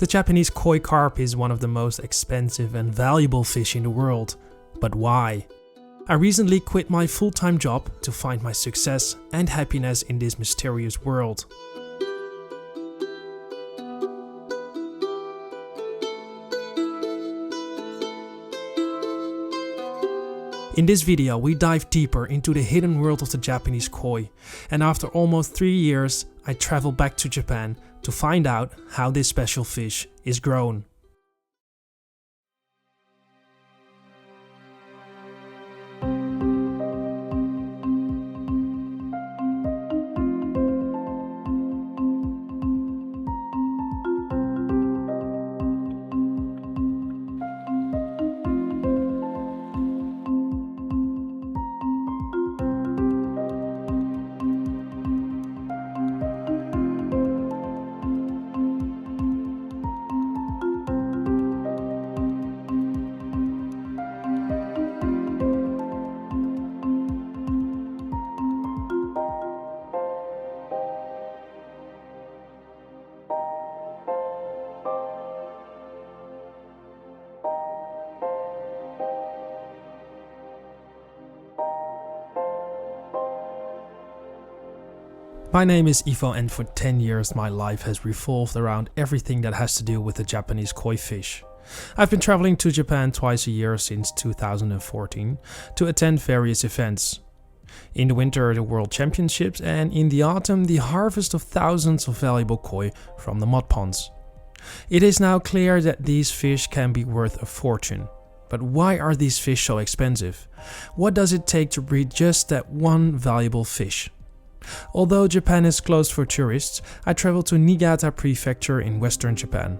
The Japanese koi carp is one of the most expensive and valuable fish in the world. But why? I recently quit my full-time job to find my success and happiness in this mysterious world. In this video we dive deeper into the hidden world of the Japanese koi, and after almost 3 years I travel back to Japan to find out how this special fish is grown. My name is Ivo, and for 10 years my life has revolved around everything that has to do with the Japanese koi fish. I've been traveling to Japan twice a year since 2014 to attend various events. In the winter the World Championships, and in the autumn the harvest of thousands of valuable koi from the mud ponds. It is now clear that these fish can be worth a fortune. But why are these fish so expensive? What does it take to breed just that one valuable fish? Although Japan is closed for tourists, I traveled to Niigata Prefecture in western Japan.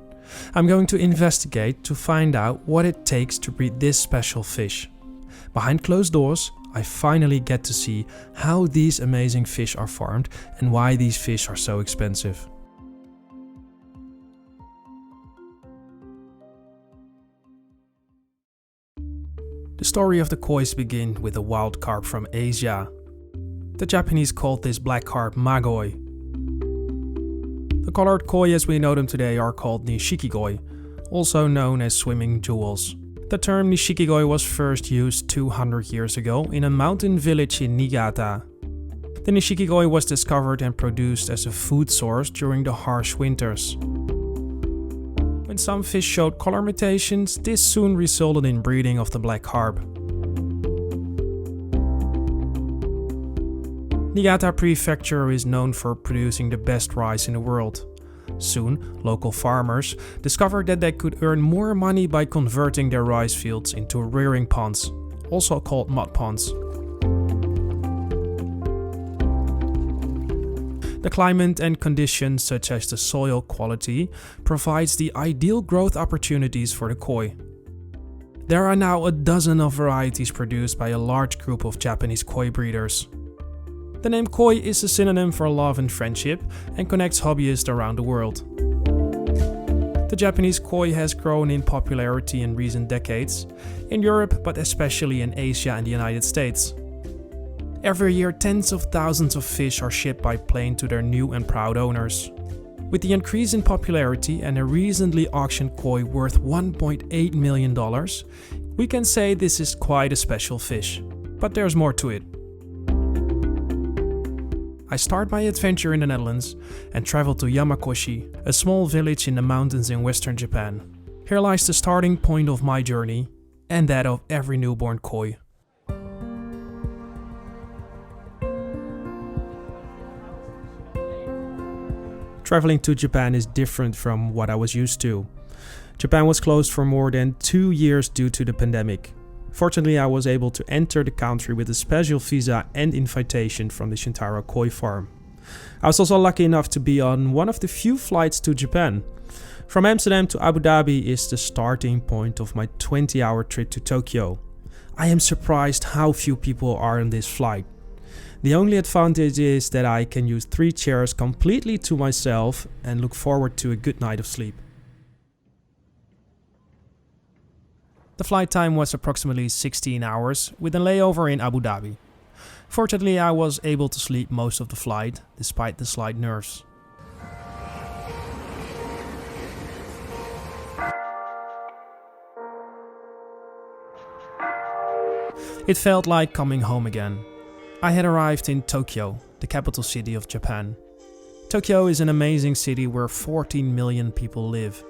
I'm going to investigate to find out what it takes to breed this special fish. Behind closed doors, I finally get to see how these amazing fish are farmed and why these fish are so expensive. The story of the kois begins with a wild carp from Asia. The Japanese called this black carp magoi. The colored koi as we know them today are called nishikigoi, also known as swimming jewels. The term nishikigoi was first used 200 years ago in a mountain village in Niigata. The nishikigoi was discovered and produced as a food source during the harsh winters. When some fish showed color mutations, this soon resulted in breeding of the black carp. Niigata Prefecture is known for producing the best rice in the world. Soon, local farmers discovered that they could earn more money by converting their rice fields into rearing ponds, also called mud ponds. The climate and conditions, such as the soil quality, provides the ideal growth opportunities for the koi. There are now a dozen of varieties produced by a large group of Japanese koi breeders. The name koi is a synonym for love and friendship and connects hobbyists around the world. The Japanese koi has grown in popularity in recent decades, in Europe but especially in Asia and the United States. Every year tens of thousands of fish are shipped by plane to their new and proud owners. With the increase in popularity and a recently auctioned koi worth $1.8 million, we can say this is quite a special fish. But there's more to it. I start my adventure in the Netherlands and travel to Yamakoshi, a small village in the mountains in western Japan. Here lies the starting point of my journey, and that of every newborn koi. Traveling to Japan is different from what I was used to. Japan was closed for more than 2 years due to the pandemic. Fortunately, I was able to enter the country with a special visa and invitation from the Shintaro koi farm. I was also lucky enough to be on one of the few flights to Japan. From Amsterdam to Abu Dhabi is the starting point of my 20-hour trip to Tokyo. I am surprised how few people are on this flight. The only advantage is that I can use 3 chairs completely to myself and look forward to a good night of sleep. The flight time was approximately 16 hours, with a layover in Abu Dhabi. Fortunately, I was able to sleep most of the flight, despite the slight nerves. It felt like coming home again. I had arrived in Tokyo, the capital city of Japan. Tokyo is an amazing city where 14 million people live.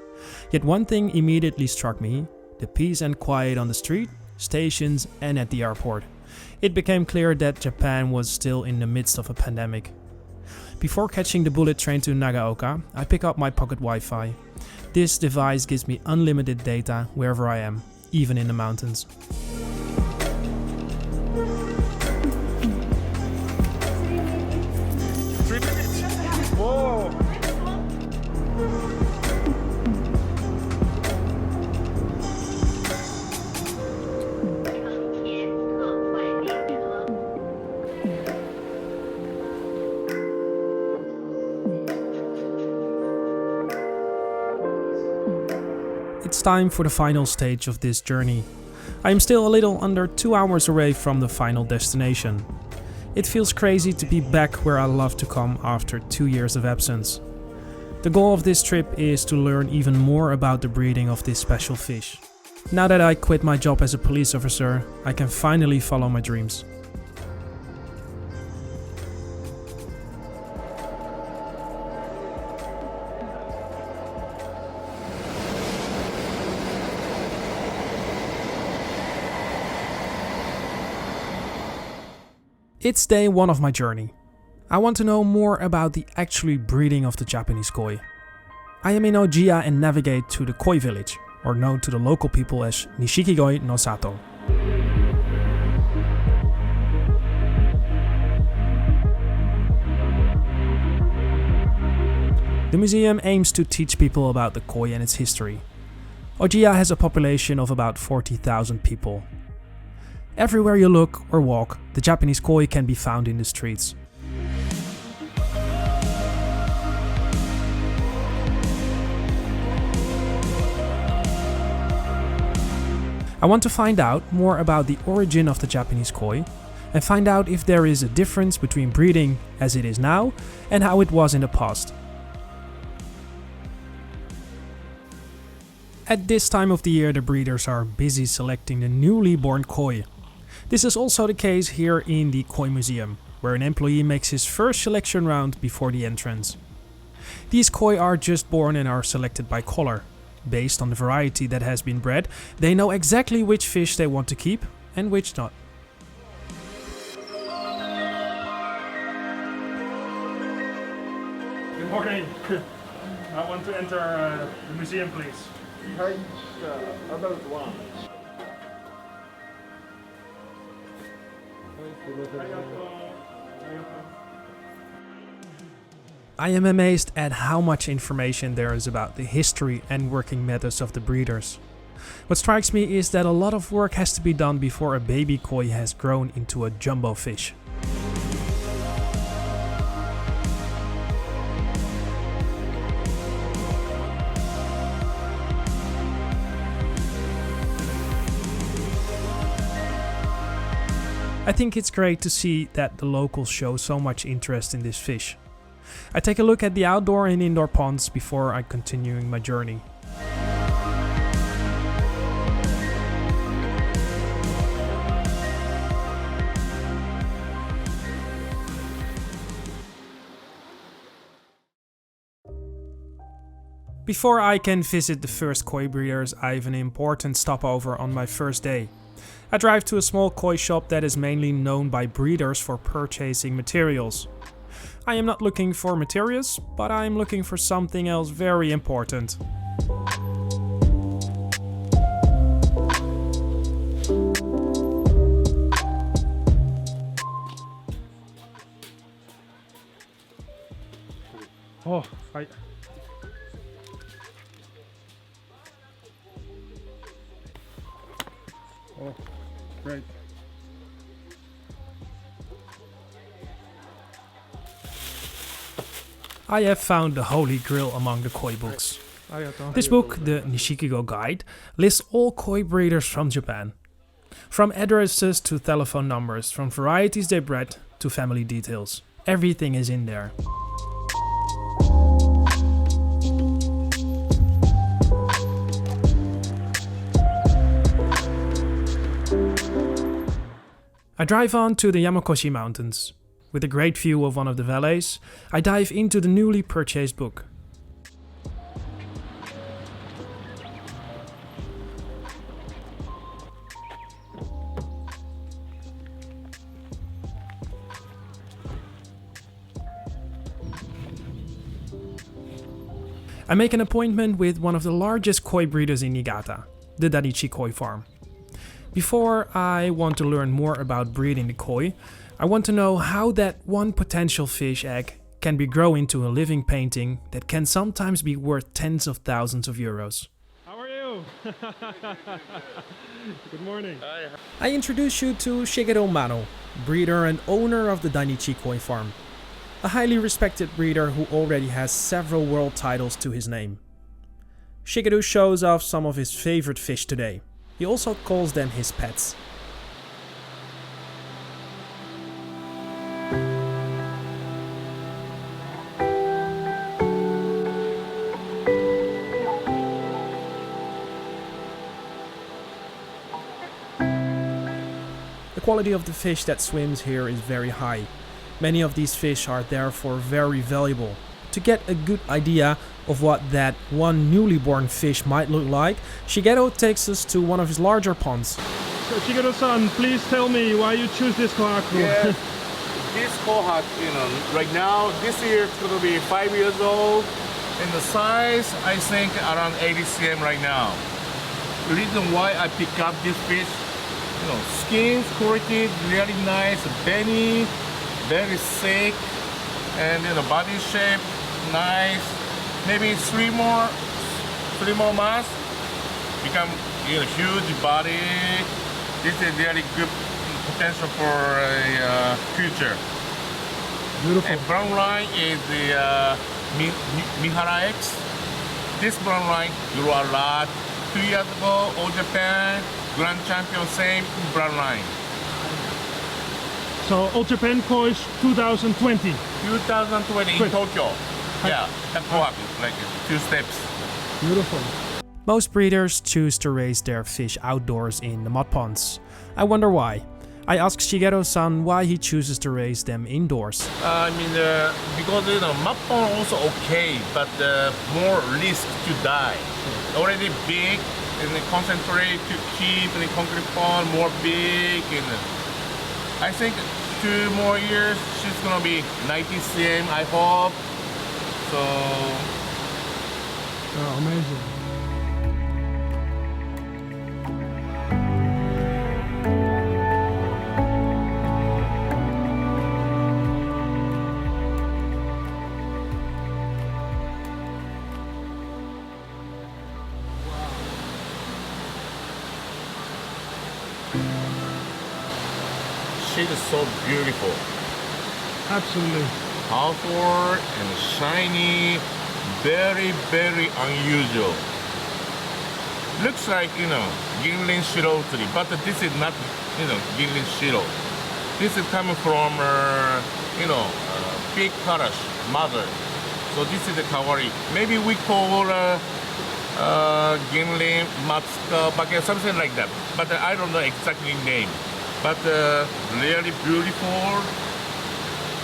Yet one thing immediately struck me: the peace and quiet on the street, stations and at the airport. It became clear that Japan was still in the midst of a pandemic. Before catching the bullet train to Nagaoka, I pick up my pocket Wi-Fi. This device gives me unlimited data wherever I am, even in the mountains. Whoa! It's time for the final stage of this journey. I am still a little under 2 hours away from the final destination. It feels crazy to be back where I love to come after 2 years of absence. The goal of this trip is to learn even more about the breeding of this special fish. Now that I quit my job as a police officer, I can finally follow my dreams. It's day 1 of my journey. I want to know more about the actual breeding of the Japanese koi. I am in Ojiya and navigate to the koi village, or known to the local people as Nishikigoi no Sato. The museum aims to teach people about the koi and its history. Ojiya has a population of about 40,000 people. Everywhere you look or walk, the Japanese koi can be found in the streets. I want to find out more about the origin of the Japanese koi and find out if there is a difference between breeding as it is now and how it was in the past. At this time of the year, the breeders are busy selecting the newly born koi. This is also the case here in the Koi Museum, where an employee makes his first selection round before the entrance. These koi are just born and are selected by color. Based on the variety that has been bred, they know exactly which fish they want to keep and which not. Good morning. I want to enter the museum, please. About one. I am amazed at how much information there is about the history and working methods of the breeders. What strikes me is that a lot of work has to be done before a baby koi has grown into a jumbo fish. I think it's great to see that the locals show so much interest in this fish. I take a look at the outdoor and indoor ponds before I continuing my journey. Before I can visit the first koi breeders, I have an important stopover on my first day. I drive to a small koi shop that is mainly known by breeders for purchasing materials. I am not looking for materials, but I am looking for something else very important. Oh, Oh, great. I have found the holy grail among the koi books. This book, the Nishikigo Guide, lists all koi breeders from Japan. From addresses to telephone numbers, from varieties they bred to family details. Everything is in there. I drive on to the Yamakoshi Mountains. With a great view of one of the valleys, I dive into the newly purchased book. I make an appointment with one of the largest koi breeders in Niigata, the Danichi Koi Farm. Before I want to learn more about breeding the koi, I want to know how that one potential fish egg can be grown into a living painting that can sometimes be worth tens of thousands of euros. How are you? Good morning. Hi. I introduce you to Shigeru Mano, breeder and owner of the Danichi Koi Farm. A highly respected breeder who already has several world titles to his name. Shigeru shows off some of his favorite fish today. He also calls them his pets. The quality of the fish that swims here is very high. Many of these fish are therefore very valuable. To get a good idea of what that one newly born fish might look like, Shigeru takes us to one of his larger ponds. So Shigeru-san, please tell me why you choose this kohaku. Yes, this cohort, right now, this year it's going to be 5 years old. And the size, I think around 80 cm right now. The reason why I pick up this fish, skin quality really nice, belly very thick, and body shape nice. Maybe three more months, become huge body. This is really good potential for a future. Beautiful. And brown line is the Mihara X. This brown line grew a lot. 2 years ago, All Japan Grand Champion, same brown line. So All Japan Koi 2020. 2020 in Tokyo. Yeah, that co-op is like 2 steps. Beautiful. Most breeders choose to raise their fish outdoors in the mud ponds. I wonder why. I ask Shigeru-san why he chooses to raise them indoors. Because mud pond also okay, but more risk to die. Already big, and concentrate to keep the concrete pond more big. And I think 2 more years she's gonna be 90 cm. I hope. So. Oh, amazing. She's so beautiful. Absolutely. Powerful and shiny, very, very unusual. Looks like, Ginlin Shiro tree, but this is not, Ginlin Shiro. This is coming from, big karash, mother. So this is the kawaii. Maybe we call Ginlin, Matsuka, Bake, something like that. But I don't know exactly name. But really beautiful.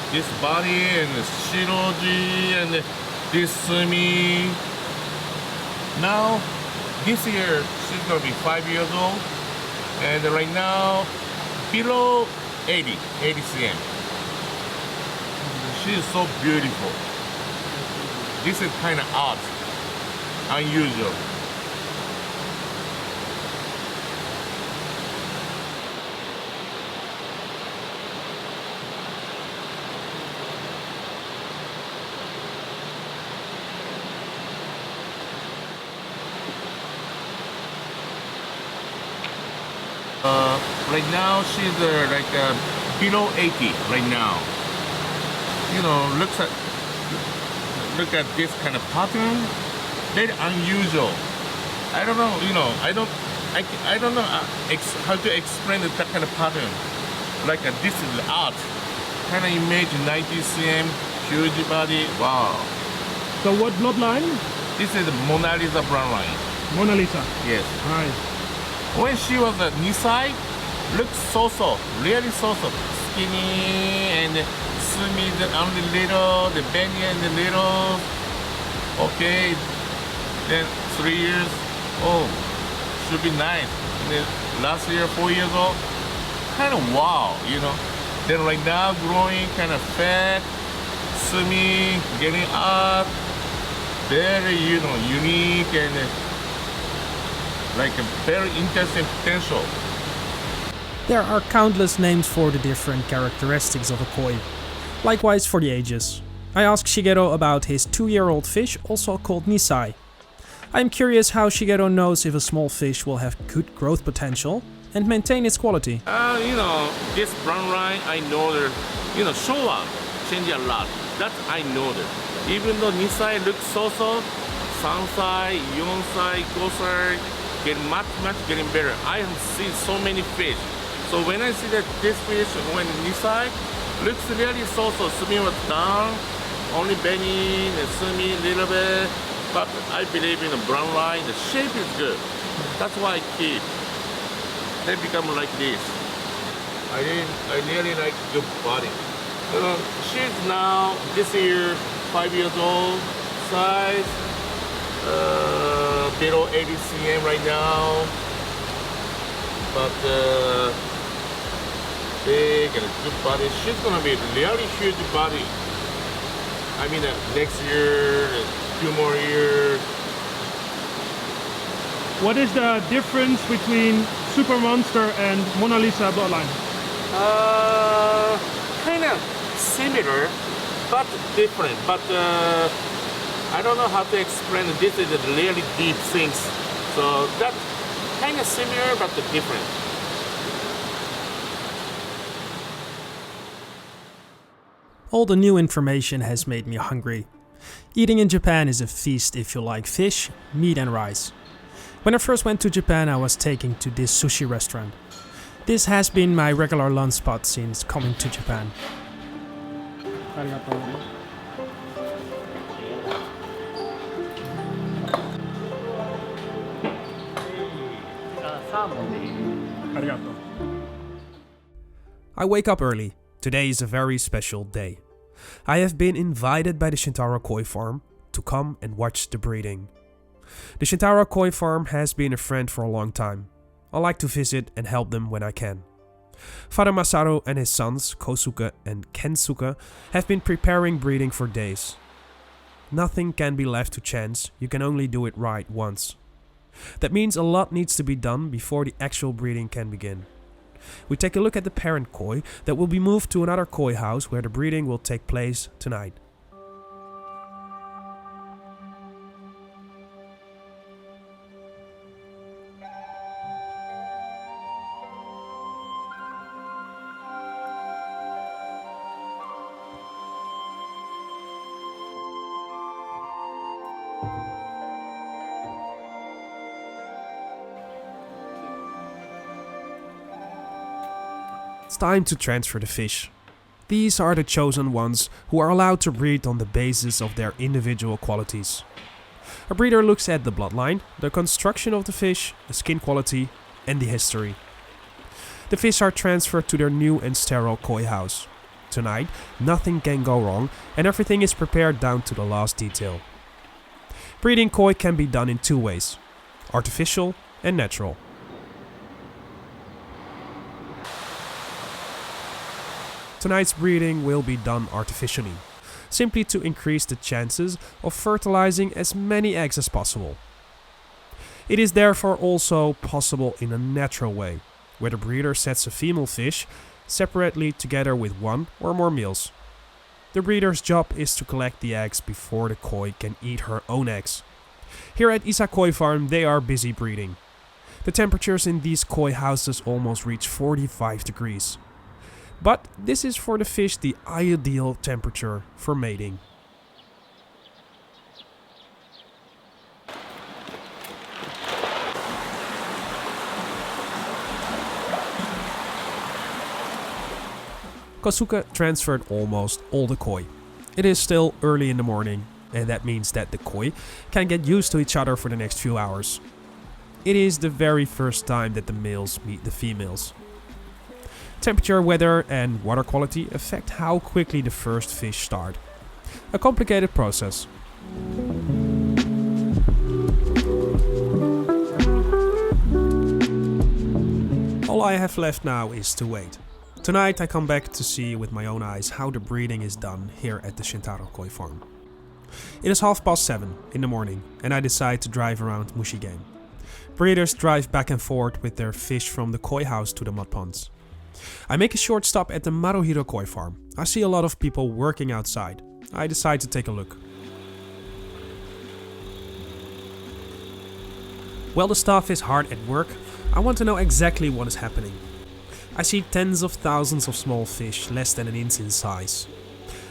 This body and the shiroji and this sumi. Now, this year she's gonna be 5 years old, and right now below 80 cm. She is so beautiful. This is kind of odd, unusual. Right now she's below 80 right now. Look at this kind of pattern. Very unusual. I don't know. I don't know how to explain that kind of pattern. This is art. Kind of image 90 cm, huge body. Wow. So what bloodline? This is Mona Lisa brown line. Mona Lisa. Yes. Right. When she was at Nisai, looks so-so, really so-so. Skinny and Sumi the only little, the Benny and the little. Okay, then 3 years old, should be nice. And then last year, 4 years old, kind of wow, you know. Then right now, growing kind of fat, Sumi getting up, very, you know, unique and like a very interesting potential. There are countless names for the different characteristics of a koi. Likewise for the ages. I asked Shigeru about his 2-year-old fish, also called Nisai. I am curious how Shigeru knows if a small fish will have good growth potential and maintain its quality. You know, this brown line, I know that, you know, Showa change a lot. That I know that. Even though Nisai looks so-so, Sansai, Yonsai, Gosai, get much getting better. I have seen so many fish. So when I see that this fish, when Nisai, looks really so-so. Sumi was down, only Benny and Sumi a little bit. But I believe in the brown line, the shape is good. That's why I keep. They become like this. I really like good body. She's now, this year, 5 years old, size, below 80 cm right now. But big and a good body. She's gonna be a really huge body. I mean, next year, a few more years. What is the difference between Super Monster and Mona Lisa bloodline? Kind of similar, but different. But I don't know how to explain. This is a really deep things. So that kind of similar, but different. All the new information has made me hungry. Eating in Japan is a feast if you like fish, meat and rice. When I first went to Japan, I was taken to this sushi restaurant. This has been my regular lunch spot since coming to Japan. Arigato. I wake up early. Today is a very special day. I have been invited by the Shintaro Koi Farm to come and watch the breeding. The Shintaro Koi Farm has been a friend for a long time. I like to visit and help them when I can. Father Masaru and his sons, Kosuke and Kensuke, have been preparing breeding for days. Nothing can be left to chance, you can only do it right once. That means a lot needs to be done before the actual breeding can begin. We take a look at the parent koi that will be moved to another koi house where the breeding will take place tonight. It's time to transfer the fish. These are the chosen ones who are allowed to breed on the basis of their individual qualities. A breeder looks at the bloodline, the construction of the fish, the skin quality, and the history. The fish are transferred to their new and sterile koi house. Tonight, nothing can go wrong and everything is prepared down to the last detail. Breeding koi can be done in two ways: artificial and natural. Tonight's breeding will be done artificially, simply to increase the chances of fertilizing as many eggs as possible. It is therefore also possible in a natural way, where the breeder sets a female fish separately together with one or more males. The breeder's job is to collect the eggs before the koi can eat her own eggs. Here at Isa Koi Farm they are busy breeding. The temperatures in these koi houses almost reach 45 degrees. But this is for the fish the ideal temperature for mating. Kosuke transferred almost all the koi. It is still early in the morning, and that means that the koi can get used to each other for the next few hours. It is the very first time that the males meet the females. Temperature, weather and water quality affect how quickly the first fish start. A complicated process. All I have left now is to wait. Tonight I come back to see with my own eyes how the breeding is done here at the Shintaro Koi farm. It is 7:30 in the morning and I decide to drive around Mushigame. Breeders drive back and forth with their fish from the koi house to the mud ponds. I make a short stop at the Maruhiro Koi farm. I see a lot of people working outside. I decide to take a look. While the staff is hard at work, I want to know exactly what is happening. I see tens of thousands of small fish less than an inch in size.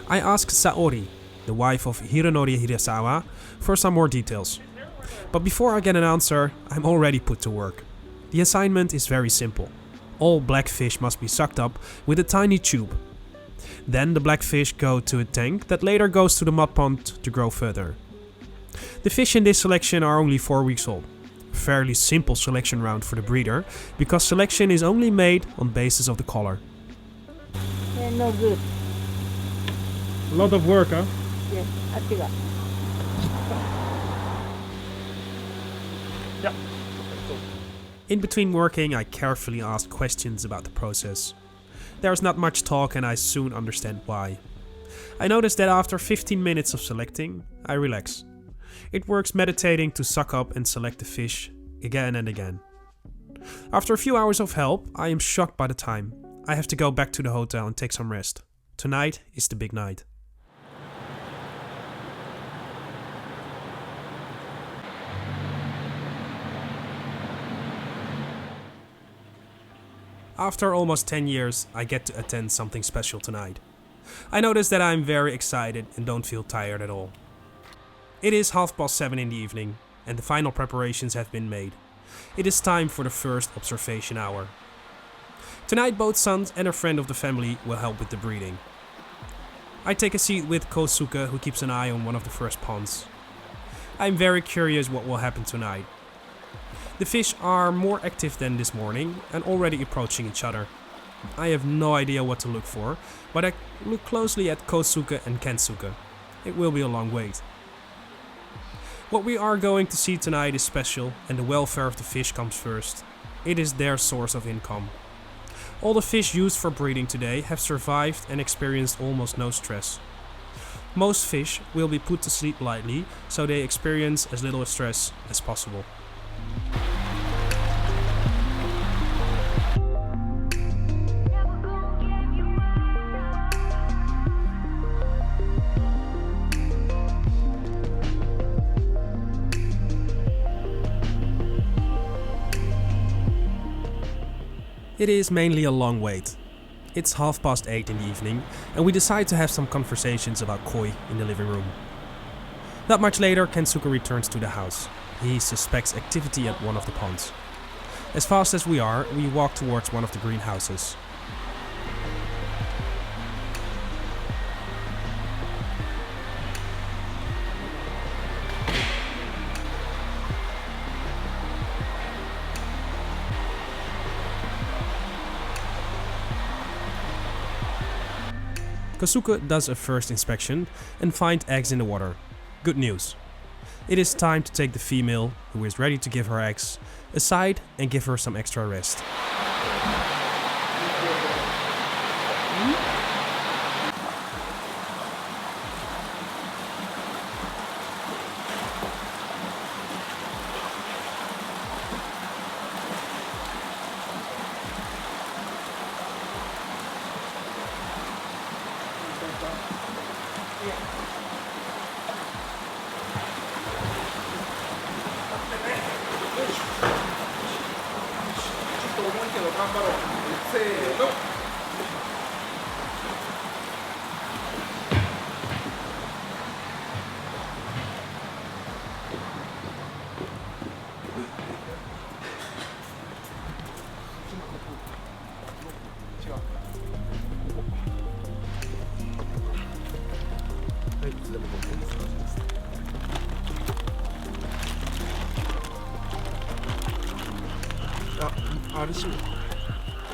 I ask Saori, the wife of Hironori Hirasawa, for some more details. But before I get an answer, I'm already put to work. The assignment is very simple. All black fish must be sucked up with a tiny tube. Then the black fish go to a tank that later goes to the mud pond to grow further. The fish in this selection are only 4 weeks old. A fairly simple selection round for the breeder, because selection is only made on basis of the color. Yeah, no good. A lot of work, huh? Yeah, I think Yeah. In between working, I carefully ask questions about the process. There's not much talk and I soon understand why. I notice that after 15 minutes of selecting, I relax. It works meditating to suck up and select the fish again and again. After a few hours of help, I am shocked by the time. I have to go back to the hotel and take some rest. Tonight is the big night. After almost 10 years, I get to attend something special tonight. I notice that I'm very excited and don't feel tired at all. It is 7:30 in the evening and the final preparations have been made. It is time for the first observation hour. Tonight both sons and a friend of the family will help with the breeding. I take a seat with Kosuke, who keeps an eye on one of the first ponds. I'm very curious what will happen tonight. The fish are more active than this morning and already approaching each other. I have no idea what to look for, but I look closely at Kosuke and Kensuke. It will be a long wait. What we are going to see tonight is special and the welfare of the fish comes first. It is their source of income. All the fish used for breeding today have survived and experienced almost no stress. Most fish will be put to sleep lightly, so they experience as little stress as possible. It is mainly a long wait. It's 8:30 in the evening and we decide to have some conversations about koi in the living room. Not much later, Kensuke returns to the house. He suspects activity at one of the ponds. As fast as we are, we walk towards one of the greenhouses. Kosuke does a first inspection and finds eggs in the water. Good news. It is time to take the female, who is ready to give her eggs, aside and give her some extra rest.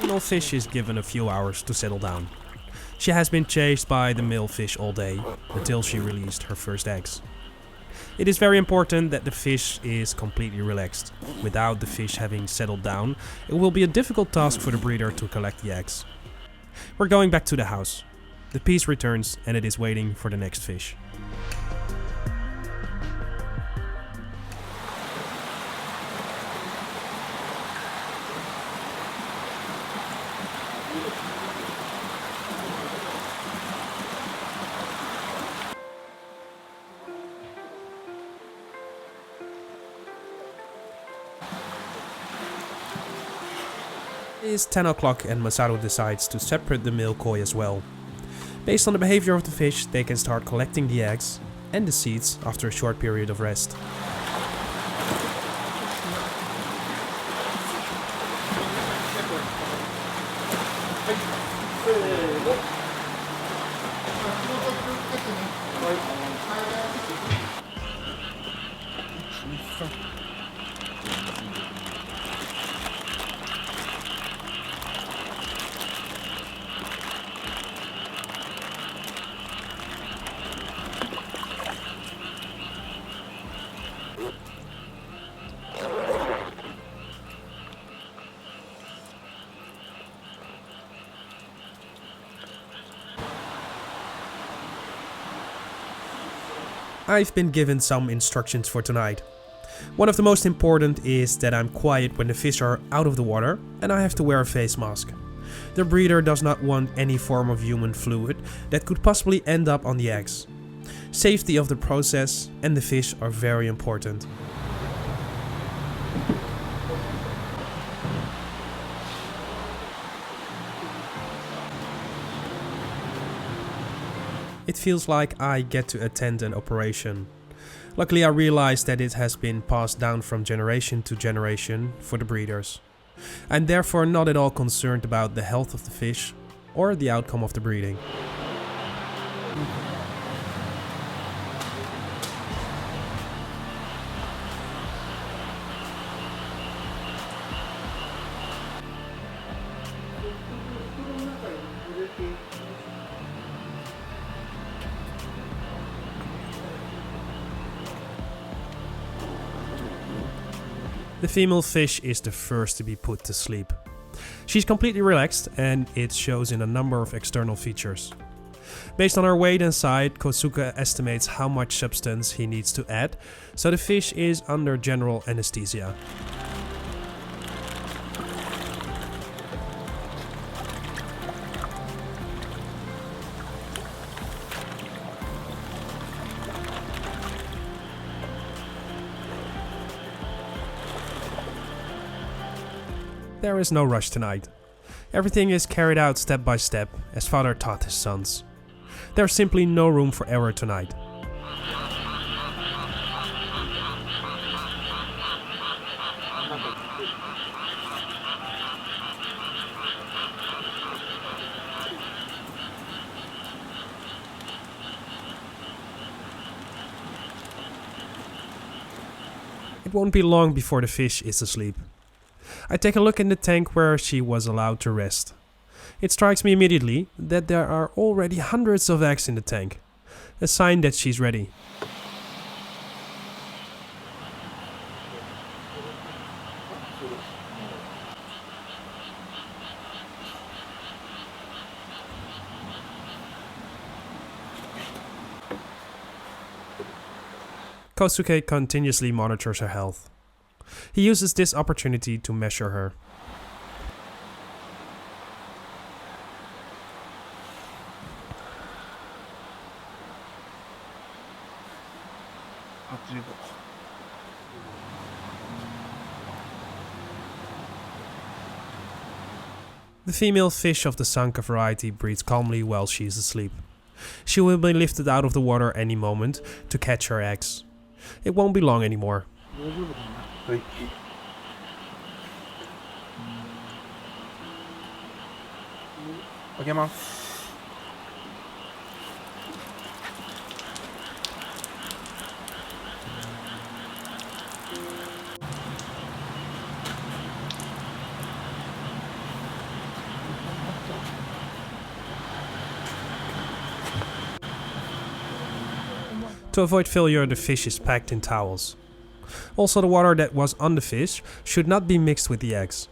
female fish is given a few hours to settle down. She has been chased by the male fish all day until she released her first eggs. It is very important that the fish is completely relaxed. Without the fish having settled down, it will be a difficult task for the breeder to collect the eggs. We're going back to the house. The piece returns and it is waiting for the next fish. It is 10 o'clock and Masaru decides to separate the male koi as well. Based on the behavior of the fish, they can start collecting the eggs and the seeds after a short period of rest. I've been given some instructions for tonight. One of the most important is that I'm quiet when the fish are out of the water and I have to wear a face mask. The breeder does not want any form of human fluid that could possibly end up on the eggs. Safety of the process and the fish are very important. It feels like I get to attend an operation. Luckily I realized that it has been passed down from generation to generation for the breeders. I'm therefore not at all concerned about the health of the fish or the outcome of the breeding. The female fish is the first to be put to sleep. She's completely relaxed and it shows in a number of external features. Based on her weight and size, Kosuke estimates how much substance he needs to add, so the fish is under general anesthesia. There is no rush tonight. Everything is carried out step by step, as father taught his sons. There's simply no room for error tonight. It won't be long before the fish is asleep. I take a look in the tank where she was allowed to rest. It strikes me immediately that there are already hundreds of eggs in the tank, a sign that she's ready. Kosuke continuously monitors her health. He uses this opportunity to measure her. The female fish of the Sanka variety breathes calmly while she is asleep. She will be lifted out of the water any moment to catch her eggs. It won't be long anymore. To avoid failure, the fish is packed in towels. Also, the water that was on the fish should not be mixed with the eggs.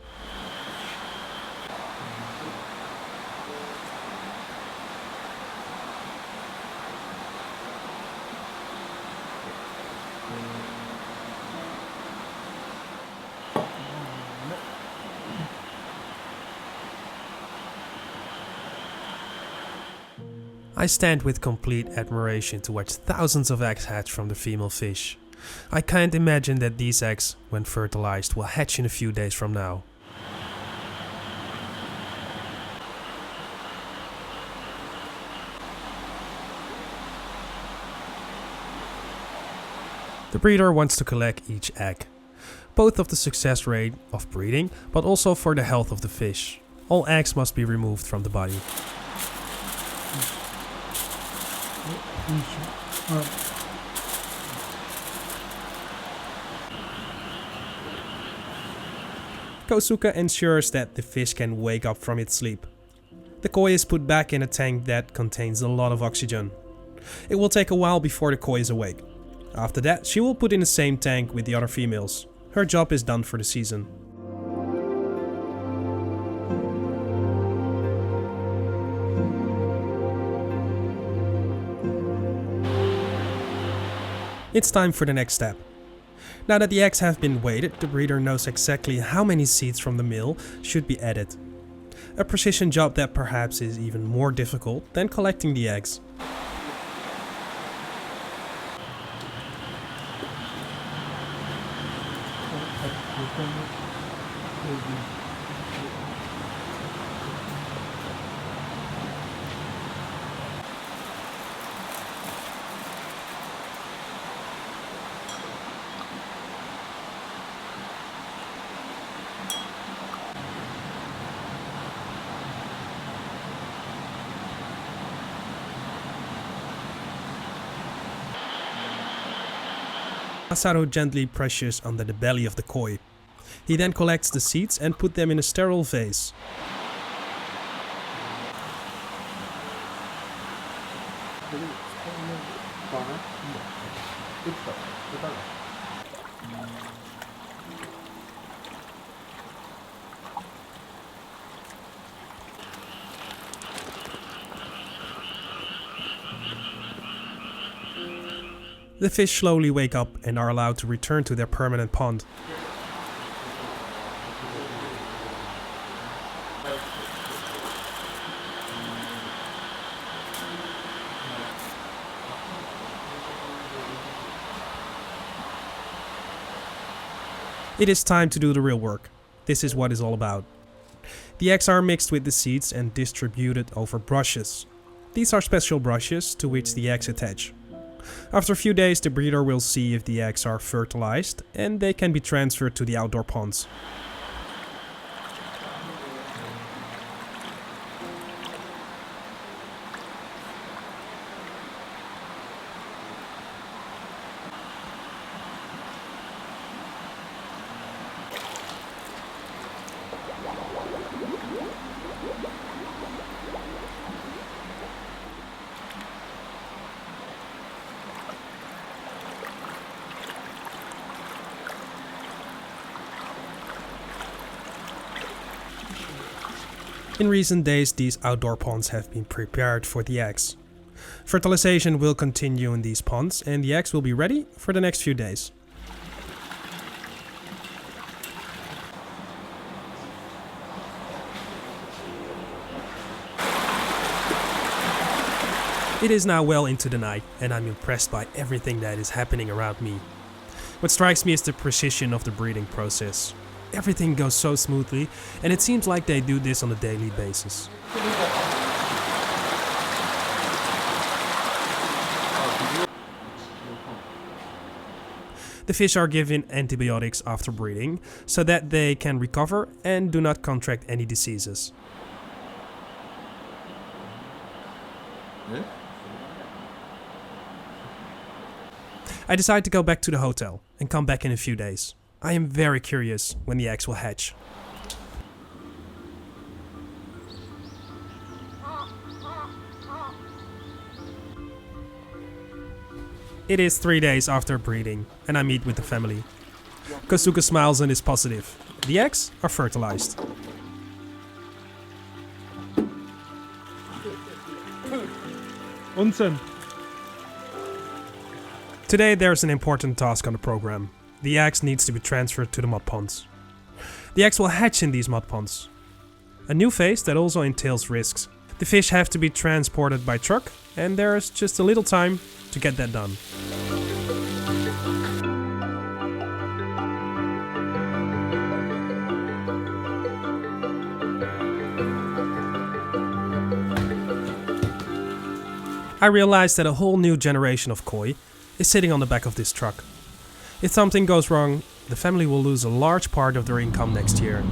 I stand with complete admiration to watch thousands of eggs hatch from the female fish. I can't imagine that these eggs, when fertilized, will hatch in a few days from now. The breeder wants to collect each egg, both of the success rate of breeding, but also for the health of the fish. All eggs must be removed from the body. Kosuke ensures that the fish can wake up from its sleep. The koi is put back in a tank that contains a lot of oxygen. It will take a while before the koi is awake. After that, she will put in the same tank with the other females. Her job is done for the season. It's time for the next step. Now that the eggs have been weighed, the breeder knows exactly how many seeds from the male should be added. A precision job that perhaps is even more difficult than collecting the eggs. Masaru gently presses under the belly of the koi. He then collects the seeds and puts them in a sterile vase. The fish slowly wake up and are allowed to return to their permanent pond. It is time to do the real work. This is what it's all about. The eggs are mixed with the seeds and distributed over brushes. These are special brushes to which the eggs attach. After a few days, the breeder will see if the eggs are fertilized and they can be transferred to the outdoor ponds. In recent days, these outdoor ponds have been prepared for the eggs. Fertilization will continue in these ponds and the eggs will be ready for the next few days. It is now well into the night and I'm impressed by everything that is happening around me. What strikes me is the precision of the breeding process. Everything goes so smoothly, and it seems like they do this on a daily basis. The fish are given antibiotics after breeding, so that they can recover and do not contract any diseases. I decide to go back to the hotel and come back in a few days. I am very curious when the eggs will hatch. It is 3 days after breeding, and I meet with the family. Kosuke smiles and is positive. The eggs are fertilized. Unsinn. Today there's an important task on the program. The eggs needs to be transferred to the mud ponds. The eggs will hatch in these mud ponds. A new phase that also entails risks. The fish have to be transported by truck, and there's just a little time to get that done. I realized that a whole new generation of koi is sitting on the back of this truck. If something goes wrong, the family will lose a large part of their income next year.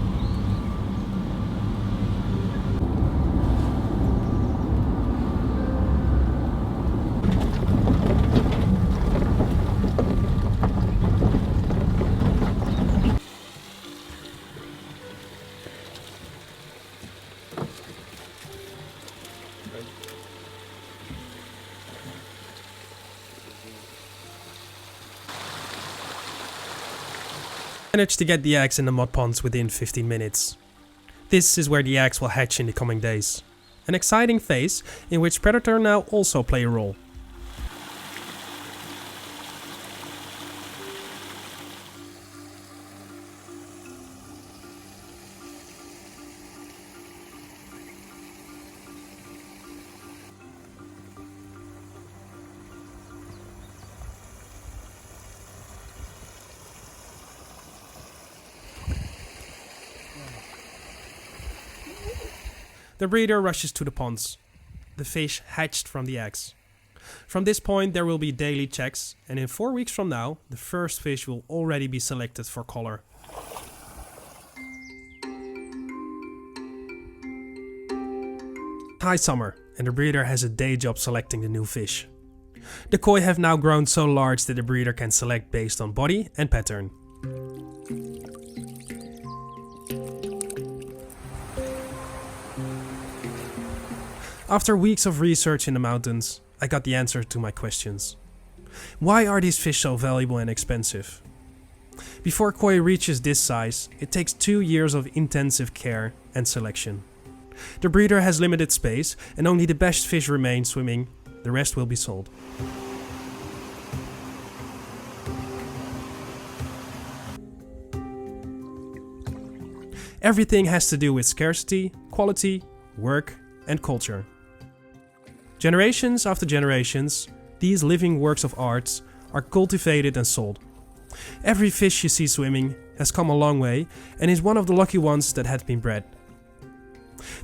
Managed to get the eggs in the mud ponds within 15 minutes. This is where the eggs will hatch in the coming days. An exciting phase in which predator now also play a role. The breeder rushes to the ponds. The fish hatched from the eggs. From this point there will be daily checks, and in 4 weeks from now the first fish will already be selected for color. High summer, and the breeder has a day job selecting the new fish. The koi have now grown so large that the breeder can select based on body and pattern. After weeks of research in the mountains, I got the answer to my questions. Why are these fish so valuable and expensive? Before koi reaches this size, it takes 2 years of intensive care and selection. The breeder has limited space and only the best fish remain swimming, the rest will be sold. Everything has to do with scarcity, quality, work, and culture. Generations after generations, these living works of art are cultivated and sold. Every fish you see swimming has come a long way and is one of the lucky ones that had been bred.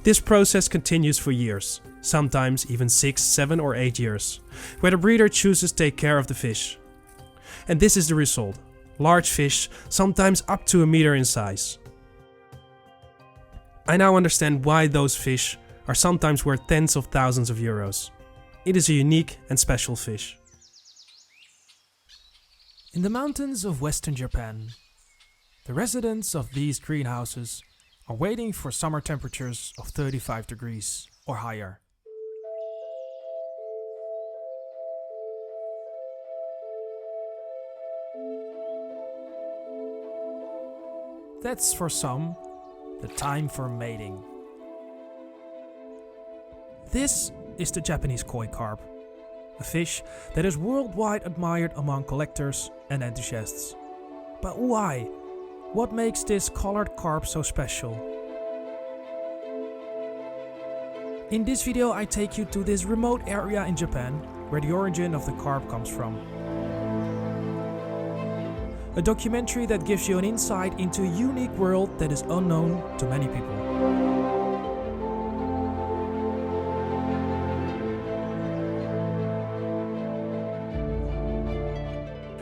This process continues for years, sometimes even 6, 7 or 8 years, where the breeder chooses to take care of the fish. And this is the result: large fish, sometimes up to a meter in size. I now understand why those fish are sometimes worth tens of thousands of euros. It is a unique and special fish. In the mountains of western Japan, the residents of these greenhouses are waiting for summer temperatures of 35 degrees or higher. That's for some the time for mating. This is the Japanese koi carp, a fish that is worldwide admired among collectors and enthusiasts. But why? What makes this colored carp so special? In this video I take you to this remote area in Japan where the origin of the carp comes from. A documentary that gives you an insight into a unique world that is unknown to many people.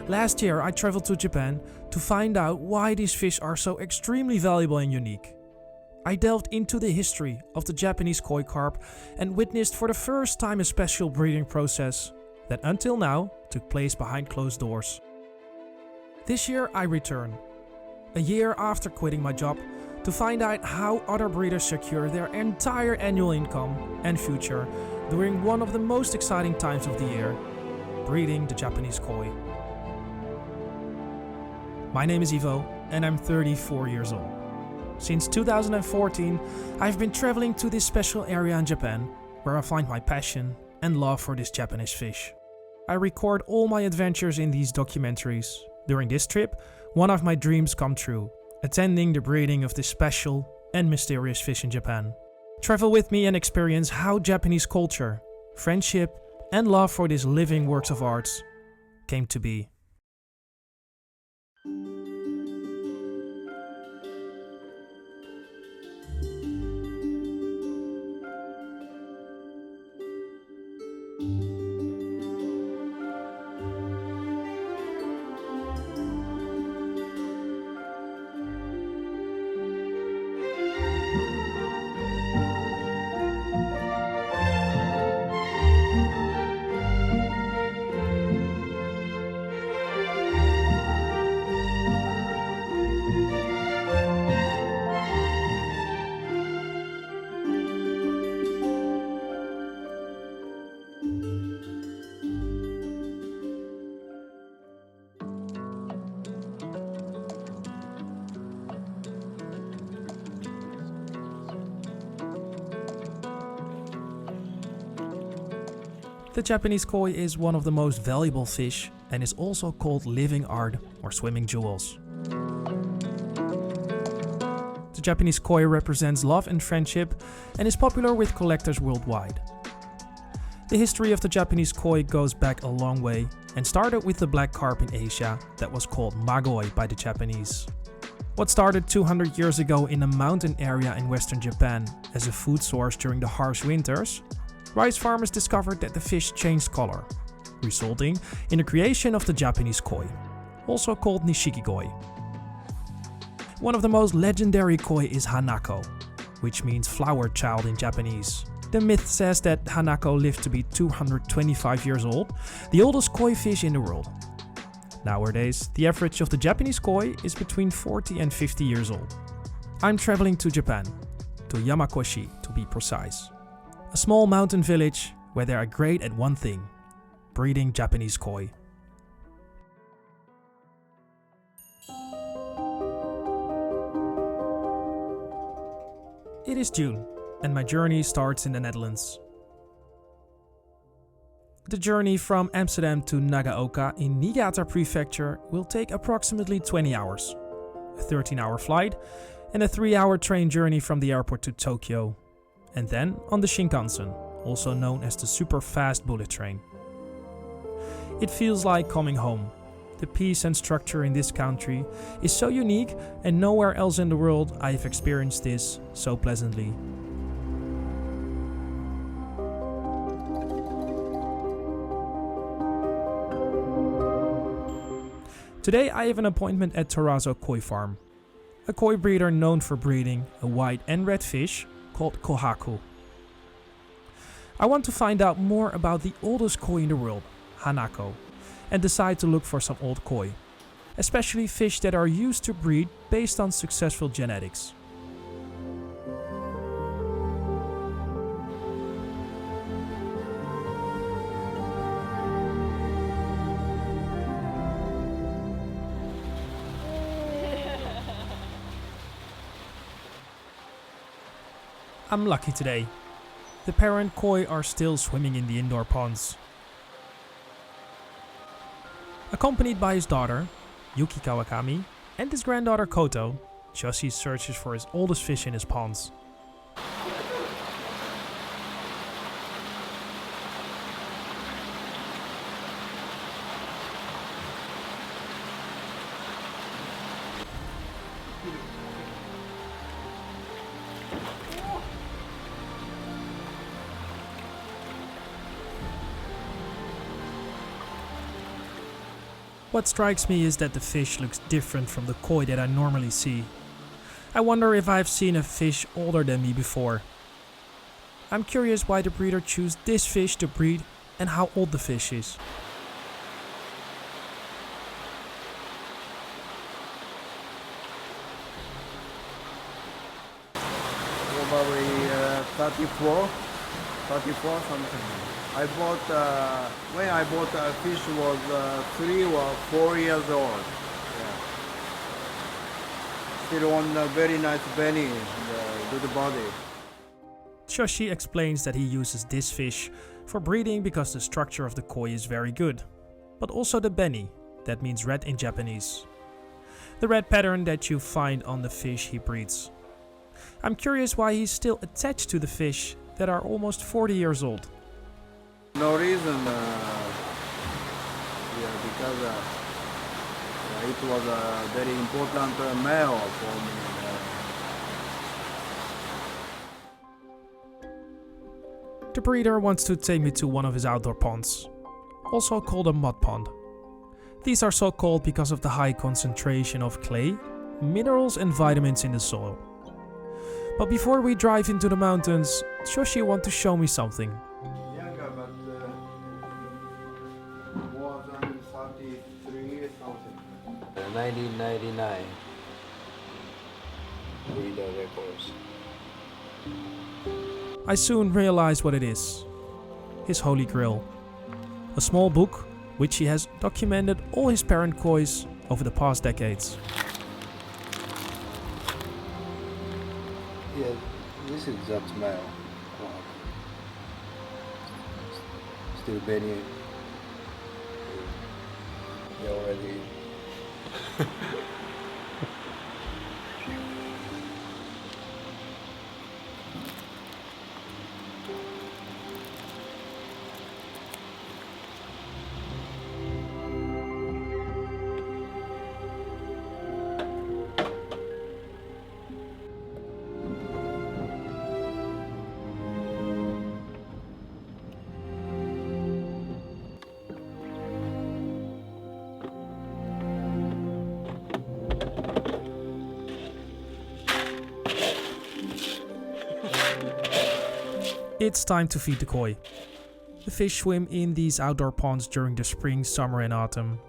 Last year I traveled to Japan to find out why these fish are so extremely valuable and unique. I delved into the history of the Japanese koi carp and witnessed for the first time a special breeding process that until now took place behind closed doors. This year I return, a year after quitting my job, to find out how other breeders secure their entire annual income and future during one of the most exciting times of the year. breeding the Japanese koi. My name is Ivo and I'm 34 years old. Since 2014, I've been traveling to this special area in Japan where I find my passion and love for this Japanese fish. I record all my adventures in these documentaries. During this trip, one of my dreams come true, attending the breeding of this special and mysterious fish in Japan. Travel with me and experience how Japanese culture, friendship, and love for these living works of art came to be. The Japanese koi is one of the most valuable fish and is also called living art or swimming jewels. The Japanese koi represents love and friendship and is popular with collectors worldwide. The history of the Japanese koi goes back a long way and started with the black carp in Asia that was called magoi by the Japanese. What started 200 years ago in a mountain area in western Japan as a food source during the harsh winters, rice farmers discovered that the fish changed color, resulting in the creation of the Japanese koi, also called nishiki koi. One of the most legendary koi is hanako, which means flower child in Japanese. The myth says that hanako lived to be 225 years old, the oldest koi fish in the world. Nowadays, the average of the Japanese koi is between 40 and 50 years old. I'm traveling to Japan, to Yamakoshi to be precise. A small mountain village where they are great at one thing: breeding Japanese koi. It is June, and my journey starts in the Netherlands. The journey from Amsterdam to Nagaoka in Niigata Prefecture will take approximately 20 hours, a 13-hour flight, and a 3-hour train journey from the airport to Tokyo, and then on the Shinkansen, also known as the super fast bullet train. It feels like coming home. The peace and structure in this country is so unique, and nowhere else in the world I have experienced this so pleasantly. Today I have an appointment at Torazo Koi Farm, a koi breeder known for breeding a white and red fish called kohaku. I want to find out more about the oldest koi in the world, hanako, and decide to look for some old koi, especially fish that are used to breed based on successful genetics. I'm lucky today. The parent koi are still swimming in the indoor ponds. Accompanied by his daughter, Yuki Kawakami, and his granddaughter Koto, Joshi searches for his oldest fish in his ponds. What strikes me is that the fish looks different from the koi that I normally see. I wonder if I've seen a fish older than me before. I'm curious why the breeder chose this fish to breed and how old the fish is. Probably 34. 34 something. I bought, when I bought fish was 3 or 4 years old. Yeah. Still on a very nice belly, good body. Shoshi explains that he uses this fish for breeding because the structure of the koi is very good, but also the beni, that means red in Japanese. The red pattern that you find on the fish he breeds. I'm curious why he's still attached to the fish that are almost 40 years old. No reason, because it was a very important male for me. The breeder wants to take me to one of his outdoor ponds, also called a mud pond. These are so called because of the high concentration of clay, minerals and vitamins in the soil. But before we drive into the mountains, Shoshi wants to show me something. Younger, but more than 33 something. 1999. Breeder records. I soon realize what it is. His holy grail. A small book which he has documented all his parent kois over the past decades. Yeah, this is that male. Still very already. It's time to feed the koi. The fish swim in these outdoor ponds during the spring, summer and autumn.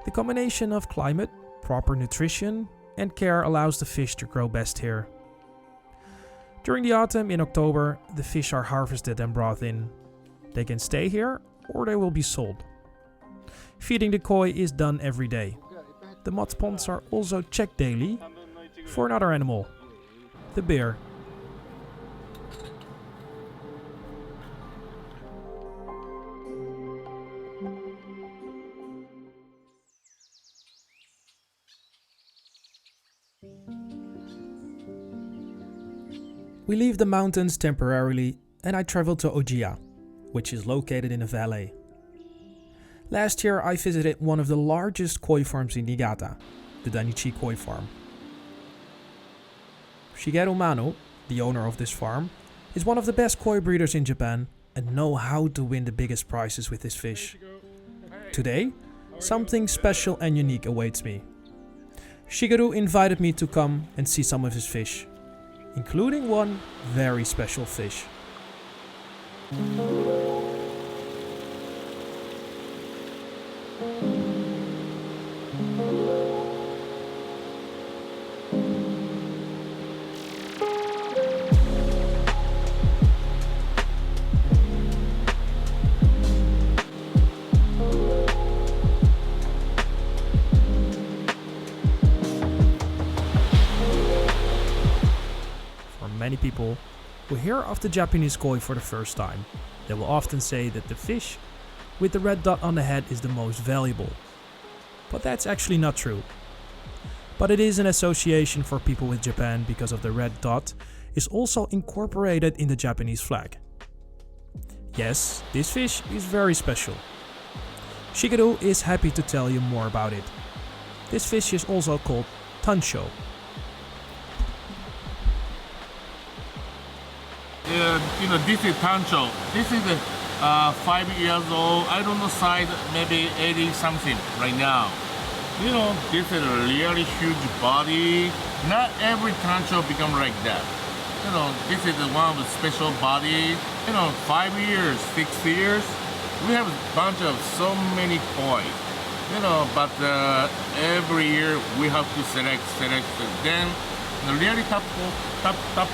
The combination of climate, proper nutrition and care allows the fish to grow best here. During the autumn in October, the fish are harvested and brought in. They can stay here or they will be sold. Feeding the koi is done every day. The mud ponds are also checked daily for another animal, the bear. We leave the mountains temporarily and I travel to Ojia, which is located in a valley. Last year I visited one of the largest koi farms in Niigata, the Danichi Koi Farm. Shigeru Mano, the owner of this farm, is one of the best koi breeders in Japan and know how to win the biggest prizes with this fish. Today, something special and unique awaits me. Shigeru invited me to come and see some of his fish, including one very special fish. Many people who hear of the Japanese koi for the first time, they will often say that the fish with the red dot on the head is the most valuable. But that's actually not true. But it is an association for people with Japan because of the red dot is also incorporated in the Japanese flag. Yes, this fish is very special. Shigeru is happy to tell you more about it. This fish is also called tansho. This is Tancho. This is 5 years old. I don't know size, maybe 80 something right now. This is a really huge body. Not every Tancho become like that. This is one of the special body. 5 years, 6 years, we have a bunch of so many koi. But every year we have to select. Then the really top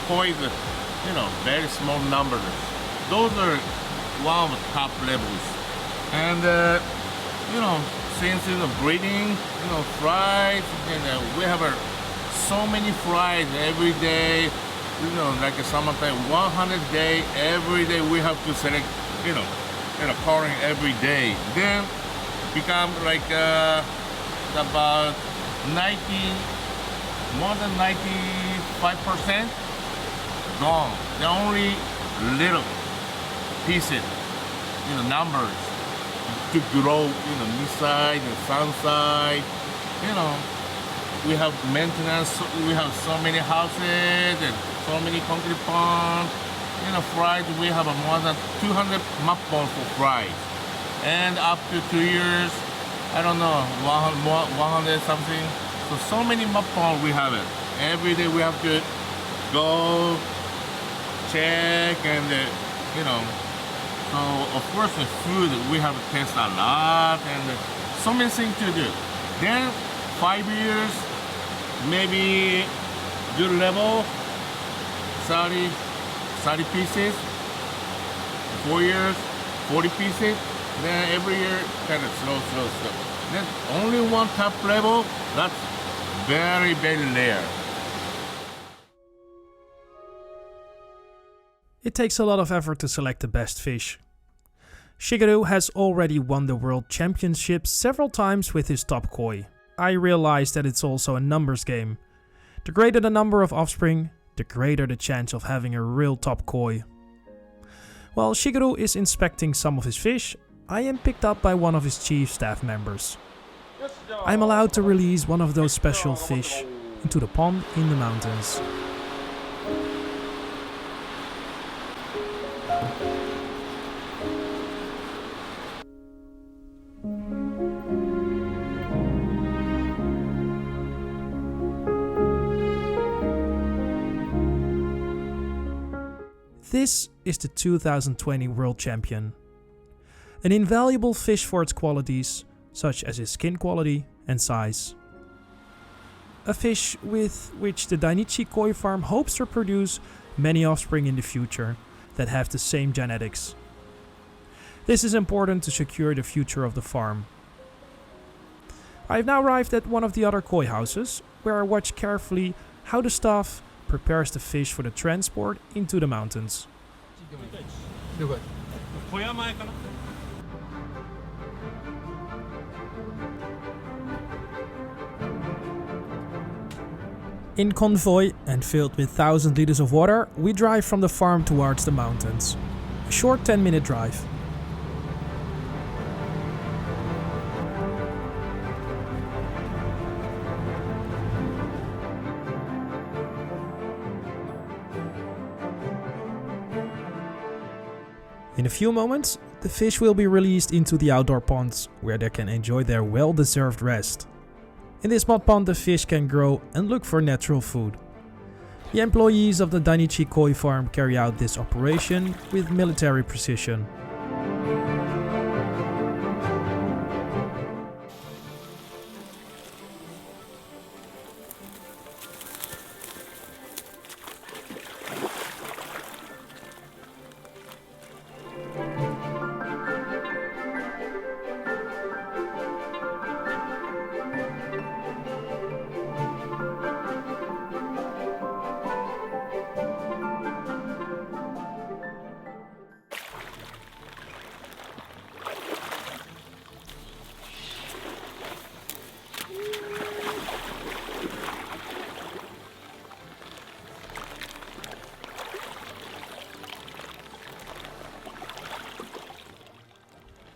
koi is very small numbers. those are one of the top levels. And since breeding, fries, and we have so many fries every day. Like a summertime, 100 day every day we have to select, calling every day. Then become like about 90, more than 95% gone. The only little pieces, numbers to grow, mid-side and sun side, we have maintenance, we have so many houses and so many concrete ponds. Fries, we have more than 200 map ponds for fries. And up to 2 years, I don't know, 100 something. So many map ponds we have it. Every day we have to go check and, so of course the food, we have to test a lot and so many things to do. Then 5 years, maybe good level, 30 pieces, 4 years, 40 pieces, then every year kind of slow. Then only one top level, that's very, very rare. It takes a lot of effort to select the best fish. Shigeru has already won the World Championship several times with his top koi. I realize that it's also a numbers game. The greater the number of offspring, the greater the chance of having a real top koi. While Shigeru is inspecting some of his fish, I am picked up by one of his chief staff members. I am allowed to release one of those special fish into the pond in the mountains. This is the 2020 World Champion. An invaluable fish for its qualities, such as its skin quality and size. A fish with which the Dainichi Koi Farm hopes to produce many offspring in the future that have the same genetics. This is important to secure the future of the farm. I have now arrived at one of the other koi houses, where I watch carefully how the staff prepares the fish for the transport into the mountains. In convoy and filled with 1,000 liters of water, we drive from the farm towards the mountains. A short 10-minute drive. In a few moments, the fish will be released into the outdoor ponds, where they can enjoy their well-deserved rest. In this mud pond, the fish can grow and look for natural food. The employees of the Dainichi Koi Farm carry out this operation with military precision.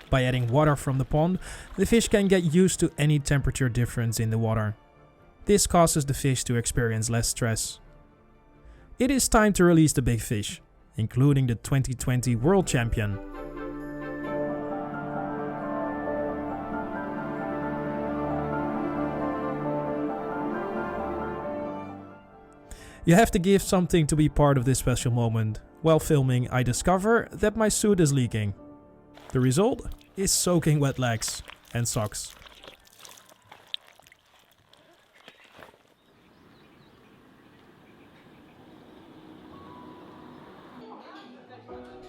By adding water from the pond, the fish can get used to any temperature difference in the water. This causes the fish to experience less stress. It is time to release the big fish, including the 2020 World Champion. You have to give something to be part of this special moment. While filming, I discover that my suit is leaking. The result is soaking wet legs and socks.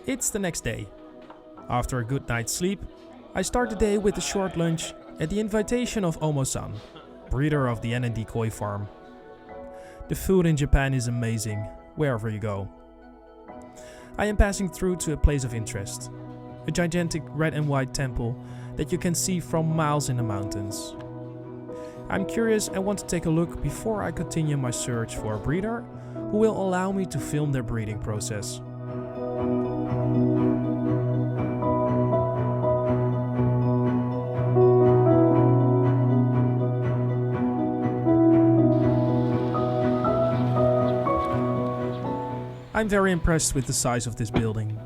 It's the next day. After a good night's sleep, I start the day with a short lunch at the invitation of Omo-san, breeder of the N&D koi farm. The food in Japan is amazing, wherever you go. I am passing through to a place of interest, a gigantic red and white temple that you can see from miles in the mountains. I'm curious and want to take a look before I continue my search for a breeder who will allow me to film their breeding process. I'm very impressed with the size of this building.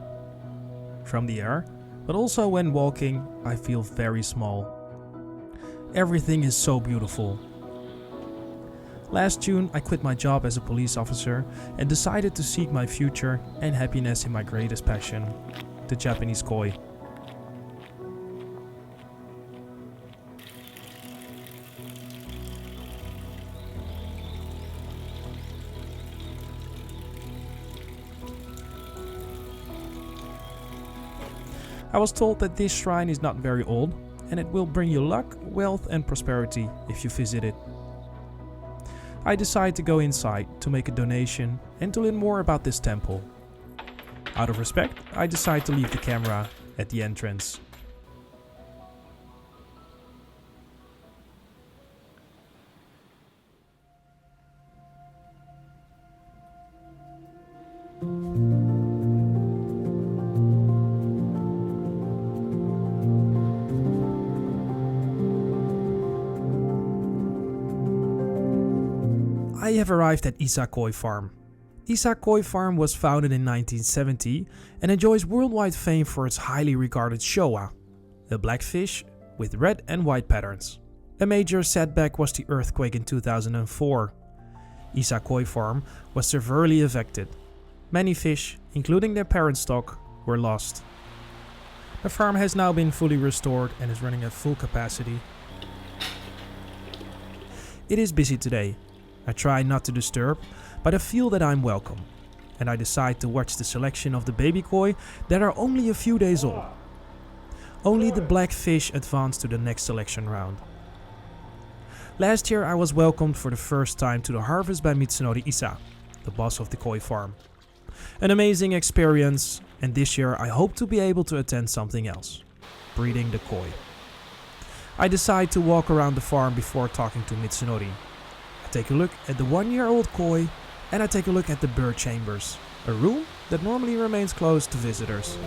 From the air, but also when walking, I feel very small. Everything is so beautiful. Last June, I quit my job as a police officer and decided to seek my future and happiness in my greatest passion, the Japanese koi. I was told that this shrine is not very old and it will bring you luck, wealth and prosperity if you visit it. I decide to go inside to make a donation and to learn more about this temple. Out of respect, I decide to leave the camera at the entrance. I have arrived at Isa Koi Farm. Isa Koi Farm was founded in 1970 and enjoys worldwide fame for its highly regarded Showa, a black fish with red and white patterns. A major setback was the earthquake in 2004. Isa Koi Farm was severely affected. Many fish, including their parent stock, were lost. The farm has now been fully restored and is running at full capacity. It is busy today. I try not to disturb, but I feel that I'm welcome, and I decide to watch the selection of the baby koi that are only a few days old. Only the black fish advance to the next selection round. Last year I was welcomed for the first time to the harvest by Mitsunori Isa, the boss of the koi farm. An amazing experience, and this year I hope to be able to attend something else, breeding the koi. I decide to walk around the farm before talking to Mitsunori. I take a look at the 1-year-old koi and I take a look at the bird chambers, a room that normally remains closed to visitors.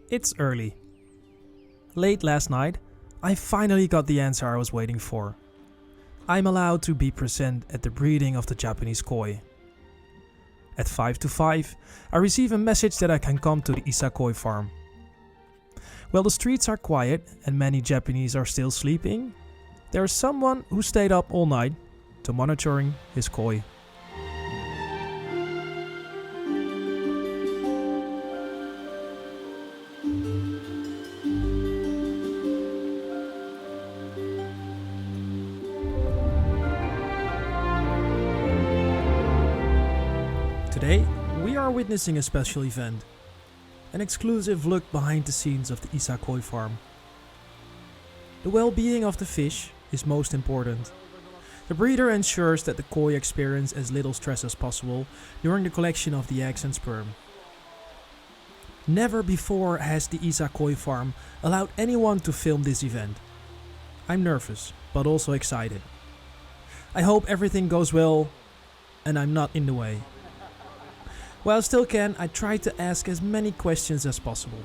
It's early. Late last night, I finally got the answer I was waiting for. I'm allowed to be present at the breeding of the Japanese koi. At 5 to 5, I receive a message that I can come to the Isa Koi farm. While the streets are quiet and many Japanese are still sleeping, there is someone who stayed up all night to monitoring his koi. Today, we are witnessing a special event, an exclusive look behind the scenes of the Isa Koi farm. The well-being of the fish is most important. The breeder ensures that the koi experience as little stress as possible during the collection of the eggs and sperm. Never before has the Isa Koi farm allowed anyone to film this event. I'm nervous, but also excited. I hope everything goes well and I'm not in the way. While I still can, I try to ask as many questions as possible.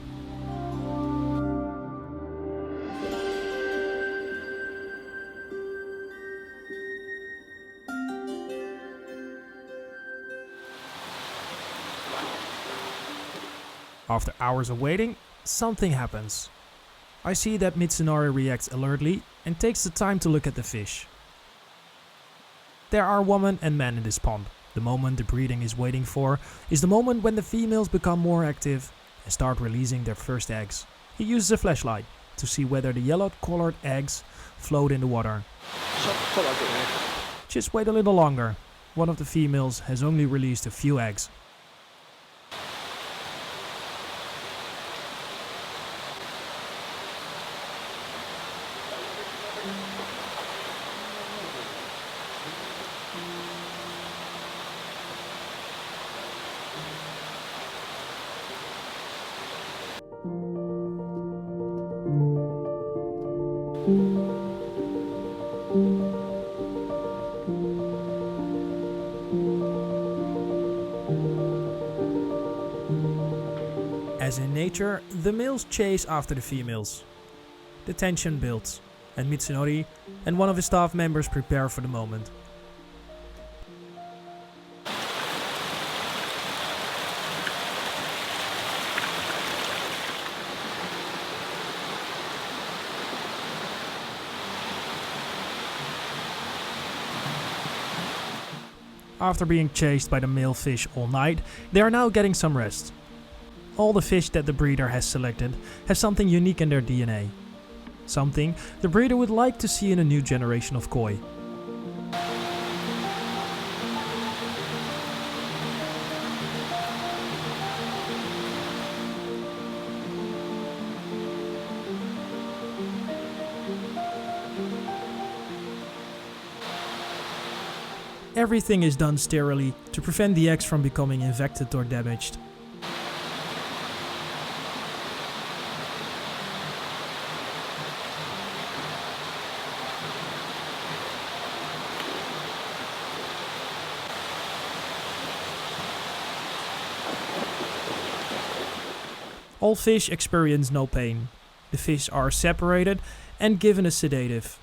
After hours of waiting, something happens. I see that Mitsunari reacts alertly and takes the time to look at the fish. There are women and men in this pond. The moment the breeding is waiting for is the moment when the females become more active and start releasing their first eggs. He uses a flashlight to see whether the yellow-colored eggs float in the water. Just wait a little longer. One of the females has only released a few eggs. As in nature, the males chase after the females. The tension builds, and Mitsunori and one of his staff members prepare for the moment. After being chased by the male fish all night, they are now getting some rest. All the fish that the breeder has selected have something unique in their DNA. Something the breeder would like to see in a new generation of koi. Everything is done sterilely to prevent the eggs from becoming infected or damaged. All fish experience no pain. The fish are separated and given a sedative.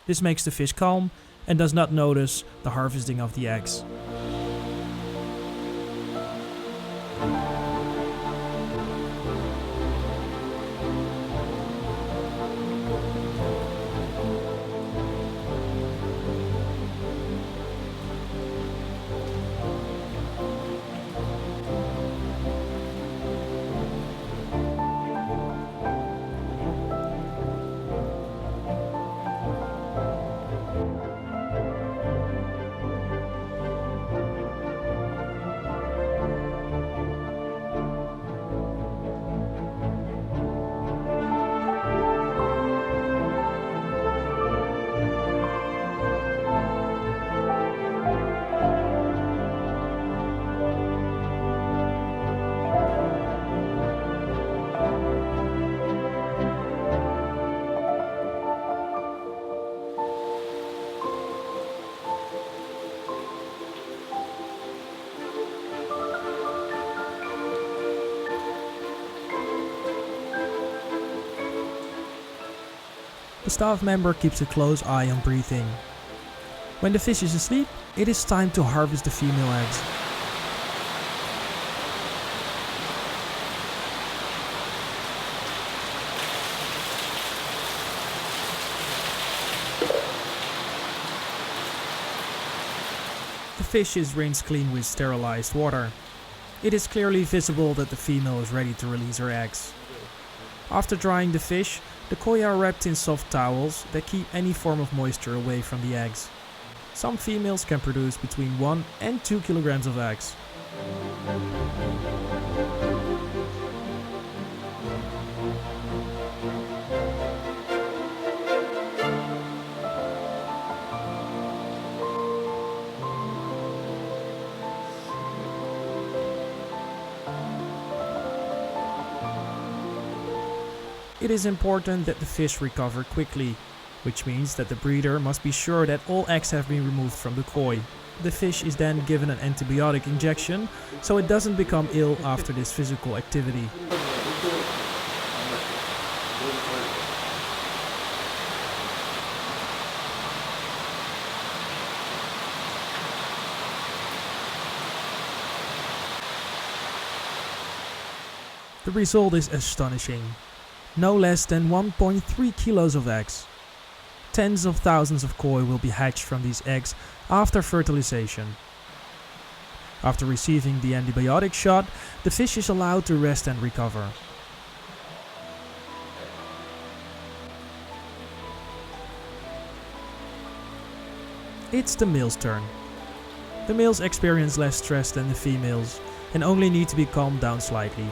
This makes the fish calm and does not notice the harvesting of the eggs. The staff member keeps a close eye on breathing. When the fish is asleep, it is time to harvest the female eggs. The fish is rinsed clean with sterilized water. It is clearly visible that the female is ready to release her eggs. After drying the fish, the koi are wrapped in soft towels that keep any form of moisture away from the eggs. Some females can produce between 1 and 2 kilograms of eggs. It is important that the fish recover quickly, which means that the breeder must be sure that all eggs have been removed from the koi. The fish is then given an antibiotic injection so it doesn't become ill after this physical activity. The result is astonishing. No less than 1.3 kilos of eggs. Tens of thousands of koi will be hatched from these eggs after fertilization. After receiving the antibiotic shot, the fish is allowed to rest and recover. It's the male's turn. The males experience less stress than the females and only need to be calmed down slightly.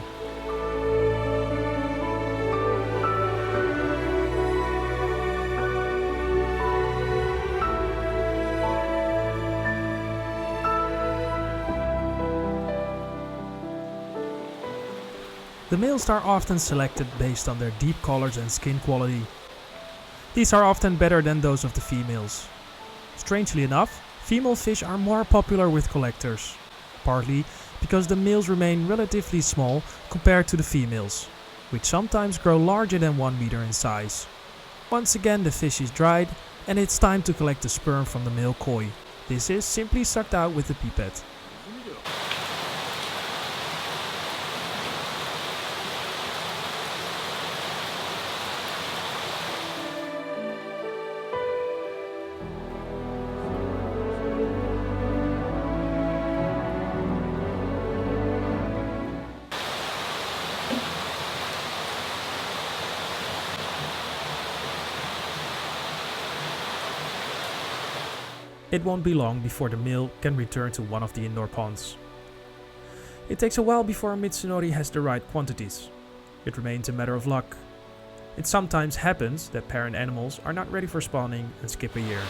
The males are often selected based on their deep colors and skin quality. These are often better than those of the females. Strangely enough, female fish are more popular with collectors, partly because the males remain relatively small compared to the females, which sometimes grow larger than 1 meter in size. Once again the fish is dried and it's time to collect the sperm from the male koi. This is simply sucked out with a pipette. It won't be long before the male can return to one of the indoor ponds. It takes a while before a Mitsunori has the right quantities. It remains a matter of luck. It sometimes happens that parent animals are not ready for spawning and skip a year.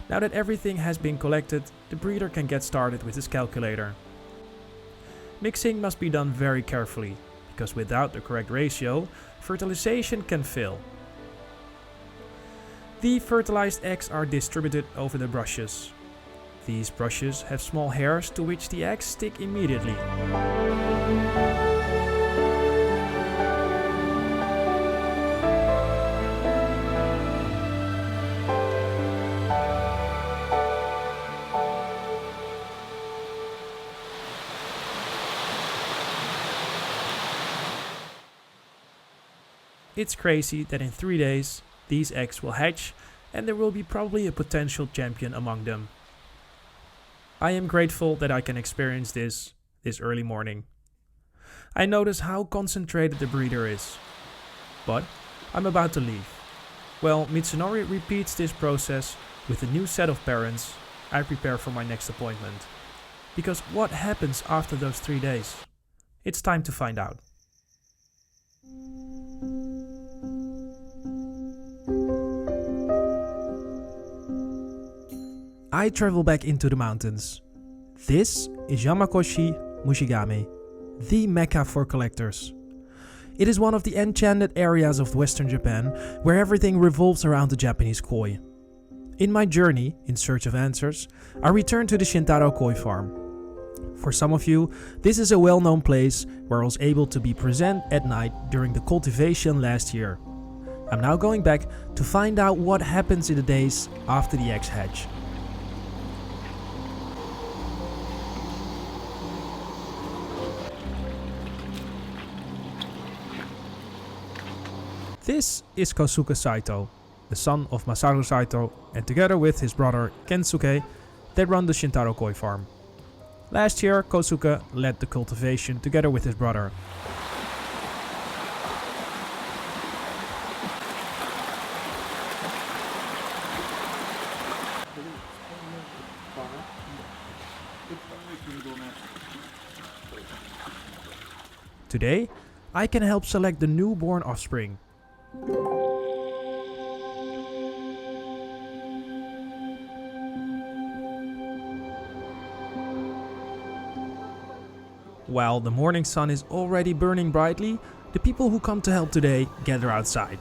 Now that everything has been collected, the breeder can get started with his calculator. Mixing must be done very carefully, because without the correct ratio, fertilization can fail. The fertilized eggs are distributed over the brushes. These brushes have small hairs to which the eggs stick immediately. It's crazy that in 3 days, these eggs will hatch and there will be probably a potential champion among them. I am grateful that I can experience this early morning. I notice how concentrated the breeder is. But I'm about to leave. While Mitsunori repeats this process with a new set of parents, I prepare for my next appointment. Because what happens after those 3 days? It's time to find out. I travel back into the mountains. This is Yamakoshi Mushigame, the mecca for collectors. It is one of the enchanted areas of Western Japan where everything revolves around the Japanese koi. In my journey in search of answers, I returned to the Shintaro Koi Farm. For some of you, this is a well-known place where I was able to be present at night during the cultivation last year. I'm now going back to find out what happens in the days after the eggs hatch. This is Kosuke Saito, the son of Masaru Saito, and together with his brother Kensuke, they run the Shintaro Koi Farm. Last year, Kosuke led the cultivation together with his brother. Today, I can help select the newborn offspring. While the morning sun is already burning brightly, the people who come to help today gather outside.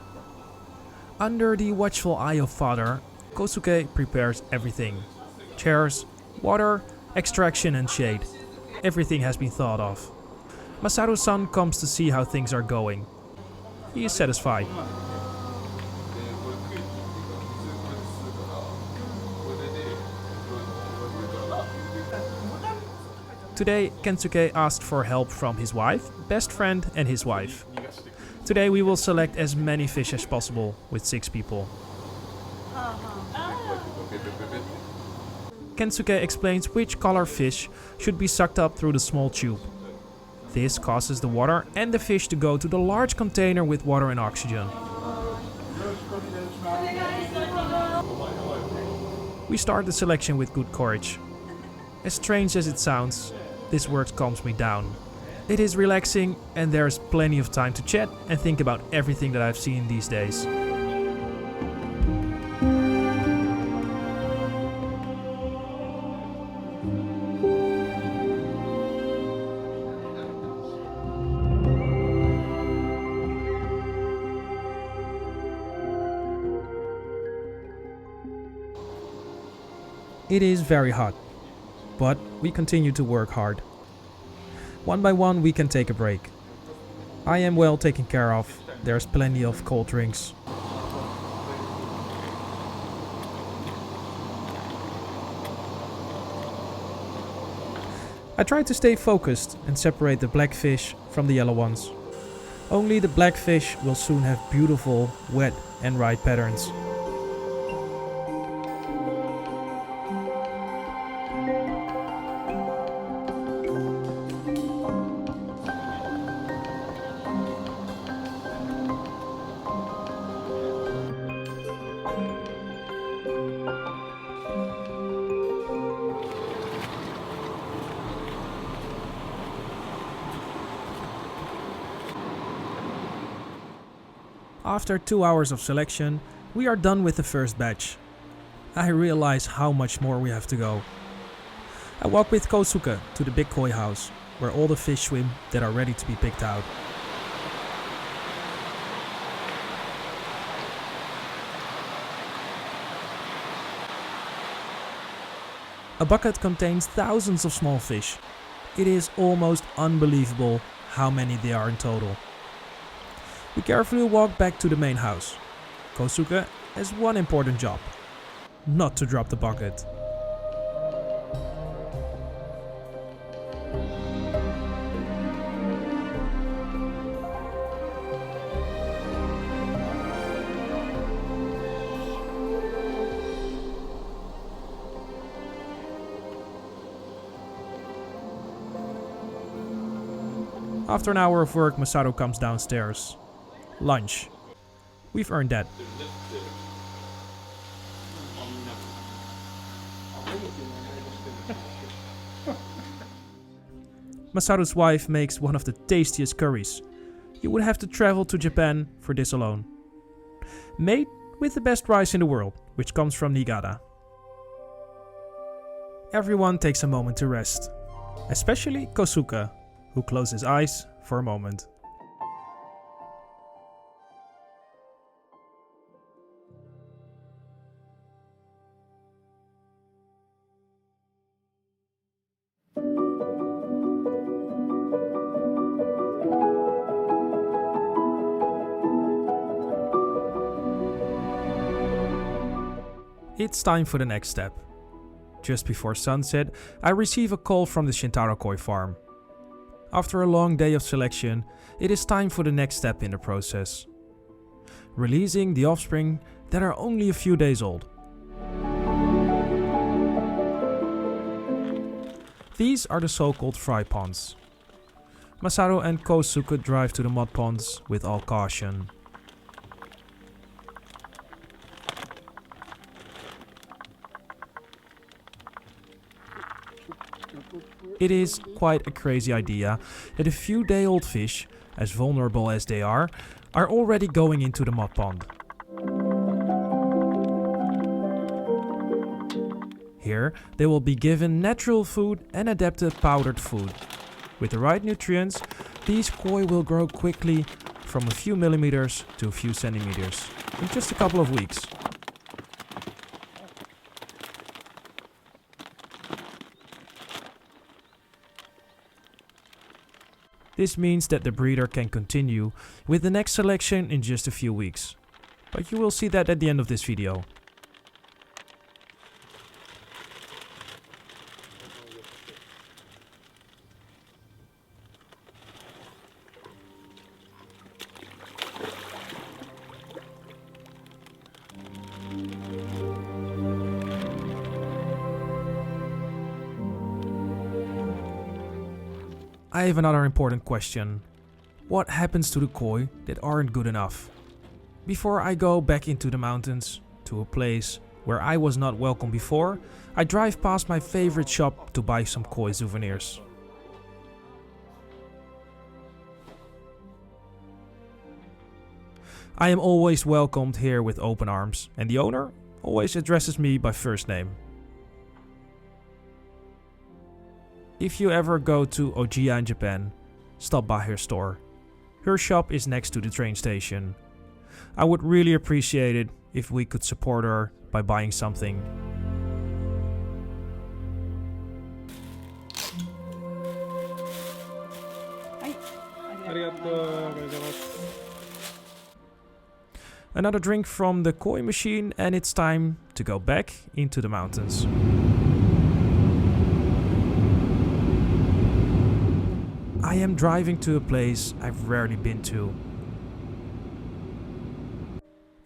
Under the watchful eye of Father, Kosuke prepares everything: chairs, water, extraction and shade. everything has been thought of. Masaru-san comes to see how things are going. He is satisfied. Today, Kensuke asked for help from his wife, best friend and his wife. Today we will select as many fish as possible with 6 people. Kensuke explains which color fish should be sucked up through the small tube. This causes the water and the fish to go to the large container with water and oxygen. We start the selection with good courage. As strange as it sounds, this work calms me down. It is relaxing and there is plenty of time to chat and think about everything that I've seen these days. It is very hot, but we continue to work hard. One by one we can take a break. I am well taken care of, there's plenty of cold drinks. I try to stay focused and separate the black fish from the yellow ones. Only the black fish will soon have beautiful, wet and right patterns. After 2 hours of selection, we are done with the first batch. I realize how much more we have to go. I walk with Kosuke to the big koi house, where all the fish swim that are ready to be picked out. A bucket contains thousands of small fish. It is almost unbelievable how many there are in total. We carefully walk back to the main house. Kosuke has one important job: not to drop the bucket. After an hour of work, Masaru comes downstairs. Lunch. We've earned that. Masaru's wife makes one of the tastiest curries. You would have to travel to Japan for this alone. Made with the best rice in the world, which comes from Niigata. Everyone takes a moment to rest. Especially Kosuke, who closes his eyes for a moment. It's time for the next step. Just before sunset, I receive a call from the Shintaro koi farm. After a long day of selection, it is time for the next step in the process. Releasing the offspring that are only a few days old. These are the so-called fry ponds. Masaru and Kosuke drive to the mud ponds with all caution. It is quite a crazy idea that a few day-old fish, as vulnerable as they are already going into the mud pond. Here they will be given natural food and adapted powdered food. With the right nutrients, these koi will grow quickly from a few millimeters to a few centimeters in just a couple of weeks. This means that the breeder can continue with the next selection in just a few weeks. But you will see that at the end of this video. I have another important question. What happens to the koi that aren't good enough? Before I go back into the mountains, to a place where I was not welcome before, I drive past my favorite shop to buy some koi souvenirs. I am always welcomed here with open arms, and the owner always addresses me by first name. If you ever go to Ojiya in Japan, stop by her store. Her shop is next to the train station. I would really appreciate it if we could support her by buying something. Another drink from the koi machine, and it's time to go back into the mountains. I am driving to a place I've rarely been to.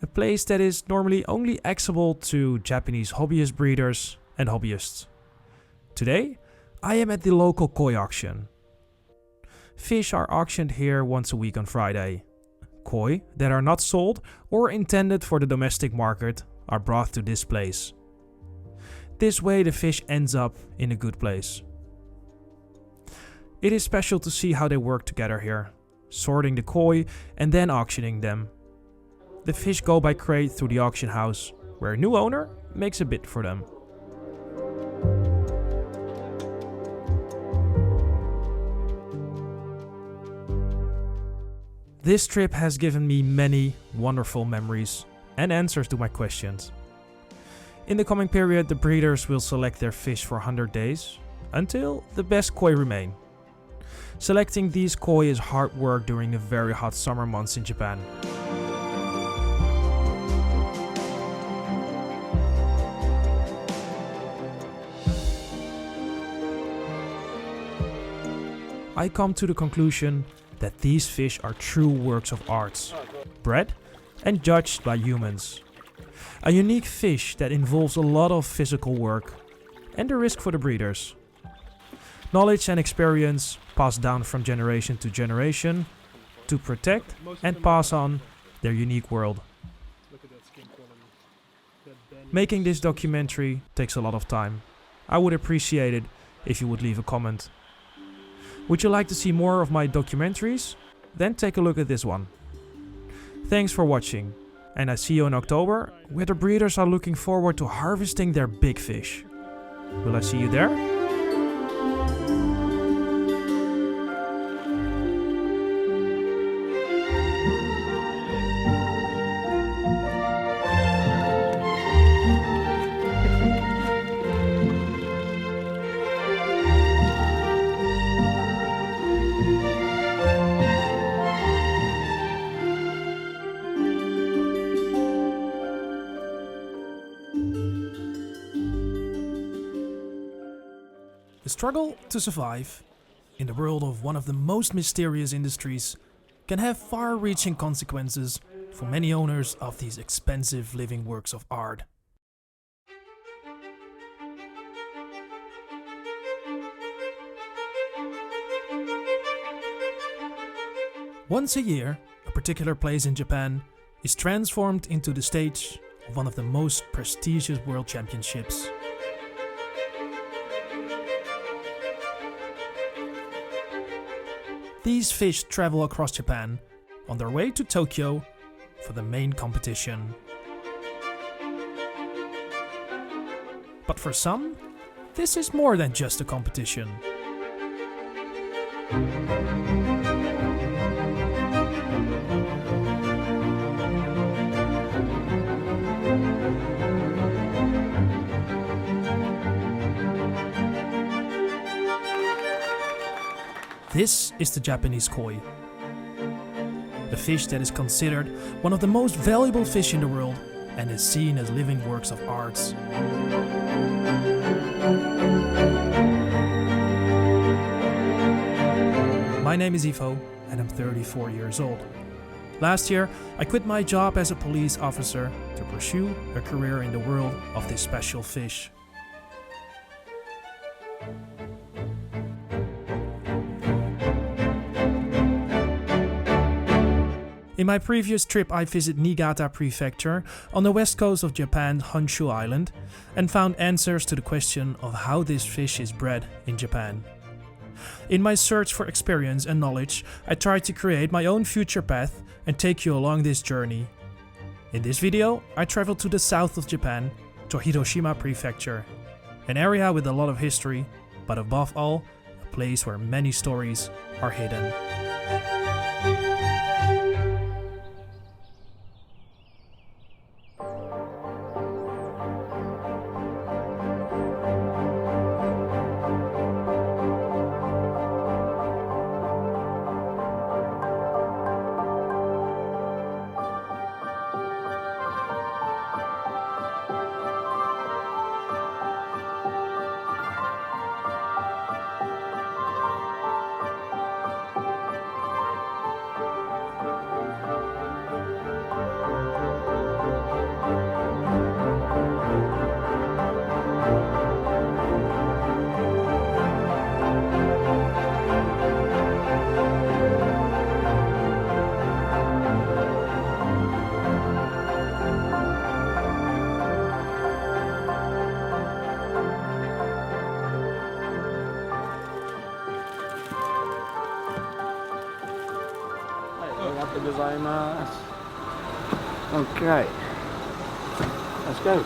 A place that is normally only accessible to Japanese hobbyist breeders and hobbyists. Today, I am at the local koi auction. Fish are auctioned here once a week on Friday. Koi that are not sold or intended for the domestic market are brought to this place. This way the fish ends up in a good place. It is special to see how they work together here, sorting the koi and then auctioning them. The fish go by crate through the auction house, where a new owner makes a bid for them. This trip has given me many wonderful memories and answers to my questions. In the coming period, the breeders will select their fish for 100 days, until the best koi remain. Selecting these koi is hard work during the very hot summer months in Japan. I come to the conclusion that these fish are true works of art, bred and judged by humans. A unique fish that involves a lot of physical work and a risk for the breeders. Knowledge and experience passed down from generation to generation to protect and pass on their unique world. Making this documentary takes a lot of time. I would appreciate it if you would leave a comment. Would you like to see more of my documentaries? Then take a look at this one. Thanks for watching, and I see you in October, where the breeders are looking forward to harvesting their big fish. Will I see you there? The struggle to survive in the world of one of the most mysterious industries can have far-reaching consequences for many owners of these expensive living works of art. Once a year, a particular place in Japan is transformed into the stage of one of the most prestigious world championships. These fish travel across Japan on their way to Tokyo for the main competition. But for some, this is more than just a competition. This is the Japanese koi. A fish that is considered one of the most valuable fish in the world and is seen as living works of art. My name is Ivo and I'm 34 years old. Last year, I quit my job as a police officer to pursue a career in the world of this special fish. In my previous trip, I visited Niigata Prefecture on the west coast of Japan, Honshu Island, and found answers to the question of how this fish is bred in Japan. In my search for experience and knowledge, I tried to create my own future path and take you along this journey. In this video, I traveled to the south of Japan, to Hiroshima Prefecture, an area with a lot of history, but above all, a place where many stories are hidden. Okay, let's go.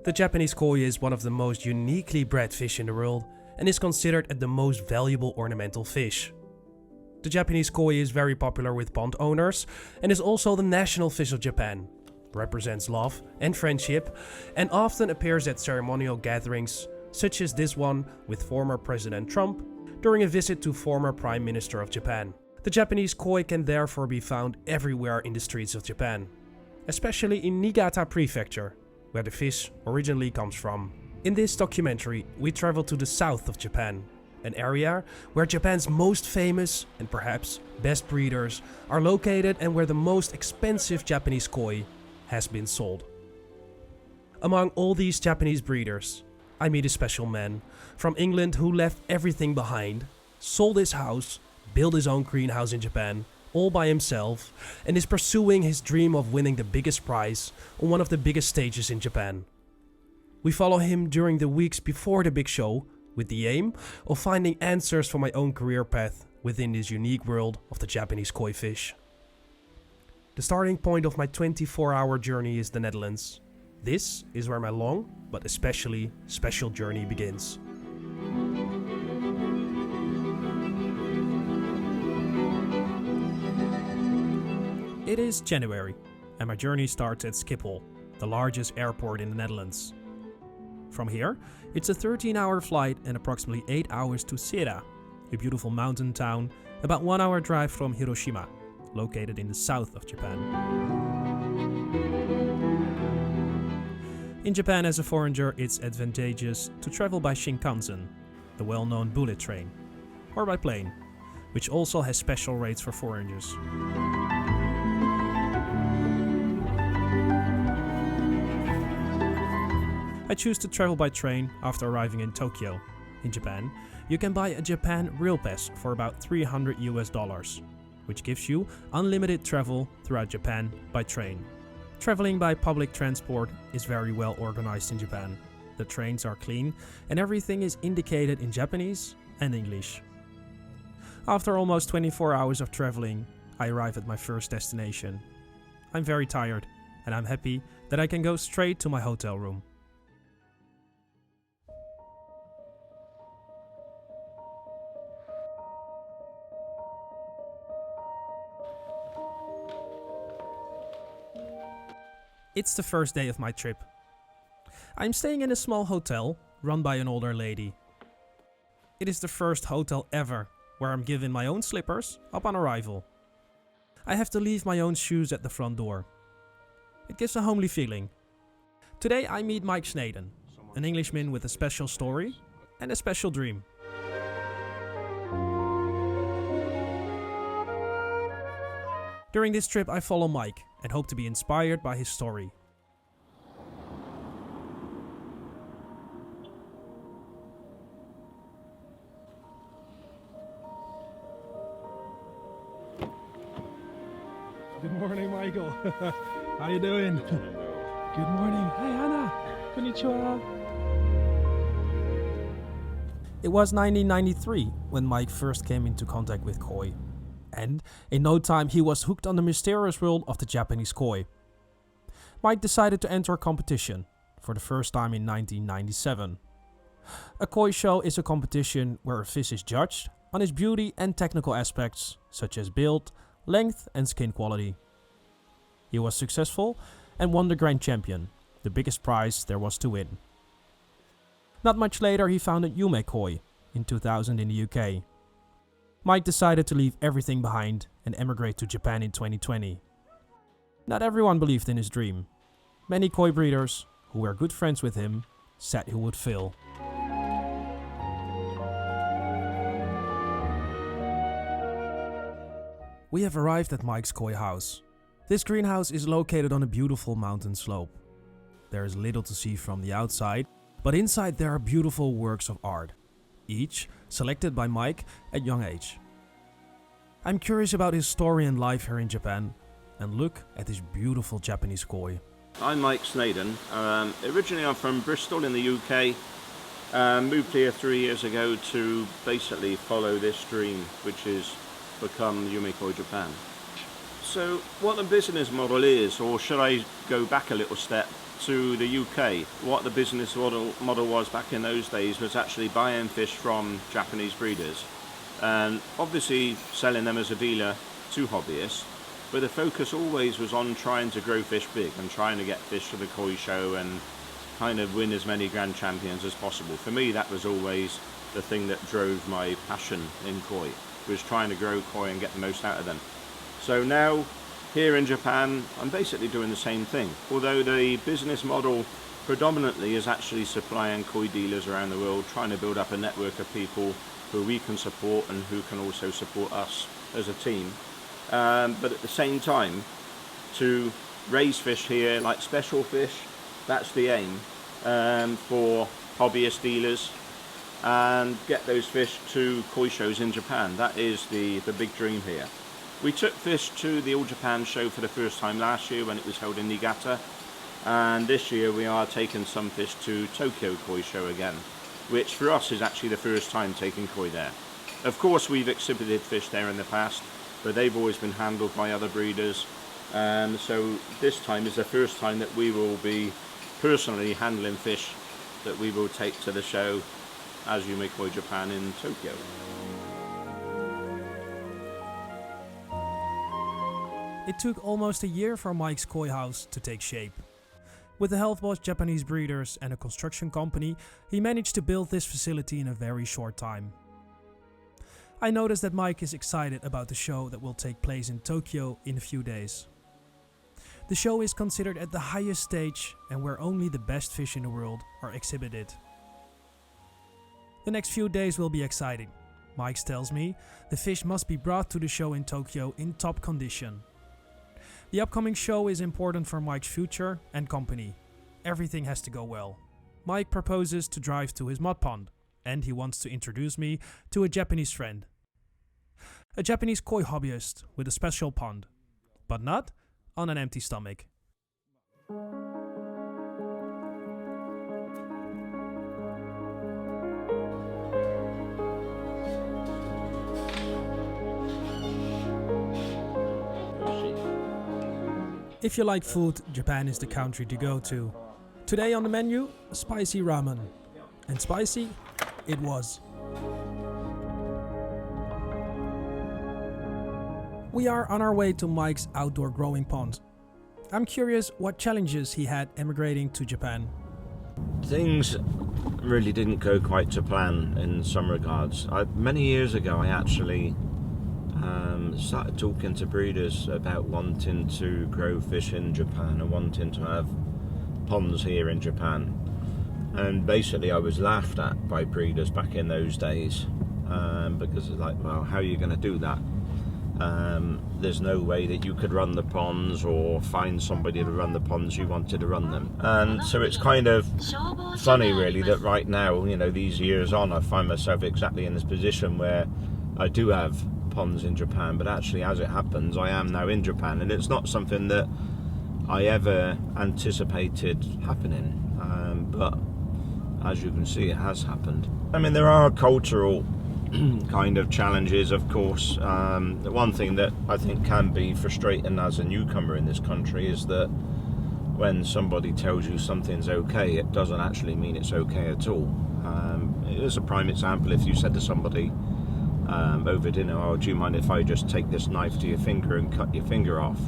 The Japanese koi is one of the most uniquely bred fish in the world and is considered the most valuable ornamental fish. The Japanese koi is very popular with pond owners and is also the national fish of Japan, represents love and friendship, and often appears at ceremonial gatherings such as this one with former President Trump during a visit to former Prime Minister of Japan. The Japanese koi can therefore be found everywhere in the streets of Japan, especially in Niigata Prefecture, where the fish originally comes from. In this documentary, we travel to the south of Japan, an area where Japan's most famous and perhaps best breeders are located and where the most expensive Japanese koi has been sold. Among all these Japanese breeders, I meet a special man from England who left everything behind, sold his house, built his own greenhouse in Japan, all by himself, and is pursuing his dream of winning the biggest prize on one of the biggest stages in Japan. We follow him during the weeks before the big show with the aim of finding answers for my own career path within this unique world of the Japanese koi fish. The starting point of my 24-hour journey is the Netherlands. This is where my long, but especially special journey begins. It is January, and my journey starts at Schiphol, the largest airport in the Netherlands. From here, it's a 13-hour flight and approximately 8 hours to Sera, a beautiful mountain town about 1 hour drive from Hiroshima, located in the south of Japan. In Japan, as a foreigner, it's advantageous to travel by Shinkansen, the well-known bullet train, or by plane, which also has special rates for foreigners. I choose to travel by train after arriving in Tokyo. In Japan, you can buy a Japan Rail Pass for about $300, which gives you unlimited travel throughout Japan by train. Traveling by public transport is very well organized in Japan. The trains are clean and everything is indicated in Japanese and English. After almost 24 hours of traveling, I arrive at my first destination. I'm very tired and I'm happy that I can go straight to my hotel room. It's the first day of my trip. I'm staying in a small hotel run by an older lady. It is the first hotel ever where I'm given my own slippers upon arrival. I have to leave my own shoes at the front door. It gives a homely feeling. Today I meet Mike Snaden, an Englishman with a special story and a special dream. During this trip I follow Mike and hope to be inspired by his story. Good morning, Michael. How you doing? Good morning. Hi, Anna. Konnichiwa. It was 1993 when Mike first came into contact with koi. And in no time he was hooked on the mysterious world of the Japanese koi. Mike decided to enter a competition for the first time in 1997. A koi show is a competition where a fish is judged on its beauty and technical aspects such as build, length and skin quality. He was successful and won the Grand Champion, the biggest prize there was to win. Not much later he founded Yume Koi in 2000 in the UK. Mike decided to leave everything behind and emigrate to Japan in 2020. Not everyone believed in his dream. Many koi breeders, who were good friends with him, said he would fail. We have arrived at Mike's koi house. This greenhouse is located on a beautiful mountain slope. There is little to see from the outside, but inside there are beautiful works of art, each selected by Mike at young age. I'm curious about his story and life here in Japan, and look at this beautiful Japanese koi. I'm Mike Snaden. Originally I'm from Bristol in the UK. Moved here 3 years ago to basically follow this dream, which is become Yume Koi Japan. So what the business model is, or should I go back a little step to the UK? What the business model was back in those days was actually buying fish from Japanese breeders and obviously selling them as a dealer to hobbyists, but the focus always was on trying to grow fish big and trying to get fish to the koi show and kind of win as many grand champions as possible. For me, that was always the thing that drove my passion in koi, was trying to grow koi and get the most out of them. So now, here in Japan, I'm basically doing the same thing. Although the business model predominantly is actually supplying koi dealers around the world, trying to build up a network of people who we can support and who can also support us as a team. But at the same time, to raise fish here, like special fish, that's the aim for hobbyist dealers, and get those fish to koi shows in Japan. That is the big dream here. We took fish to the All Japan show for the first time last year when it was held in Niigata, and this year we are taking some fish to Tokyo Koi Show again, which for us is actually the first time taking koi there. Of course we've exhibited fish there in the past, but they've always been handled by other breeders, and so this time is the first time that we will be personally handling fish that we will take to the show as Yume Koi Japan in Tokyo. It took almost a year for Mike's koi house to take shape. With the help of Japanese breeders and a construction company, he managed to build this facility in a very short time. I noticed that Mike is excited about the show that will take place in Tokyo in a few days. The show is considered at the highest stage and where only the best fish in the world are exhibited. The next few days will be exciting. Mike tells me the fish must be brought to the show in Tokyo in top condition. The upcoming show is important for Mike's future and company. Everything has to go well. Mike proposes to drive to his mud pond, and he wants to introduce me to a Japanese friend. A Japanese koi hobbyist with a special pond, but not on an empty stomach. If you like food, Japan is the country to go to. Today on the menu, spicy ramen. And spicy, it was. We are on our way to Mike's outdoor growing pond. I'm curious what challenges he had emigrating to Japan. things really didn't go quite to plan in some regards. Many years ago, I actually started talking to breeders about wanting to grow fish in Japan and wanting to have ponds here in Japan. And basically I was laughed at by breeders back in those days, because it's like, well, how are you going to do that? There's no way that you could run the ponds or find somebody to run the ponds you wanted to run them. And so it's kind of funny really that right now, you know, these years on, I find myself exactly in this position where I do have ponds in Japan, but actually as it happens I am now in Japan, and it's not something that I ever anticipated happening, but as you can see, it has happened. I mean, there are cultural kind of challenges, of course. The one thing that I think can be frustrating as a newcomer in this country is that when somebody tells you something's okay, it doesn't actually mean it's okay at all. As a prime example, if you said to somebody over dinner, oh, do you mind if I just take this knife to your finger and cut your finger off?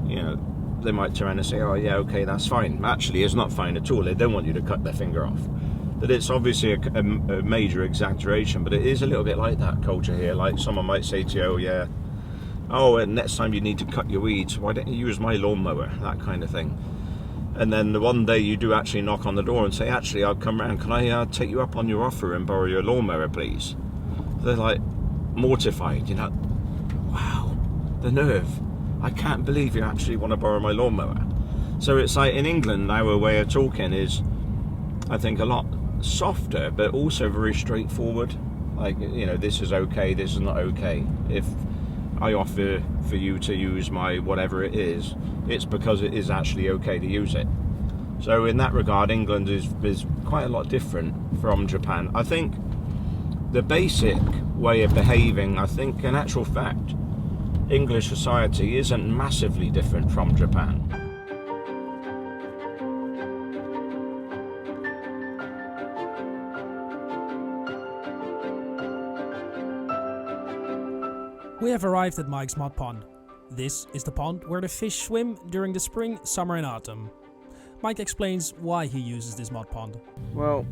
You know, they might turn around and say, oh yeah, okay, that's fine. Actually, it's not fine at all. They don't want you to cut their finger off. That it's obviously a major exaggeration, but it is a little bit like that culture here. Like someone might say to you, oh yeah, oh, and next time you need to cut your weeds, why don't you use my lawnmower? That kind of thing. And then the one day you do actually knock on the door and say, actually, I'll come round, can I take you up on your offer and borrow your lawnmower, please? They're like mortified, you know. Wow, the nerve. I can't believe you actually want to borrow my lawnmower. So it's like in England, our way of talking is, I think, a lot softer, but also very straightforward. Like, you know, this is okay, this is not okay. If I offer for you to use my whatever it is, it's because it is actually okay to use it. So in that regard, England is quite a lot different from Japan. I think the basic way of behaving, I think in actual fact, English society isn't massively different from Japan. We have arrived at Mike's mud pond. This is the pond where the fish swim during the spring, summer and autumn. Mike explains why he uses this mud pond. Well,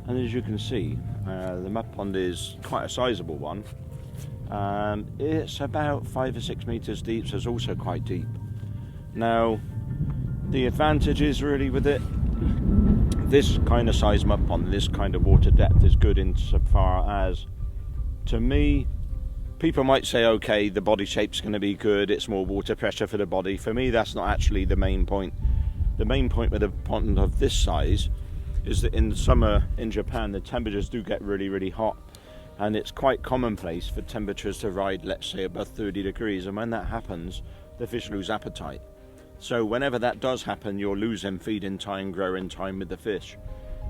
and as you can see, the mud pond is quite a sizable one. It's about 5 or 6 meters deep, so it's also quite deep. Now, the advantage is really with it, this kind of size mud pond, this kind of water depth is good insofar as, to me, people might say, okay, the body shape's going to be good, it's more water pressure for the body. For me, that's not actually the main point. The main point with a pond of this size is that in summer in Japan, the temperatures do get really, really hot. And it's quite commonplace for temperatures to ride, let's say, above 30 degrees. And when that happens, the fish lose appetite. So whenever that does happen, you're losing feeding time, growing time with the fish.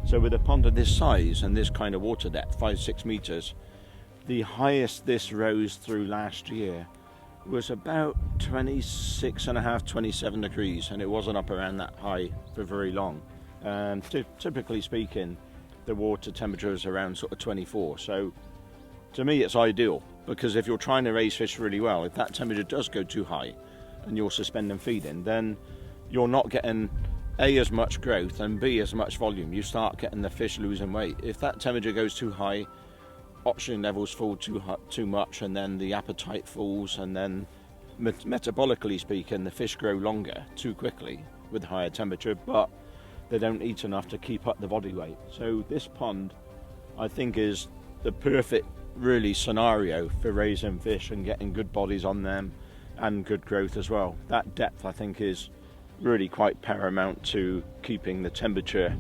So with a pond of this size and this kind of water depth, 5-6 meters, the highest this rose through last year was about 26.5, 27 degrees. And it wasn't up around that high for very long. Typically speaking, the water temperature is around sort of 24. So to me, it's ideal, because if you're trying to raise fish really well, if that temperature does go too high and you're suspending feeding, then you're not getting A, as much growth, and B, as much volume. You start getting the fish losing weight. If that temperature goes too high, oxygen levels fall too much, and then the appetite falls, and then metabolically speaking, the fish grow longer too quickly with higher temperature, but they don't eat enough to keep up the body weight. So this pond, I think, is the perfect really scenario for raising fish and getting good bodies on them and good growth as well. That depth, I think, is really quite paramount to keeping the temperature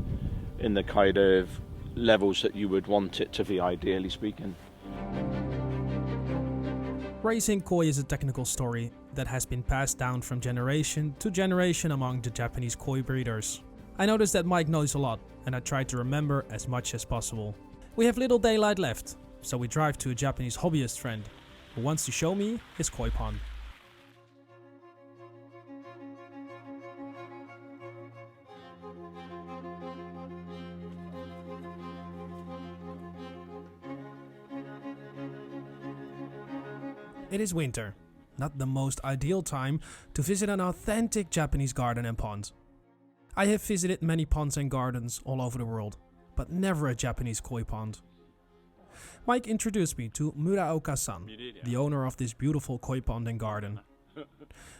in the kind of levels that you would want it to be, ideally speaking. Raising koi is a technical story that has been passed down from generation to generation among the Japanese koi breeders. I noticed that Mike knows a lot, and I tried to remember as much as possible. We have little daylight left, so we drive to a Japanese hobbyist friend who wants to show me his koi pond. It is winter, not the most ideal time to visit an authentic Japanese garden and pond. I have visited many ponds and gardens all over the world, but never a Japanese koi pond. Mike introduced me to Muraoka-san, the owner of this beautiful koi pond and garden.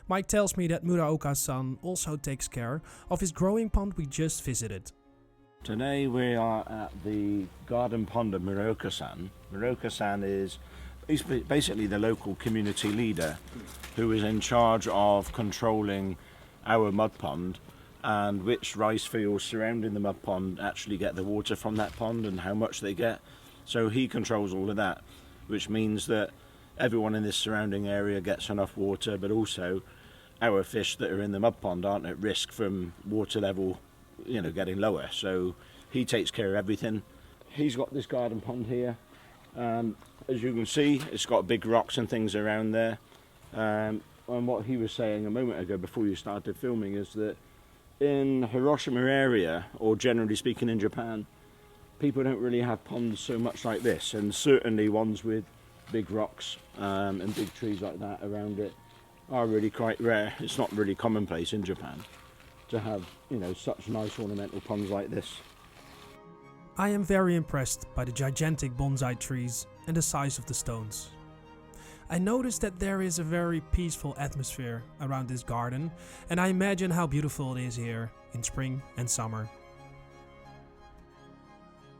Mike tells me that Muraoka-san also takes care of his growing pond we just visited. Today we are at the garden pond of Muraoka-san. Muraoka-san is basically the local community leader who is in charge of controlling our mud pond and which rice fields surrounding the mud pond actually get the water from that pond and how much they get. So he controls all of that, which means that everyone in this surrounding area gets enough water, but also our fish that are in the mud pond aren't at risk from water level, getting lower. So he takes care of everything. He's got this garden pond here. As you can see, it's got big rocks and things around there. And what he was saying a moment ago before you started filming is that in Hiroshima area, or generally speaking in Japan, people don't really have ponds so much like this, and certainly ones with big rocks and big trees like that around it are really quite rare. It's not really commonplace in Japan to have, such nice ornamental ponds like this. I am very impressed by the gigantic bonsai trees and the size of the stones. I noticed that there is a very peaceful atmosphere around this garden, and I imagine how beautiful it is here in spring and summer.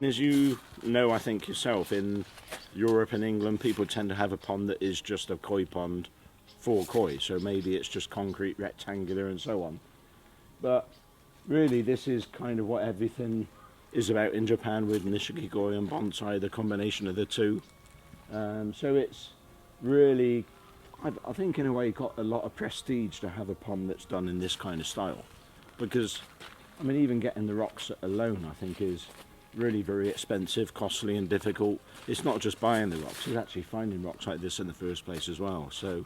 As you know, I think yourself, in Europe and England, people tend to have a pond that is just a koi pond for koi, so maybe it's just concrete, rectangular and so on. But really this is kind of what everything is about in Japan with nishiki koi and bonsai, the combination of the two. So it's really, I think in a way, got a lot of prestige to have a pond that's done in this kind of style, because even getting the rocks alone I think is really very expensive, costly and difficult. It's not just buying the rocks, it's actually finding rocks like this in the first place as well. So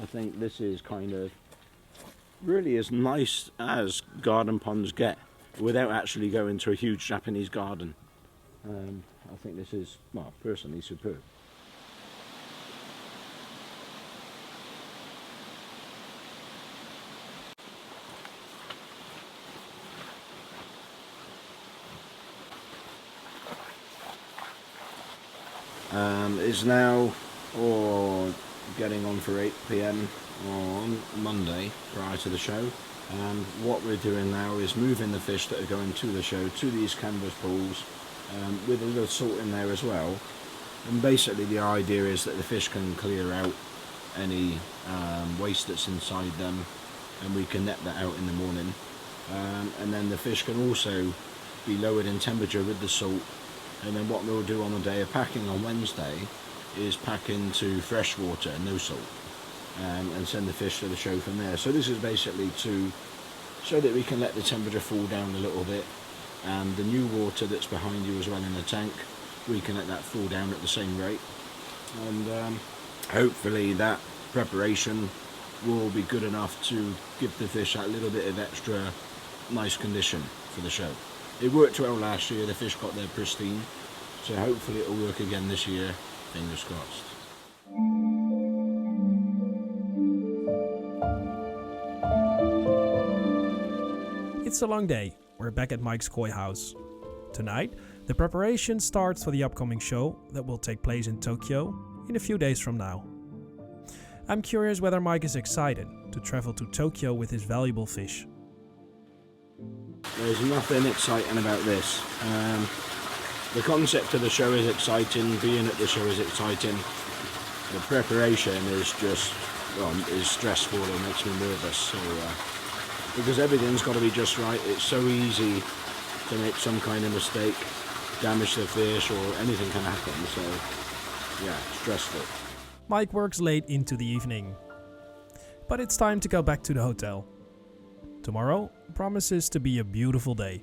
I think this is kind of really as nice as garden ponds get without actually going to a huge Japanese garden. I think this is, personally superb. It's now getting on for 8 PM on Monday prior to the show, and what we're doing now is moving the fish that are going to the show to these canvas pools with a little salt in there as well. And basically the idea is that the fish can clear out any waste that's inside them, and we can net that out in the morning. And then the fish can also be lowered in temperature with the salt. And then what we'll do on the day of packing on Wednesday is pack into fresh water, no salt, and send the fish to the show from there. So this is basically so that we can let the temperature fall down a little bit, and the new water that's behind you as well in the tank, we can let that fall down at the same rate. And hopefully that preparation will be good enough to give the fish that little bit of extra nice condition for the show. It worked well last year, the fish got there pristine, so hopefully it'll work again this year, fingers crossed. It's a long day. We're back at Mike's koi house. Tonight, the preparation starts for the upcoming show that will take place in Tokyo in a few days from now. I'm curious whether Mike is excited to travel to Tokyo with his valuable fish. There's nothing exciting about this. The concept of the show is exciting, being at the show is exciting. The preparation is just, is stressful, it makes me nervous. So, because everything's got to be just right, it's so easy to make some kind of mistake, damage the fish, or anything can happen. So, yeah, stressful. Mike works late into the evening. But it's time to go back to the hotel. Tomorrow promises to be a beautiful day.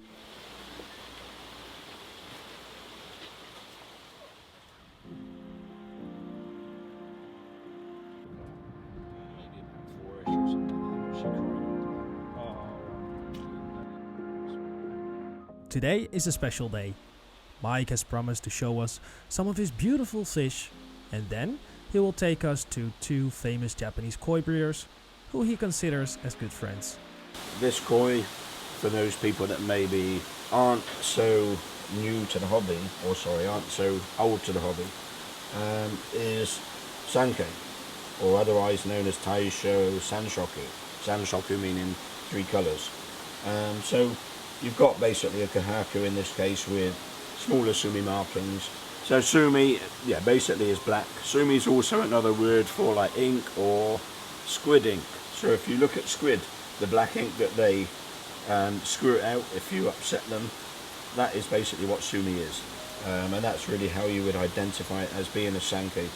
Today is a special day. Mike has promised to show us some of his beautiful fish, and then he will take us to 2 famous Japanese koi breeders who he considers as good friends. This koi for those people that maybe aren't so new to the hobby, or sorry, aren't so old to the hobby, is Sankei, or otherwise known as Taisho Sanshoku. Sanshoku meaning 3 colours. So you've got basically a kahaku in this case with smaller sumi markings. So sumi, yeah, basically is black. Sumi is also another word for like ink or squid ink. So if you look at squid, the black ink that they squirt out if you upset them, that is basically what sumi is. And that's really how you would identify it as being a Sankei.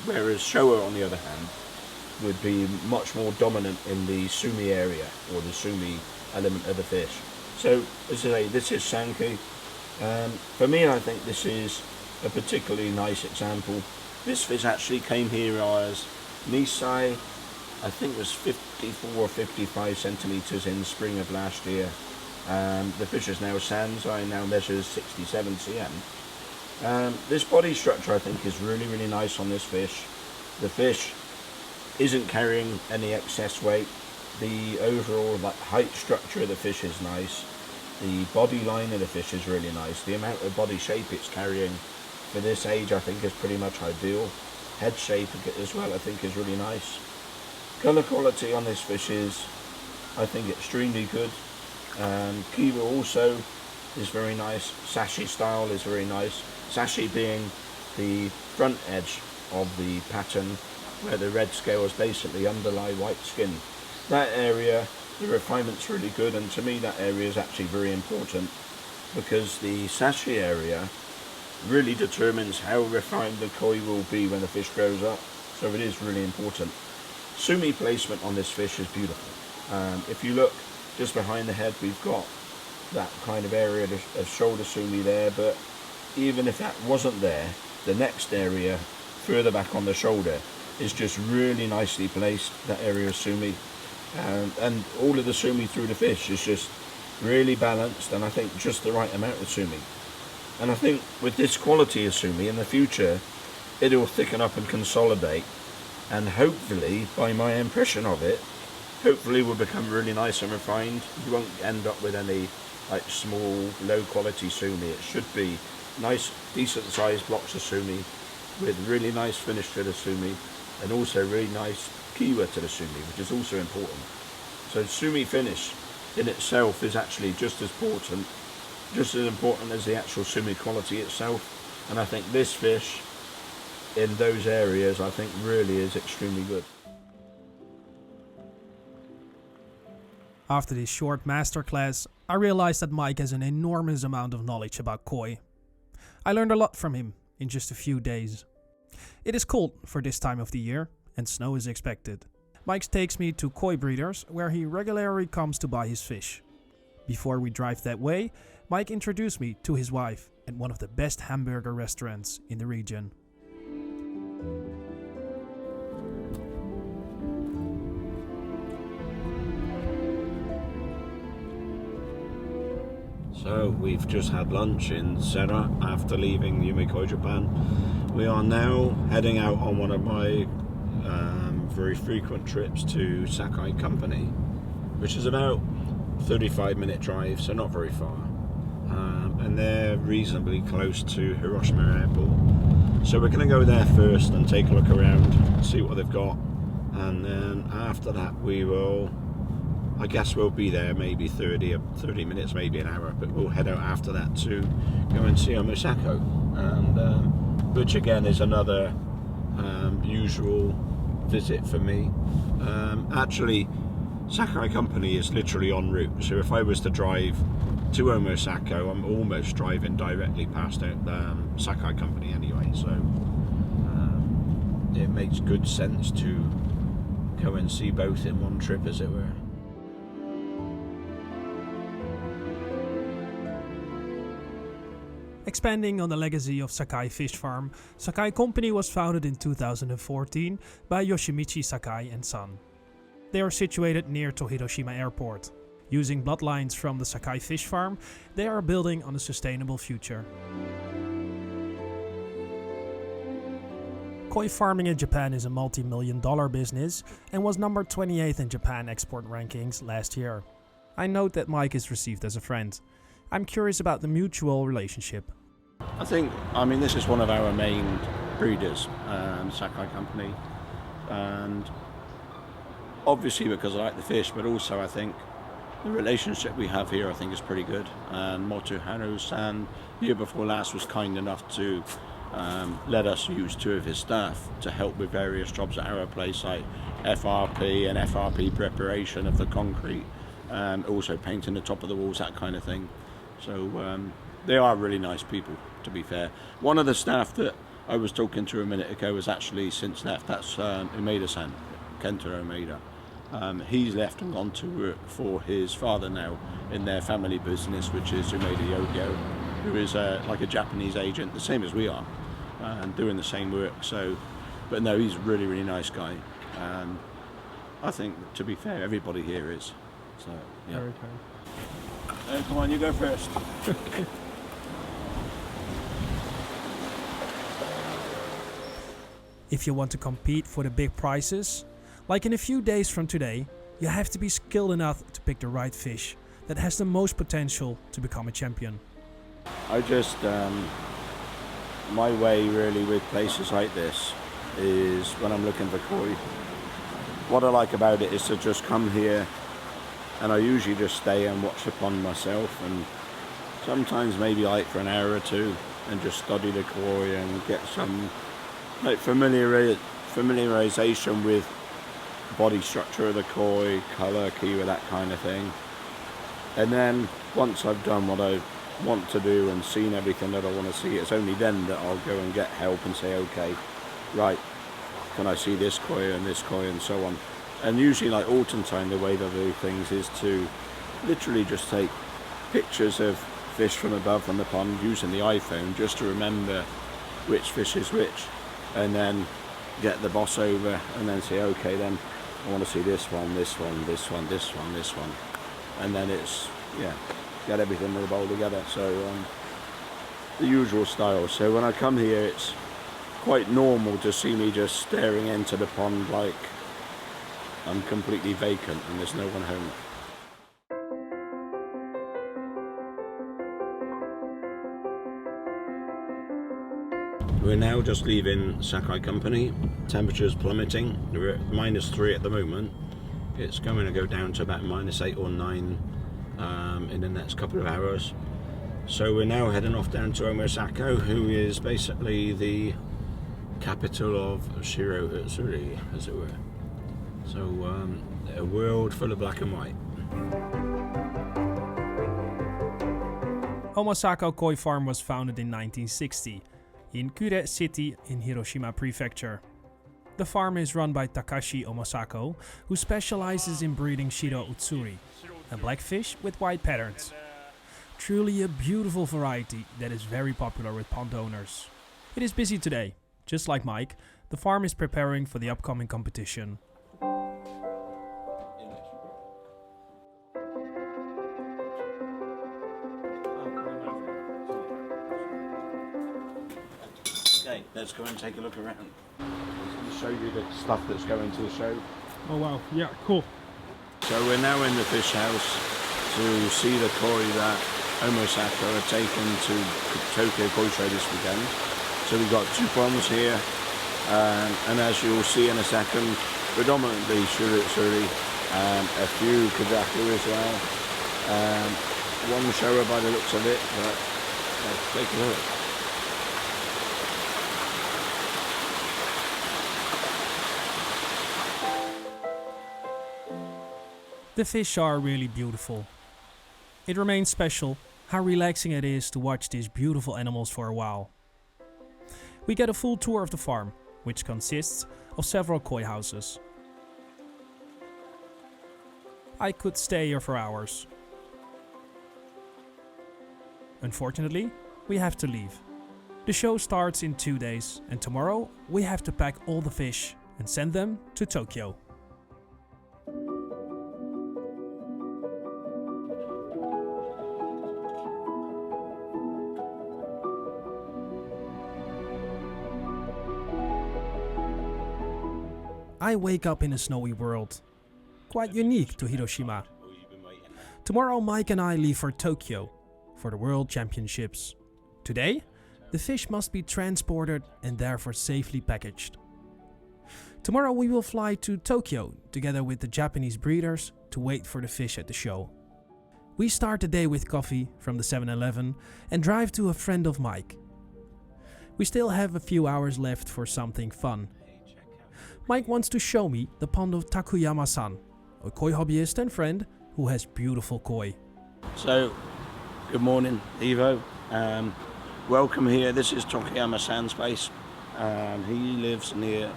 Whereas Showa, on the other hand, would be much more dominant in the sumi area, or the sumi element of the fish. So, as I say, this is Sankei. For me, I think this is a particularly nice example. This fish actually came here as Nisai, I think it was 54 or 55 centimetres in spring of last year. The fish is now Sansai, now measures 67 cm. This body structure I think is really, really nice on this fish. The fish isn't carrying any excess weight. The overall height structure of the fish is nice. The body line of the fish is really nice. The amount of body shape it's carrying for this age I think is pretty much ideal. Head shape as well I think is really nice. Colour quality on this fish is, I think, extremely good. Kiwa also is very nice. Sashi style is very nice. Sashi being the front edge of the pattern where the red scales basically underlie white skin. That area, the refinement's really good, and to me that area is actually very important because the sashi area really determines how refined the koi will be when the fish grows up, so it is really important. Sumi placement on this fish is beautiful. If you look just behind the head, we've got that kind of area of shoulder sumi there, but even if that wasn't there, the next area further back on the shoulder is just really nicely placed, that area of sumi. And all of the sumi through the fish is just really balanced, and I think just the right amount of sumi. And I think with this quality of sumi in the future, it'll thicken up and consolidate, and hopefully, by my impression of it, hopefully will become really nice and refined. You won't end up with any like small, low quality sumi. It should be nice, decent sized blocks of sumi with really nice finish to the sumi, and also really nice kiwa to the sumi, which is also important. So sumi finish in itself is actually just as important as the actual sumi quality itself. And I think this fish in those areas I think really is extremely good. After this short masterclass, I realized that Mike has an enormous amount of knowledge about koi. I learned a lot from him in just a few days. It is cold for this time of the year, and snow is expected. Mike takes me to koi breeders, where he regularly comes to buy his fish. Before we drive that way, Mike introduced me to his wife at one of the best hamburger restaurants in the region. So we've just had lunch in Sera after leaving Yumikoi, Japan. We are now heading out on one of my very frequent trips to Sakai Company, which is about 35-minute drive, so not very far. And they're reasonably close to Hiroshima Airport. So we're going to go there first and take a look around, see what they've got, and then after that we will, I guess we'll be there maybe 30 minutes, maybe an hour, but we'll head out after that to go and see Omosako, and which again is another usual visit for me. Actually, Sakai Company is literally en route, so if I was to drive to Omosako, I'm almost driving directly past Sakai Company anyway, so it makes good sense to go and see both in one trip, as it were. Expanding on the legacy of Sakai Fish Farm, Sakai Company was founded in 2014 by Yoshimichi Sakai and son. They are situated near to Hiroshima Airport. Using bloodlines from the Sakai Fish Farm, they are building on a sustainable future. Koi farming in Japan is a multi-million-dollar business and was number 28 in Japan export rankings last year. I note that Mike is received as a friend. I'm curious about the mutual relationship. I mean, this is one of our main breeders, Sakai Company, and obviously because I like the fish, but also I think the relationship we have here I think is pretty good. And Motoharu-san, year before last, was kind enough to let us use 2 of his staff to help with various jobs at our place, like FRP and FRP preparation of the concrete, and also painting the top of the walls, that kind of thing. So they are really nice people, to be fair. One of the staff that I was talking to a minute ago has actually since left. That's Umeda-san, Kenta Umeda. He's left and gone to work for his father now in their family business, which is Umeda Yogyo, who is like a Japanese agent, the same as we are, and doing the same work. So, but no, he's a really, really nice guy. And I think, to be fair, everybody here is. So, yeah. Very kind. Come on, you go first. If you want to compete for the big prizes, like in a few days from today, you have to be skilled enough to pick the right fish that has the most potential to become a champion. I just, my way really with places like this is when I'm looking for koi, what I like about it is to just come here, and I usually just stay and watch the pond myself, and sometimes maybe like for an hour or two and just study the koi and get some like familiarization with body structure of the koi, colour, kiwa, that kind of thing. And then once I've done what I want to do and seen everything that I want to see, it's only then that I'll go and get help and say, okay, right, can I see this koi and so on. And usually like autumn time, the way that I do things is to literally just take pictures of fish from above from the pond using the iPhone just to remember which fish is which, and then get the boss over and then say, okay, then I want to see this one, this one, this one, this one, this one, and then it's, yeah, get everything in the bowl together. So the usual style. So when I come here, it's quite normal to see me just staring into the pond like I'm completely vacant and there's no one home. We're now just leaving Sakai Company. Temperature's plummeting. We're at -3 at the moment. It's going to go down to about -8 or 9 in the next couple of hours. So we're now heading off down to Osaka, who is basically the capital of Shiro Utsuri, as it were. So a world full of black and white. Omasako Koi Farm was founded in 1960 in Kure City in Hiroshima Prefecture. The farm is run by Takashi Omasako, who specializes in breeding Shiro Utsuri, a black fish with white patterns. Truly a beautiful variety that is very popular with pond owners. It is busy today. Just like Mike, the farm is preparing for the upcoming competition. Okay, let's go and take a look around. I'm going to show you the stuff that's going to the show. Oh wow, yeah, cool. So we're now in the fish house to see the koi that Omasako are taken to Tokyo Koi Show this weekend. So we've got 2 ponds here, and as you'll see in a second, predominantly Shiro Utsuri, a few Kajaku as well. One shower by the looks of it, but let's take a look. The fish are really beautiful. It remains special how relaxing it is to watch these beautiful animals for a while. We get a full tour of the farm, which consists of several koi houses. I could stay here for hours. Unfortunately, we have to leave. The show starts in 2 days, and tomorrow we have to pack all the fish and send them to Tokyo. I wake up in a snowy world, quite unique to Hiroshima. Tomorrow Mike and I leave for Tokyo for the World Championships. Today, the fish must be transported and therefore safely packaged. Tomorrow we will fly to Tokyo together with the Japanese breeders to wait for the fish at the show. We start the day with coffee from the 7-Eleven and drive to a friend of Mike. We still have a few hours left for something fun. Mike wants to show me the pond of Takuyama-san, a koi hobbyist and friend who has beautiful koi. So, good morning, Ivo. Welcome here. This is Takuyama-san's place. He lives near,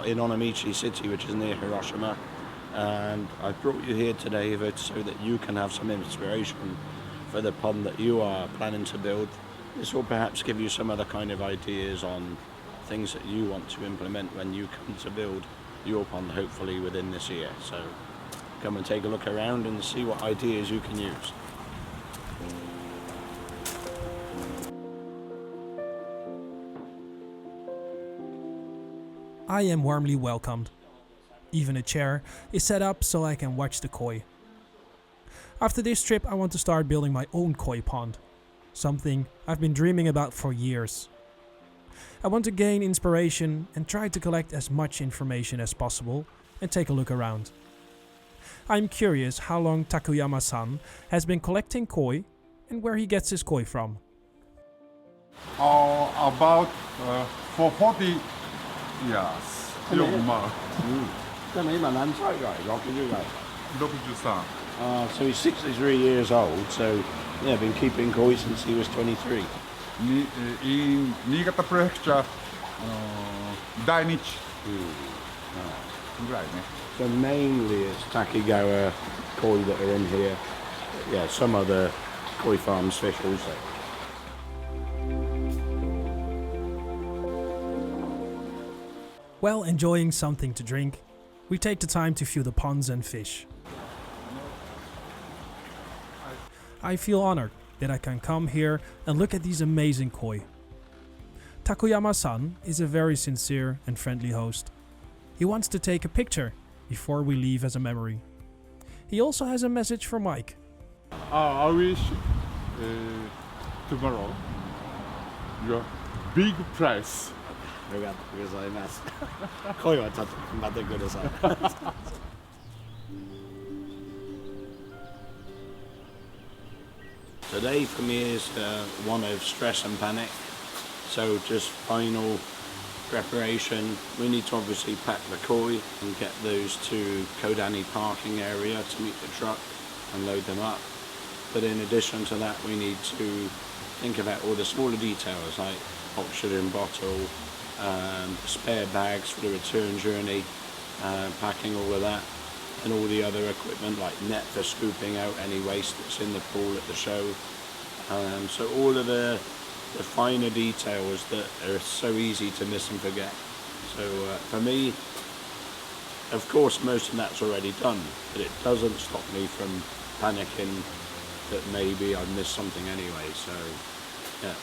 in Onomichi City, which is near Hiroshima. And I brought you here today, Ivo, so that you can have some inspiration for the pond that you are planning to build. This will perhaps give you some other kind of ideas on things that you want to implement when you come to build your pond, hopefully within this year. So come and take a look around and see what ideas you can use. I am warmly welcomed. Even a chair is set up so I can watch the koi. After this trip I want to start building my own koi pond. Something I've been dreaming about for years. I want to gain inspiration and try to collect as much information as possible and take a look around. I'm curious how long Takuyama-san has been collecting koi and where he gets his koi from. About for 40 years. でも今何歳ぐらい？60ぐらい。63. So he's 63 years old, so yeah, been keeping koi since he was 23. In Niigata Prefecture, 大日ぐらいね。So mainly it's Takigawa koi that are in here. Yeah, some other koi farms fish also. While enjoying something to drink, we take the time to view the ponds and fish. I feel honored that I can come here and look at these amazing koi. Takuyama-san is a very sincere and friendly host. He wants to take a picture before we leave as a memory. He also has a message for Mike. I wish tomorrow your big prize. ありがとうございます。声はちょっと頑張ってください。Today for me is one of stress and panic. So just final preparation. We need to obviously pack the koi and get those to Kodani parking area to meet the truck and load them up. But in addition to that, we need to think about all the smaller details like oxygen bottle, spare bags for the return journey, packing all of that, and all the other equipment like net for scooping out any waste that's in the pool at the show. So all of the finer details that are so easy to miss and forget. So for me, of course most of that's already done, but it doesn't stop me from panicking that maybe I've missed something anyway. So yeah,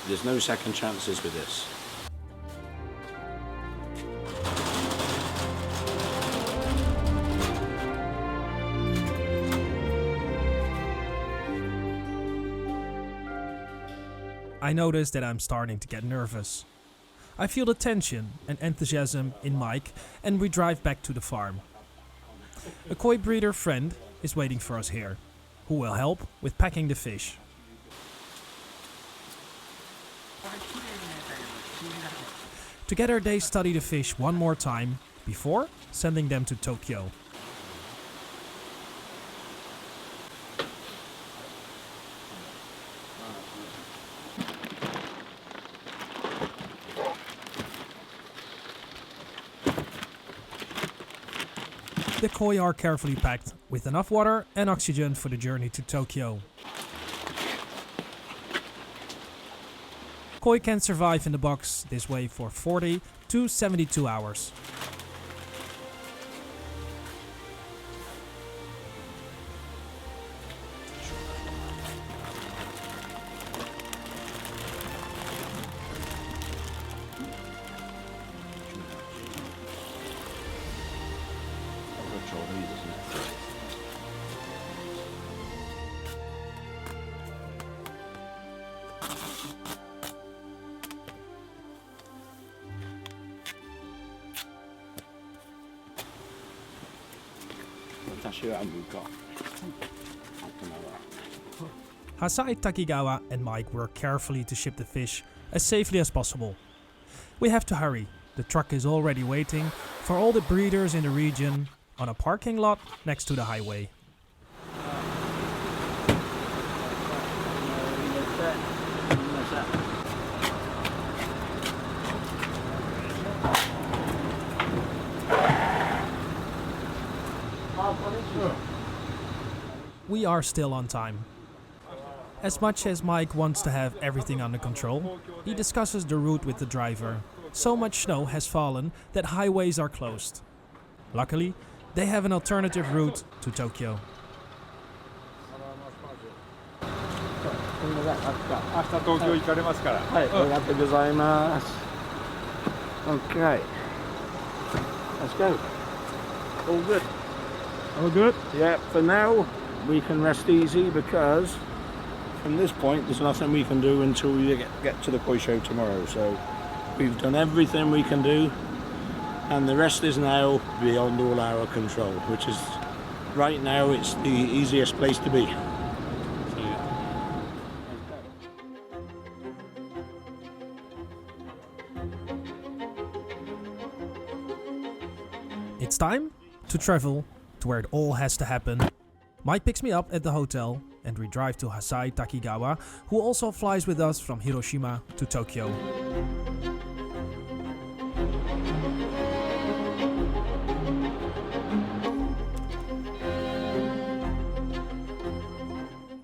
there's no second chances with this. I notice that I'm starting to get nervous. I feel the tension and enthusiasm in Mike and we drive back to the farm. A koi breeder friend is waiting for us here, who will help with packing the fish. Together they study the fish one more time before sending them to Tokyo. The koi are carefully packed with enough water and oxygen for the journey to Tokyo. Koi can survive in the box this way for 40 to 72 hours. Hasai Takigawa and Mike work carefully to ship the fish as safely as possible. We have to hurry. The truck is already waiting for all the breeders in the region on a parking lot next to the highway. We are still on time. As much as Mike wants to have everything under control, he discusses the route with the driver. So much snow has fallen that highways are closed. Luckily, they have an alternative route to Tokyo. Okay. Let's go. All good. All good? Yeah, for now we can rest easy because from this point there's nothing we can do until we get to the koi show tomorrow. So we've done everything we can do and the rest is now beyond all our control, which is right now it's the easiest place to be. It's time to travel to where it all has to happen. Mike picks me up at the hotel and we drive to Hasai Takigawa, who also flies with us from Hiroshima to Tokyo.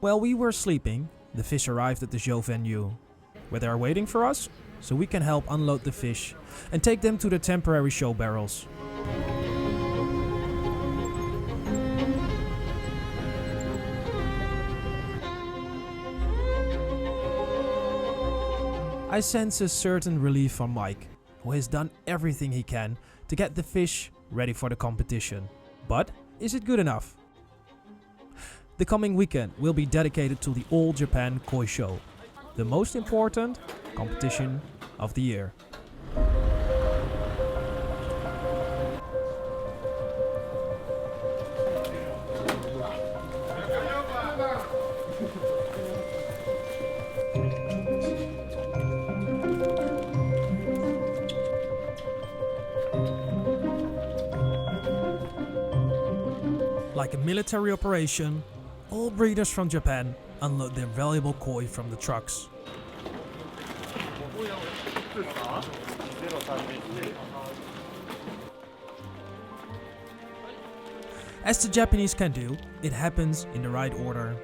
While we were sleeping, the fish arrived at the show venue, where they are waiting for us so we can help unload the fish and take them to the temporary show barrels. I sense a certain relief from Mike, who has done everything he can to get the fish ready for the competition. But is it good enough? The coming weekend will be dedicated to the All Japan Koi Show, the most important competition of the year. Like a military operation, all breeders from Japan unload their valuable koi from the trucks. As the Japanese can do, it happens in the right order.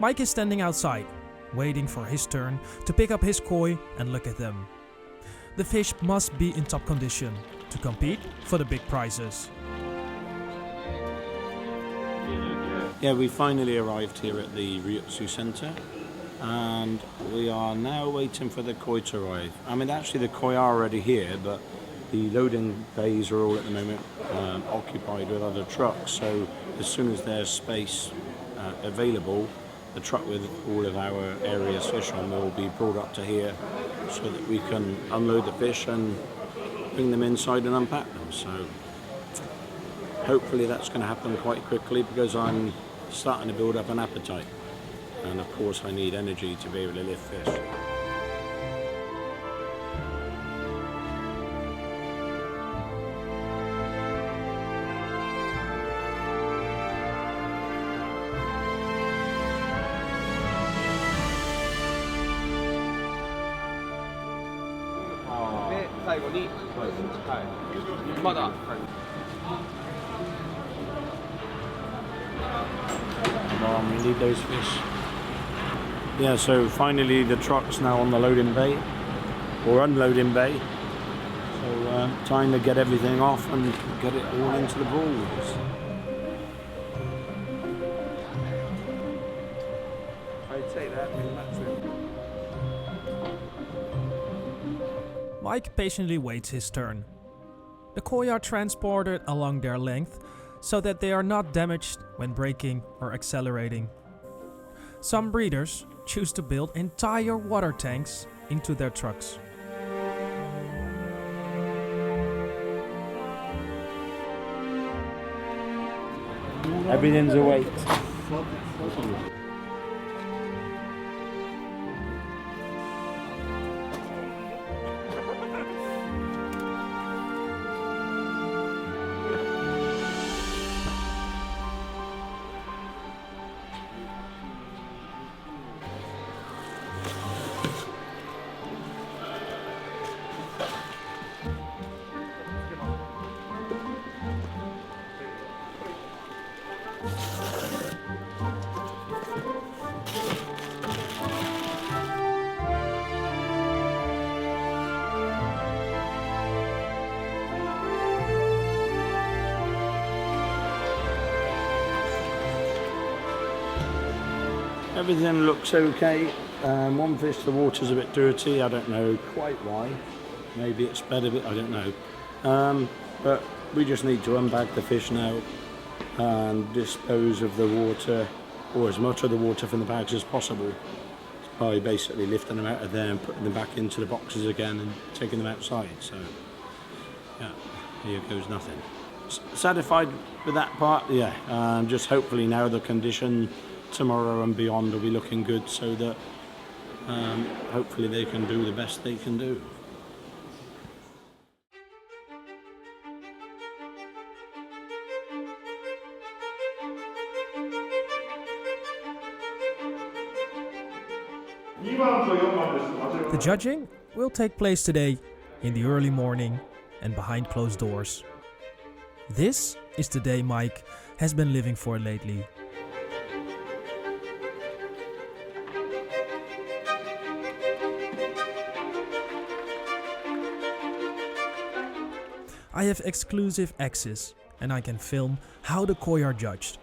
Mike is standing outside, waiting for his turn to pick up his koi and look at them. The fish must be in top condition to compete for the big prizes. Yeah, we finally arrived here at the Ryutsu Center and we are now waiting for the koi to arrive. I mean, actually the koi are already here, but the loading bays are all at the moment occupied with other trucks. So as soon as there's space available, the truck with all of our area's fish on will be brought up to here so that we can unload the fish and bring them inside and unpack them. So hopefully that's going to happen quite quickly because I'm starting to build up an appetite. And of course I need energy to be able to lift fish. Come on, we need those fish. Yeah, so finally the truck's now on the loading bay, or unloading bay. So time to get everything off and get it all into the balls. I'd say that, that's it. Mike patiently waits his turn. The koi are transported along their length so that they are not damaged when braking or accelerating. Some breeders choose to build entire water tanks into their trucks. Everything's a weight. Everything looks okay. One fish, the water's a bit dirty. I don't know quite why. Maybe it's better, but I don't know. But we just need to unbag the fish now and dispose of the water, or as much of the water from the bags as possible, by basically lifting them out of there and putting them back into the boxes again and taking them outside. So, yeah, here goes nothing. Satisfied with that part? Yeah. Just hopefully now the condition tomorrow and beyond will be looking good, so that hopefully they can do the best they can do. The judging will take place today in the early morning and behind closed doors. This is the day Mike has been living for lately. I have exclusive access and I can film how the koi are judged.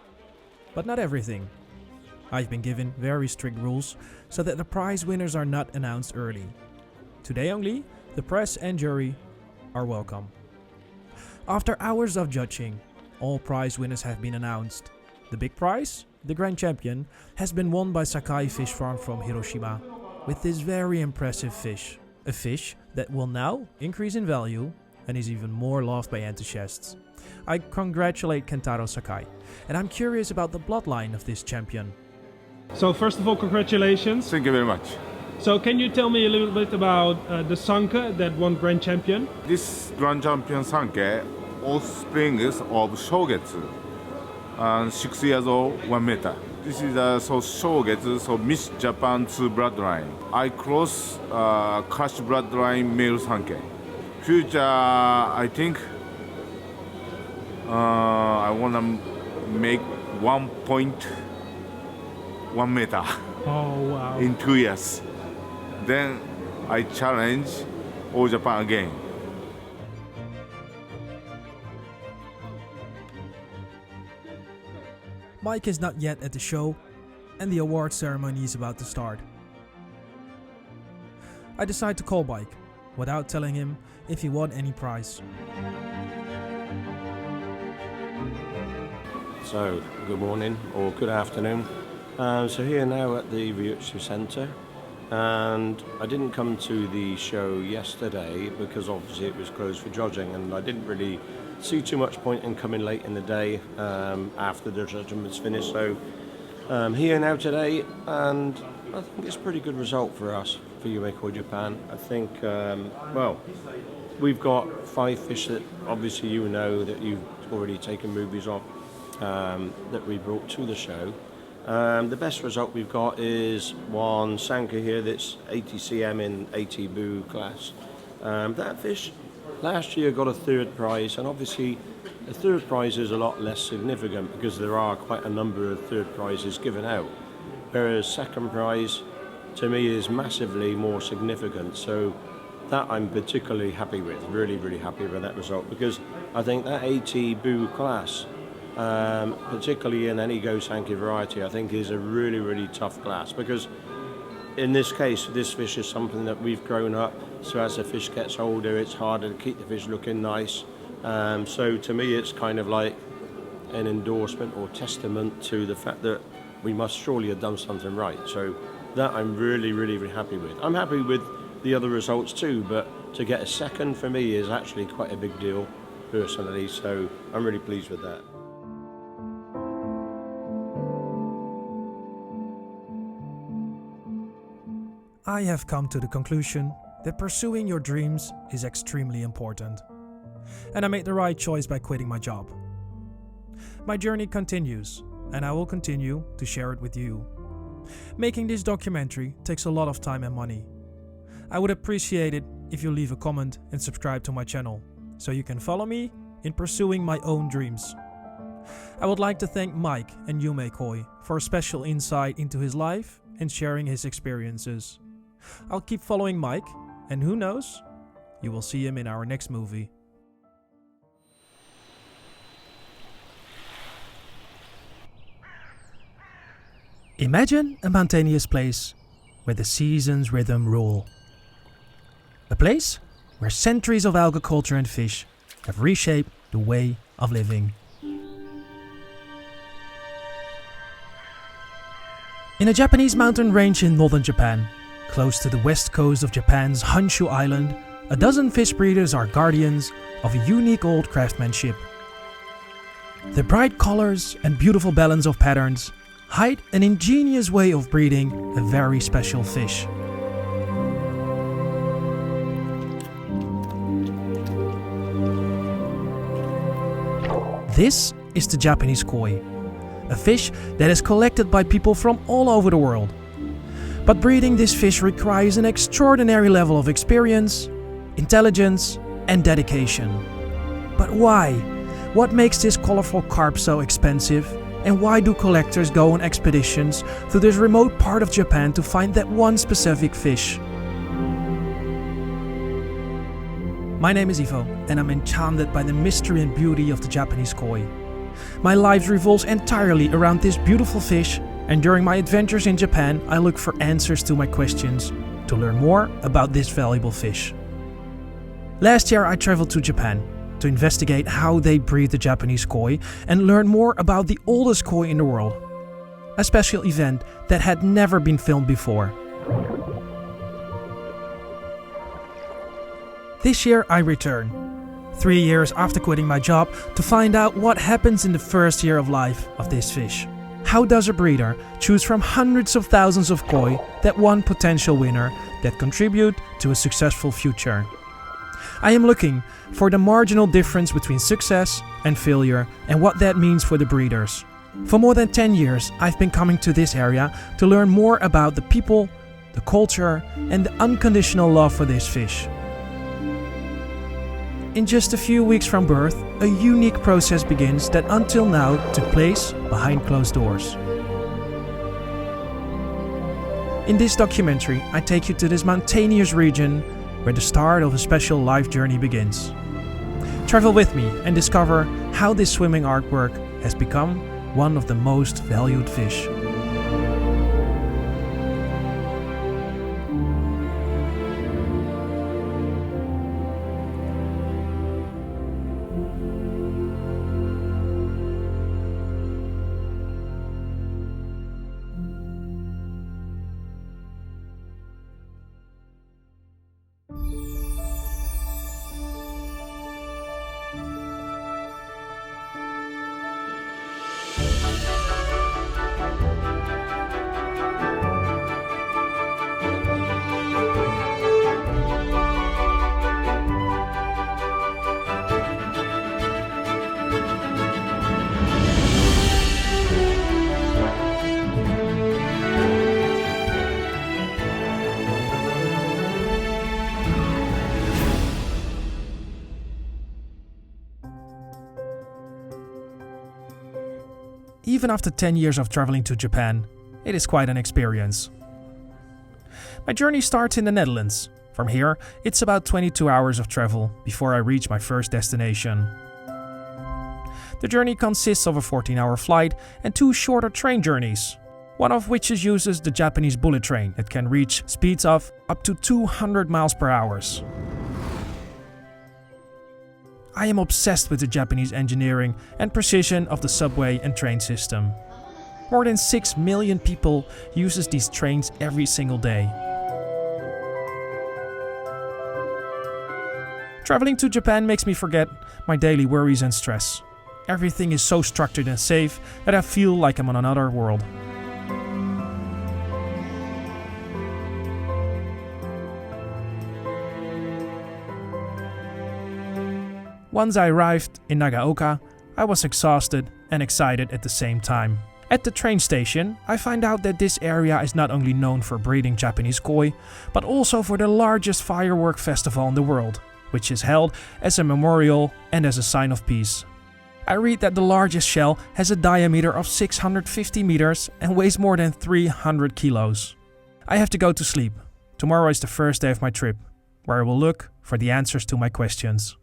But not everything. I've been given very strict rules so that the prize winners are not announced early. Today only, the press and jury are welcome. After hours of judging, all prize winners have been announced. The big prize, the grand champion, has been won by Sakai Fish Farm from Hiroshima with this very impressive fish. A fish that will now increase in value and is even more loved by enthusiasts. I congratulate Kentaro Sakai, and I'm curious about the bloodline of this champion. So first of all, congratulations. Thank you very much. So can you tell me a little bit about the Sanke that won Grand Champion? This Grand Champion Sanke, offspring is of Shogetsu, and 6 years old, 1 meter. This is so Shogetsu, so Miss Japan 2 bloodline. I cross Crash bloodline male Sanke. Future, I think I wanna make 1.1 meter. Oh wow! In 2 years. Then I challenge All Japan again. Mike is not yet at the show, and the award ceremony is about to start. I decide to call Mike, without telling him if he won any prize. So, good morning or good afternoon. So here now at the Ryutsu Centre, and I didn't come to the show yesterday because obviously it was closed for judging, and I didn't really see too much point in coming late in the day after the judging was finished. So here now today, and I think it's a pretty good result for us, for Yumeko Japan. I think, well, we've got 5 fish that obviously you know that you've already taken movies of that we brought to the show. The best result we've got is one Sanka here that's 80 cm in 80 boo class. That fish last year got a 3rd prize, and obviously the 3rd prize is a lot less significant because there are quite a number of 3rd prizes given out, whereas 2nd prize to me is massively more significant. So that I'm particularly happy with, really happy with that result, because I think that 80 boo class, particularly in any Go Sanke variety, I think is a really tough class, because in this case this fish is something that we've grown up, so as the fish gets older it's harder to keep the fish looking nice. So to me it's kind of like an endorsement or testament to the fact that we must surely have done something right. So that I'm really, really, really happy with. I'm happy with the other results too, but to get a second for me is actually quite a big deal personally, so I'm really pleased with that. I have come to the conclusion that pursuing your dreams is extremely important. And I made the right choice by quitting my job. My journey continues, and I will continue to share it with you. Making this documentary takes a lot of time and money. I would appreciate it if you leave a comment and subscribe to my channel, so you can follow me in pursuing my own dreams. I would like to thank Mike and Yume Koi for a special insight into his life and sharing his experiences. I'll keep following Mike, and who knows, you will see him in our next movie. Imagine a mountainous place where the seasons' rhythm rule. A place where centuries of agriculture and fish have reshaped the way of living. In a Japanese mountain range in northern Japan, close to the west coast of Japan's Honshu Island, a dozen fish breeders are guardians of a unique old craftsmanship. The bright colors and beautiful balance of patterns hide an ingenious way of breeding a very special fish. This is the Japanese koi, a fish that is collected by people from all over the world. But breeding this fish requires an extraordinary level of experience, intelligence, and dedication. But why? What makes this colorful carp so expensive? And why do collectors go on expeditions to this remote part of Japan to find that one specific fish? My name is Ivo, and I'm enchanted by the mystery and beauty of the Japanese koi. My life revolves entirely around this beautiful fish, and during my adventures in Japan, I look for answers to my questions to learn more about this valuable fish. Last year I traveled to Japan to investigate how they breed the Japanese koi and learn more about the oldest koi in the world. A special event that had never been filmed before. This year I return, 3 years after quitting my job, to find out what happens in the first year of life of this fish. How does a breeder choose from hundreds of thousands of koi that one potential winner that contribute to a successful future? I am looking for the marginal difference between success and failure and what that means for the breeders. For more than 10 years, I've been coming to this area to learn more about the people, the culture, and the unconditional love for this fish. In just a few weeks from birth, a unique process begins that until now took place behind closed doors. In this documentary, I take you to this mountainous region where the start of a special life journey begins. Travel with me and discover how this swimming artwork has become one of the most valued fish. Even after 10 years of traveling to Japan, it is quite an experience. My journey starts in the Netherlands. From here, it's about 22 hours of travel before I reach my first destination. The journey consists of a 14-hour flight and 2 shorter train journeys, one of which uses the Japanese bullet train that can reach speeds of up to 200 miles per hour. I am obsessed with the Japanese engineering and precision of the subway and train system. More than 6 million people uses these trains every single day. Traveling to Japan makes me forget my daily worries and stress. Everything is so structured and safe that I feel like I'm on another world. Once I arrived in Nagaoka, I was exhausted and excited at the same time. At the train station, I find out that this area is not only known for breeding Japanese koi, but also for the largest firework festival in the world, which is held as a memorial and as a sign of peace. I read that the largest shell has a diameter of 650 meters and weighs more than 300 kilos. I have to go to sleep. Tomorrow is the first day of my trip, where I will look for the answers to my questions.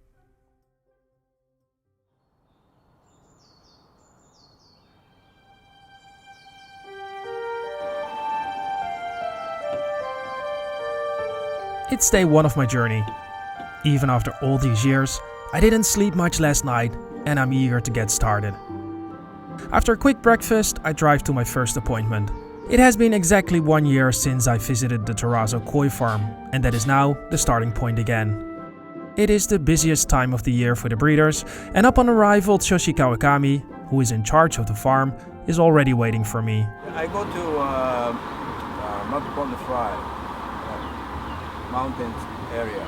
It's day 1 of my journey. Even after all these years, I didn't sleep much last night and I'm eager to get started. After a quick breakfast, I drive to my first appointment. It has been exactly 1 year since I visited the Tarazo koi farm, and that is now the starting point again. It is the busiest time of the year for the breeders, and upon arrival, Tsuyoshi Kawakami, who is in charge of the farm, is already waiting for me. I go to Mud Pond Fry, mountains area.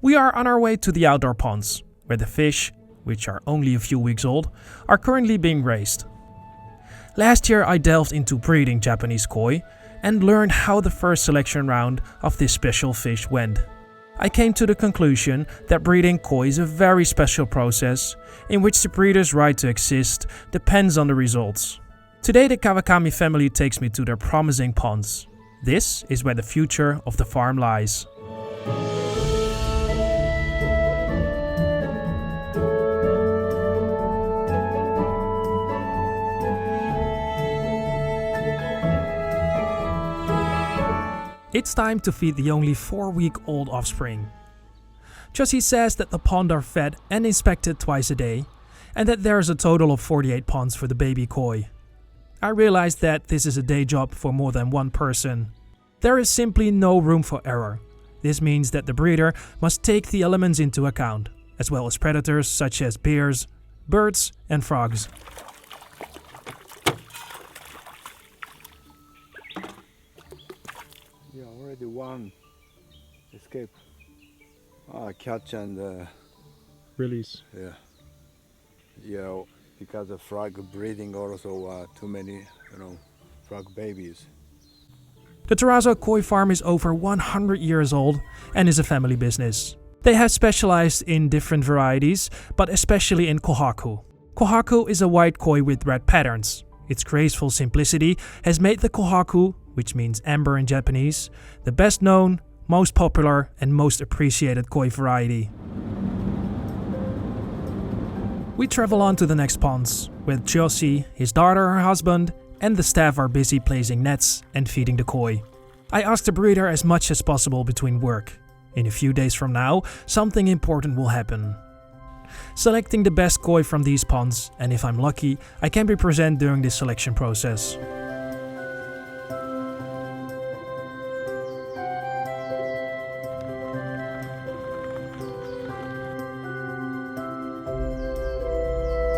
We are on our way to the outdoor ponds, where the fish, which are only a few weeks old, are currently being raised. Last year I delved into breeding Japanese koi and learned how the first selection round of this special fish went. I came to the conclusion that breeding koi is a very special process in which the breeder's right to exist depends on the results. Today the Kawakami family takes me to their promising ponds. This is where the future of the farm lies. It's time to feed the only 4-week-old offspring. Josie says that the ponds are fed and inspected twice a day, and that there is a total of 48 ponds for the baby koi. I realized that this is a day job for more than one person. There is simply no room for error. This means that the breeder must take the elements into account, as well as predators such as bears, birds, and frogs. Yeah, already one escape. Catch and Release. yeah, because of frog breeding also too many, frog babies. The Tarazo koi farm is over 100 years old and is a family business. They have specialized in different varieties, but especially in kohaku. Kohaku is a white koi with red patterns. Its graceful simplicity has made the kohaku, which means amber in Japanese, the best known, most popular and most appreciated koi variety. We travel on to the next ponds, where Josie, his daughter, her husband, and the staff are busy placing nets and feeding the koi. I ask the breeder as much as possible between work. In a few days from now, something important will happen. Selecting the best koi from these ponds, and if I'm lucky, I can be present during this selection process.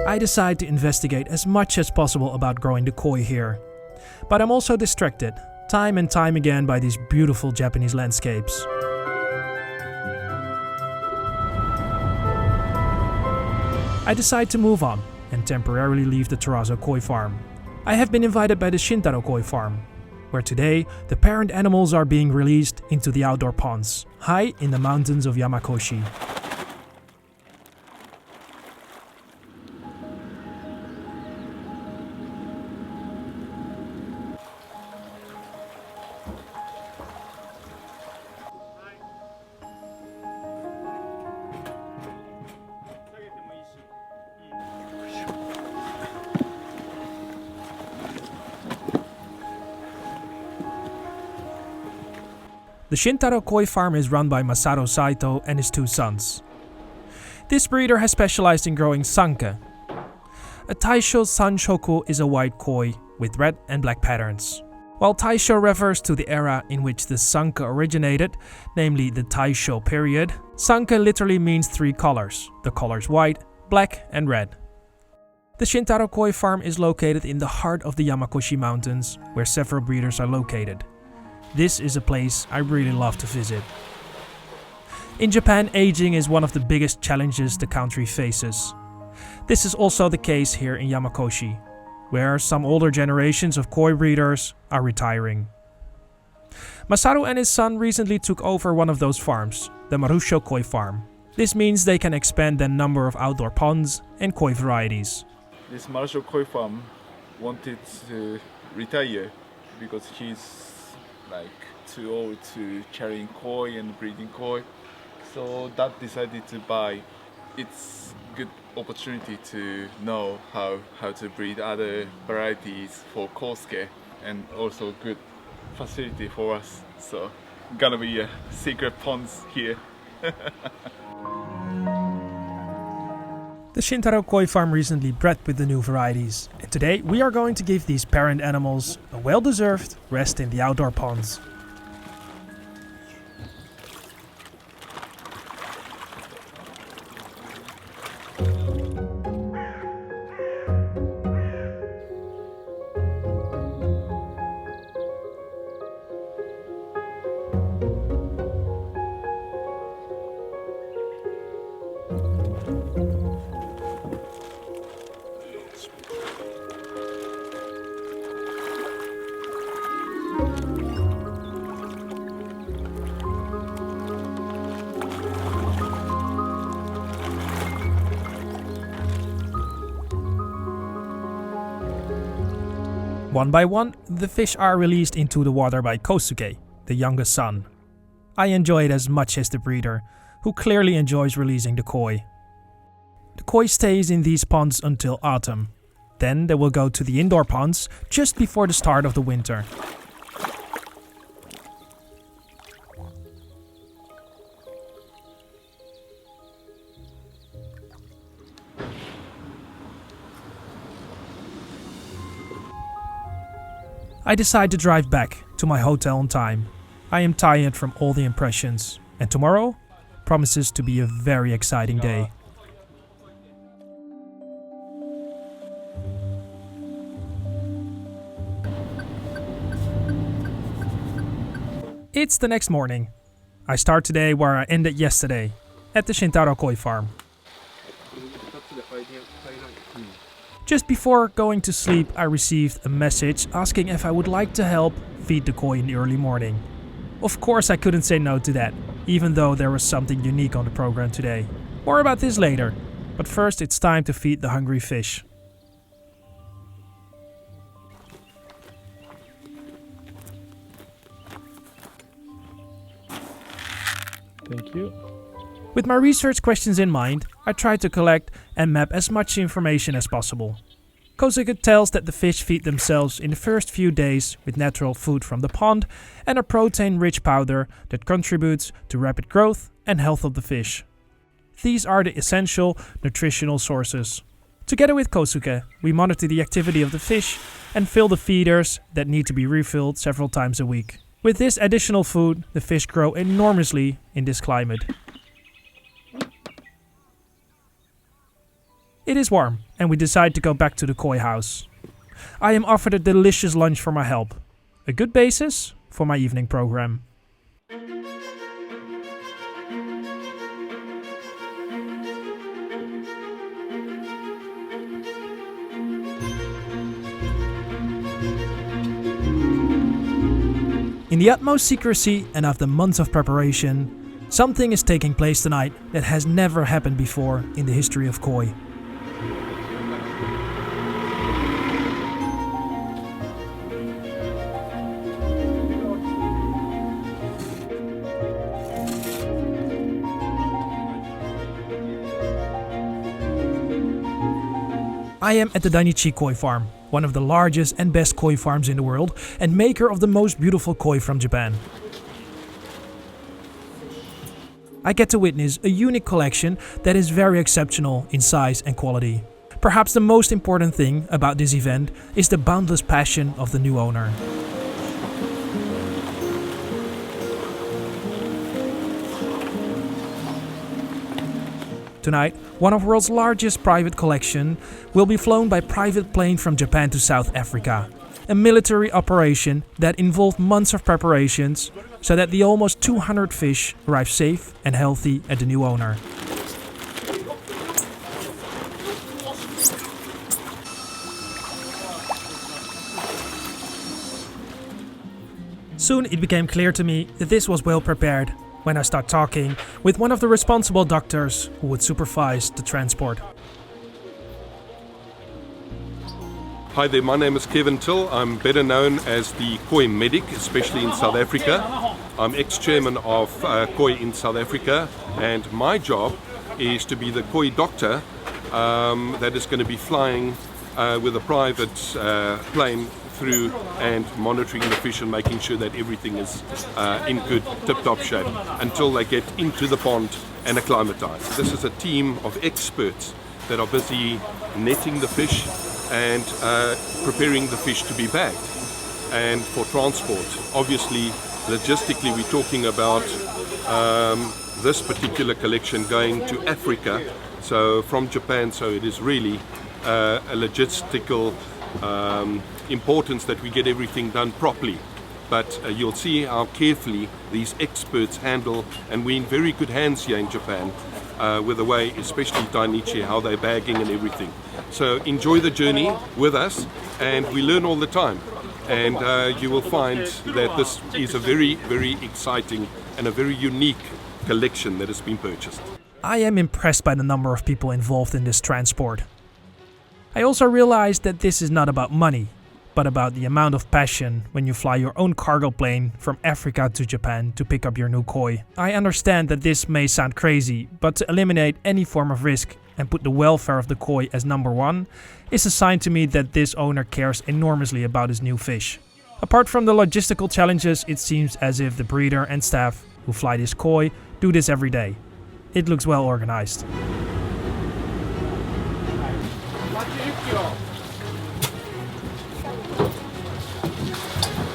I decide to investigate as much as possible about growing the koi here. But I'm also distracted, time and time again, by these beautiful Japanese landscapes. I decide to move on and temporarily leave the Tarazo koi farm. I have been invited by the Shintaro koi farm, where today the parent animals are being released into the outdoor ponds, high in the mountains of Yamakoshi. The Shintaro koi farm is run by Masaru Saito and his 2 sons. This breeder has specialized in growing sanke. A Taisho Sanshoku is a white koi with red and black patterns. While Taisho refers to the era in which the Sanke originated, namely the Taisho period, Sanke literally means three colors, the colors white, black and red. The Shintaro Koi farm is located in the heart of the Yamakoshi Mountains, where several breeders are located. This is a place I really love to visit. In Japan, aging is one of the biggest challenges the country faces. This is also the case here in Yamakoshi, where some older generations of koi breeders are retiring. Masaru and his son recently took over one of those farms, the Marusho Koi farm. This means they can expand the number of outdoor ponds and koi varieties. This Marusho Koi farm wanted to retire because he's like too old to carrying koi and breeding koi. So Dad decided to buy. It's good opportunity to know how to breed other varieties for Kosuke, and also good facility for us. So gonna be a secret ponds here. The Shintaro Koi farm recently bred with the new varieties, and today we are going to give these parent animals a well-deserved rest in the outdoor ponds. One by one, the fish are released into the water by Kosuke, the youngest son. I enjoy it as much as the breeder, who clearly enjoys releasing the koi. The koi stays in these ponds until autumn. Then they will go to the indoor ponds just before the start of the winter. I decide to drive back to my hotel on time. I am tired from all the impressions, and tomorrow promises to be a very exciting day. It's the next morning. I start today where I ended yesterday, at the Shintaro Koi farm. Just before going to sleep, I received a message asking if I would like to help feed the koi in the early morning. Of course I couldn't say no to that, even though there was something unique on the program today. More about this later, but first it's time to feed the hungry fish. Thank you. With my research questions in mind, I try to collect and map as much information as possible. Kosuke tells that the fish feed themselves in the first few days with natural food from the pond and a protein-rich powder that contributes to rapid growth and health of the fish. These are the essential nutritional sources. Together with Kosuke, we monitor the activity of the fish and fill the feeders that need to be refilled several times a week. With this additional food, the fish grow enormously in this climate. It is warm, and we decide to go back to the koi house. I am offered a delicious lunch for my help. A good basis for my evening program. In the utmost secrecy and after months of preparation, something is taking place tonight that has never happened before in the history of koi. I am at the Dainichi Koi Farm, one of the largest and best koi farms in the world and maker of the most beautiful koi from Japan. I get to witness a unique collection that is very exceptional in size and quality. Perhaps the most important thing about this event is the boundless passion of the new owner. Tonight, one of the world's largest private collection will be flown by private plane from Japan to South Africa. A military operation that involved months of preparations so that the almost 200 fish arrive safe and healthy at the new owner. Soon it became clear to me that this was well prepared when I start talking with one of the responsible doctors who would supervise the transport. Hi there, my name is Kevin Till. I'm better known as the Koi medic, especially in South Africa. I'm ex-chairman of Koi in South Africa, and my job is to be the Koi doctor that is going to be flying with a private plane through and monitoring the fish and making sure that everything is in good tip-top shape until they get into the pond and acclimatized. This is a team of experts that are busy netting the fish and preparing the fish to be bagged and for transport. Obviously, logistically, we're talking about this particular collection going to Africa, so from Japan, so it is really a logistical importance that we get everything done properly. But you'll see how carefully these experts handle, and we're in very good hands here in Japan with the way, especially Dainichi, how they're bagging and everything. So enjoy the journey with us, and we learn all the time. And you will find that this is a very, very exciting and a very unique collection that has been purchased. I am impressed by the number of people involved in this transport. I also realized that this is not about money, but about the amount of passion when you fly your own cargo plane from Africa to Japan to pick up your new koi. I understand that this may sound crazy, but to eliminate any form of risk and put the welfare of the koi as number one is a sign to me that this owner cares enormously about his new fish. Apart from the logistical challenges, it seems as if the breeder and staff who fly this koi do this every day. It looks well organized.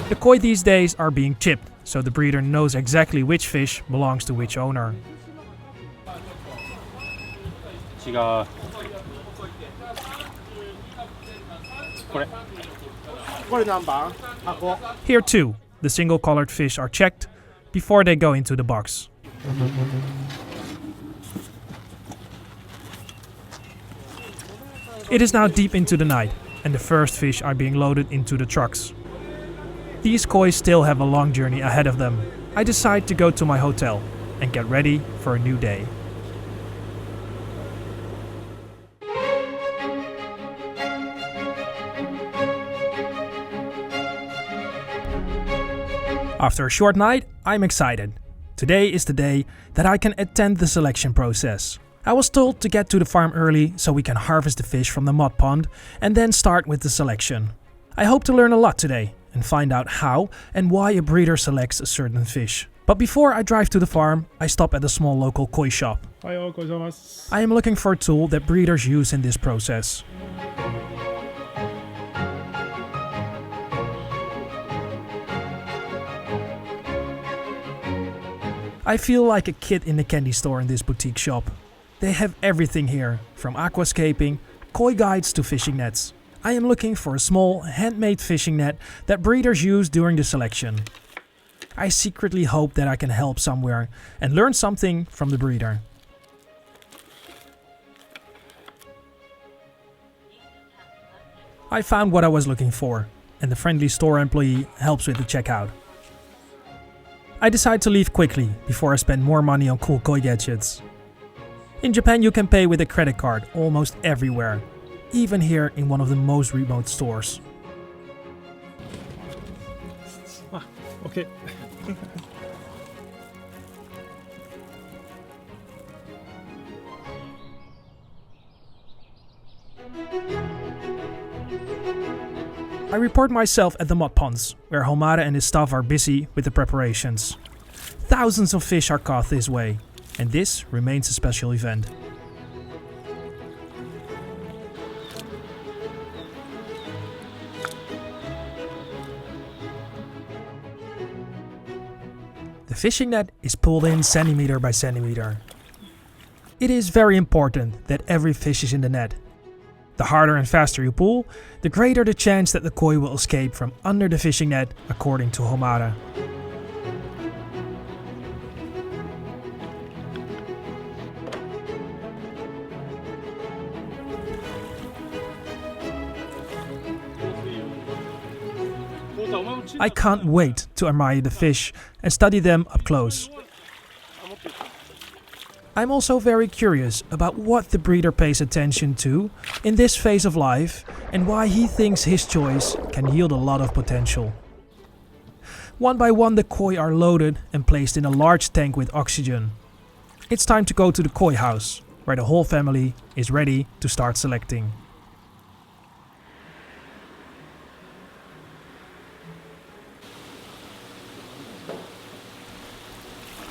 The koi these days are being chipped, so the breeder knows exactly which fish belongs to which owner. Here too, the single-colored fish are checked before they go into the box. It is now deep into the night, and the first fish are being loaded into the trucks. These koi still have a long journey ahead of them. I decide to go to my hotel and get ready for a new day. After a short night, I'm excited. Today is the day that I can attend the selection process. I was told to get to the farm early so we can harvest the fish from the mud pond and then start with the selection. I hope to learn a lot today and find out how and why a breeder selects a certain fish. But before I drive to the farm, I stop at a small local koi shop. I am looking for a tool that breeders use in this process. I feel like a kid in a candy store in this boutique shop. They have everything here, from aquascaping, koi guides to fishing nets. I am looking for a small, handmade fishing net that breeders use during the selection. I secretly hope that I can help somewhere and learn something from the breeder. I found what I was looking for, and the friendly store employee helps with the checkout. I decide to leave quickly before I spend more money on cool koi gadgets. In Japan you can pay with a credit card almost everywhere, even here in one of the most remote stores. Okay. I report myself at the mud ponds, where Homare and his staff are busy with the preparations. Thousands of fish are caught this way, and this remains a special event. The fishing net is pulled in centimeter by centimeter. It is very important that every fish is in the net. The harder and faster you pull, the greater the chance that the koi will escape from under the fishing net, according to Homara. I can't wait to admire the fish and study them up close. I'm also very curious about what the breeder pays attention to in this phase of life and why he thinks his choice can yield a lot of potential. One by one the koi are loaded and placed in a large tank with oxygen. It's time to go to the koi house, where the whole family is ready to start selecting.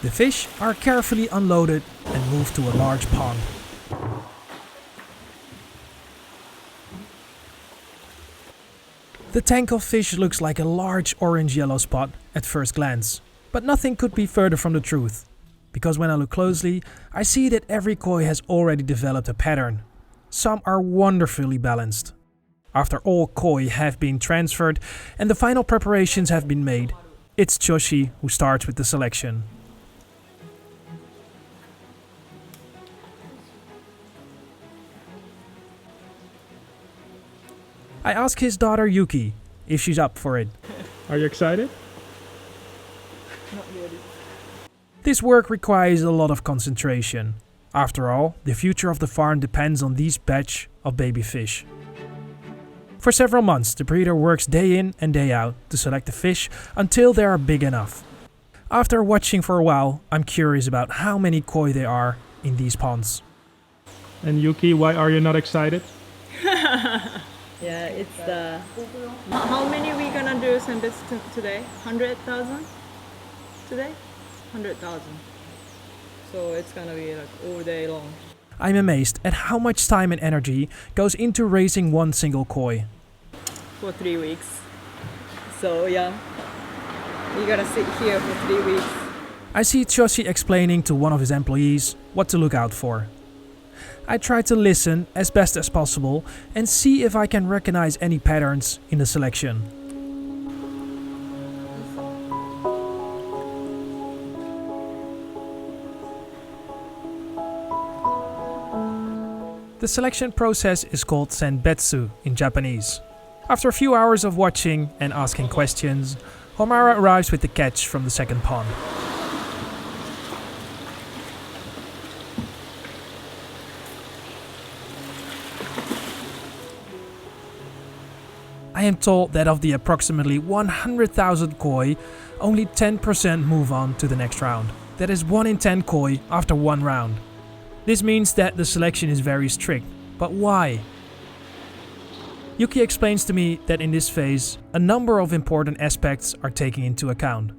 The fish are carefully unloaded and moved to a large pond. The tank of fish looks like a large orange-yellow spot at first glance, but nothing could be further from the truth, because when I look closely, I see that every koi has already developed a pattern. Some are wonderfully balanced. After all koi have been transferred and the final preparations have been made, it's Choshi who starts with the selection. I ask his daughter Yuki if she's up for it. Are you excited? Not really. This work requires a lot of concentration. After all, the future of the farm depends on these batch of baby fish. For several months, the breeder works day in and day out to select the fish until they are big enough. After watching for a while, I'm curious about how many koi there are in these ponds. And Yuki, why are you not excited? Yeah, it's the... How many we gonna do senbetsu today? 100,000? Today? 100,000. So it's gonna be like all day long. I'm amazed at how much time and energy goes into raising one single koi. For 3 weeks. So yeah, we gotta sit here for 3 weeks. I see Choshi explaining to one of his employees what to look out for. I try to listen as best as possible and see if I can recognize any patterns in the selection. The selection process is called senbetsu in Japanese. After a few hours of watching and asking questions, Homara arrives with the catch from the second pond. I am told that of the approximately 100,000 koi, only 10% move on to the next round. That is 1 in 10 koi after one round. This means that the selection is very strict. But why? Yuki explains to me that in this phase, a number of important aspects are taken into account.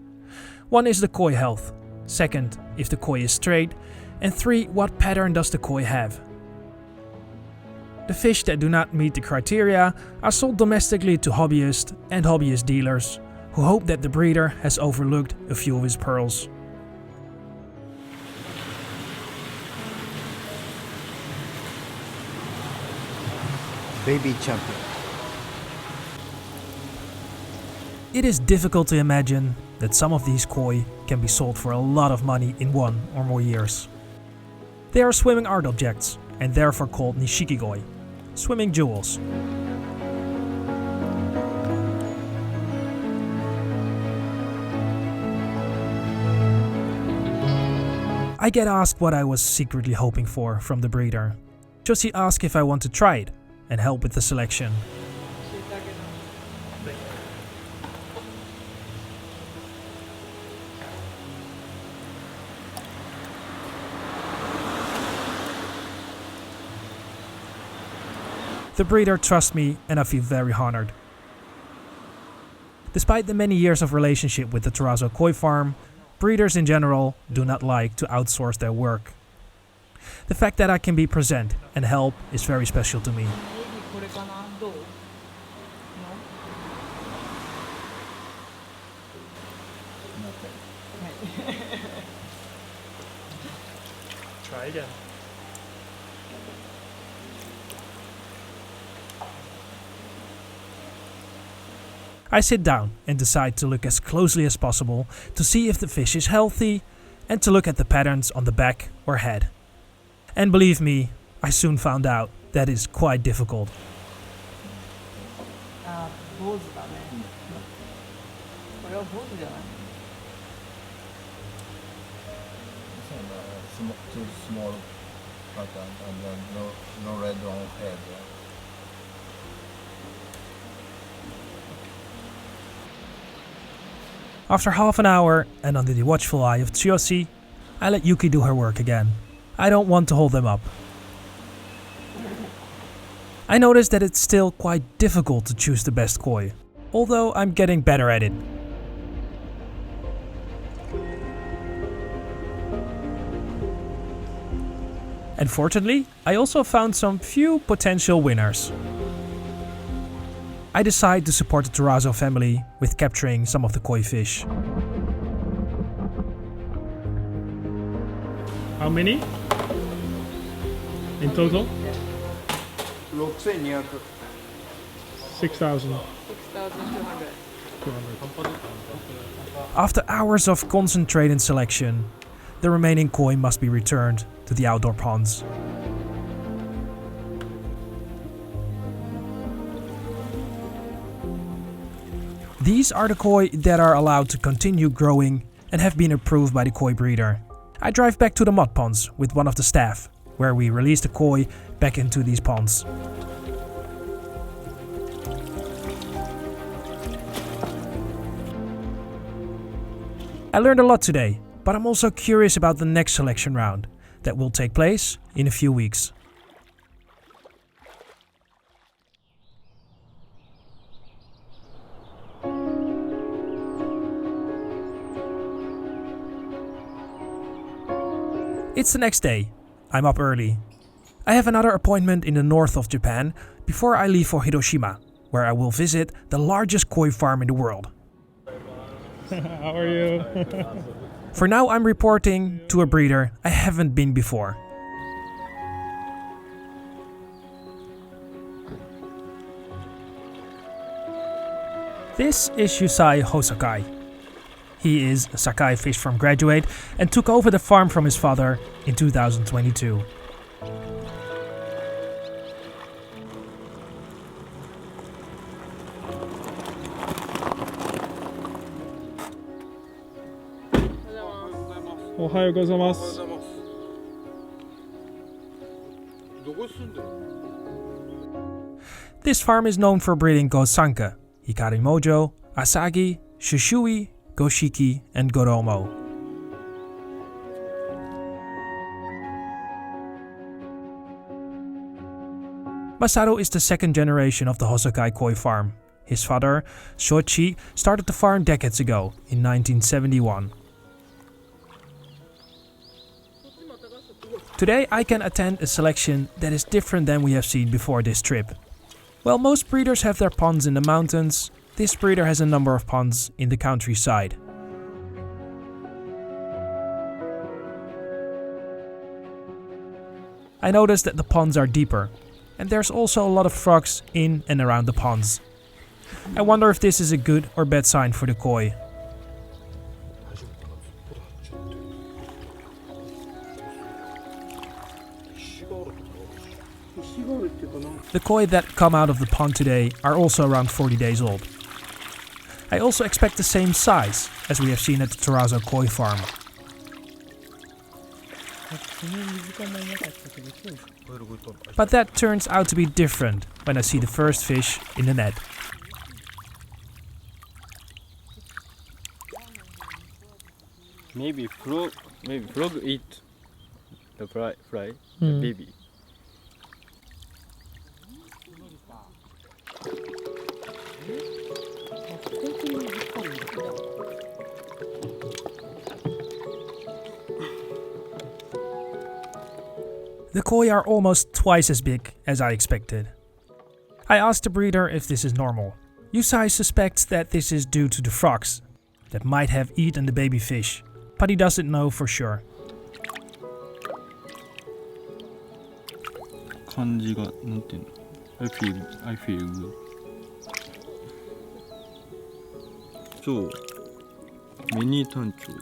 One is the koi health. Second, if the koi is straight. And 3, what pattern does the koi have? The fish that do not meet the criteria are sold domestically to hobbyists and hobbyist dealers, who hope that the breeder has overlooked a few of his pearls. Baby champion. It is difficult to imagine that some of these koi can be sold for a lot of money in 1 or more years. They are swimming art objects and therefore called nishikigoi, swimming jewels. I get asked what I was secretly hoping for from the breeder. Josie asked if I want to try it and help with the selection. The breeder trusts me and I feel very honored. Despite the many years of relationship with the Tarazo Koi farm, breeders in general do not like to outsource their work. The fact that I can be present and help is very special to me. Try again. I sit down and decide to look as closely as possible to see if the fish is healthy and to look at the patterns on the back or head. And believe me, I soon found out that is quite difficult. Too small pattern and then no red on head. After half an hour and under the watchful eye of Tsuyoshi, I let Yuki do her work again. I don't want to hold them up. I noticed that it's still quite difficult to choose the best koi, although I'm getting better at it. And fortunately, I also found some few potential winners. I decide to support the Terrazzo family with capturing some of the koi fish. How many? In total? 6,200. 6,000. 6,200. After hours of concentrated selection, the remaining koi must be returned to the outdoor ponds. These are the koi that are allowed to continue growing and have been approved by the koi breeder. I drive back to the mud ponds with one of the staff, where we release the koi back into these ponds. I learned a lot today, but I'm also curious about the next selection round that will take place in a few weeks. It's the next day. I'm up early. I have another appointment in the north of Japan before I leave for Hiroshima, where I will visit the largest koi farm in the world. How are you? For now, I'm reporting to a breeder I haven't been before. This is Yusai Hosakai. He is a Sakai fish farm graduate and took over the farm from his father in 2022. Ohayou gozaimasu. This farm is known for breeding Gosanka, Hikari Mojo, Asagi, Shushui, Goshiki, and Goromo. Masaru is the second generation of the Hosakai koi farm. His father, Shoichi, started the farm decades ago, in 1971. Today I can attend a selection that is different than we have seen before this trip. While most breeders have their ponds in the mountains, this breeder has a number of ponds in the countryside. I noticed that the ponds are deeper, and there's also a lot of frogs in and around the ponds. I wonder if this is a good or bad sign for the koi. The koi that come out of the pond today are also around 40 days old. I also expect the same size as we have seen at the Terrazzo koi farm. But that turns out to be different when I see the first fish in the net. Maybe frog eat the fly, the baby. The koi are almost twice as big as I expected. I asked the breeder if this is normal. Yusai suspects that this is due to the frogs. that might have eaten the baby fish, but he doesn't know for sure. 感じがなんていうの I feel good そうミニタンチョウ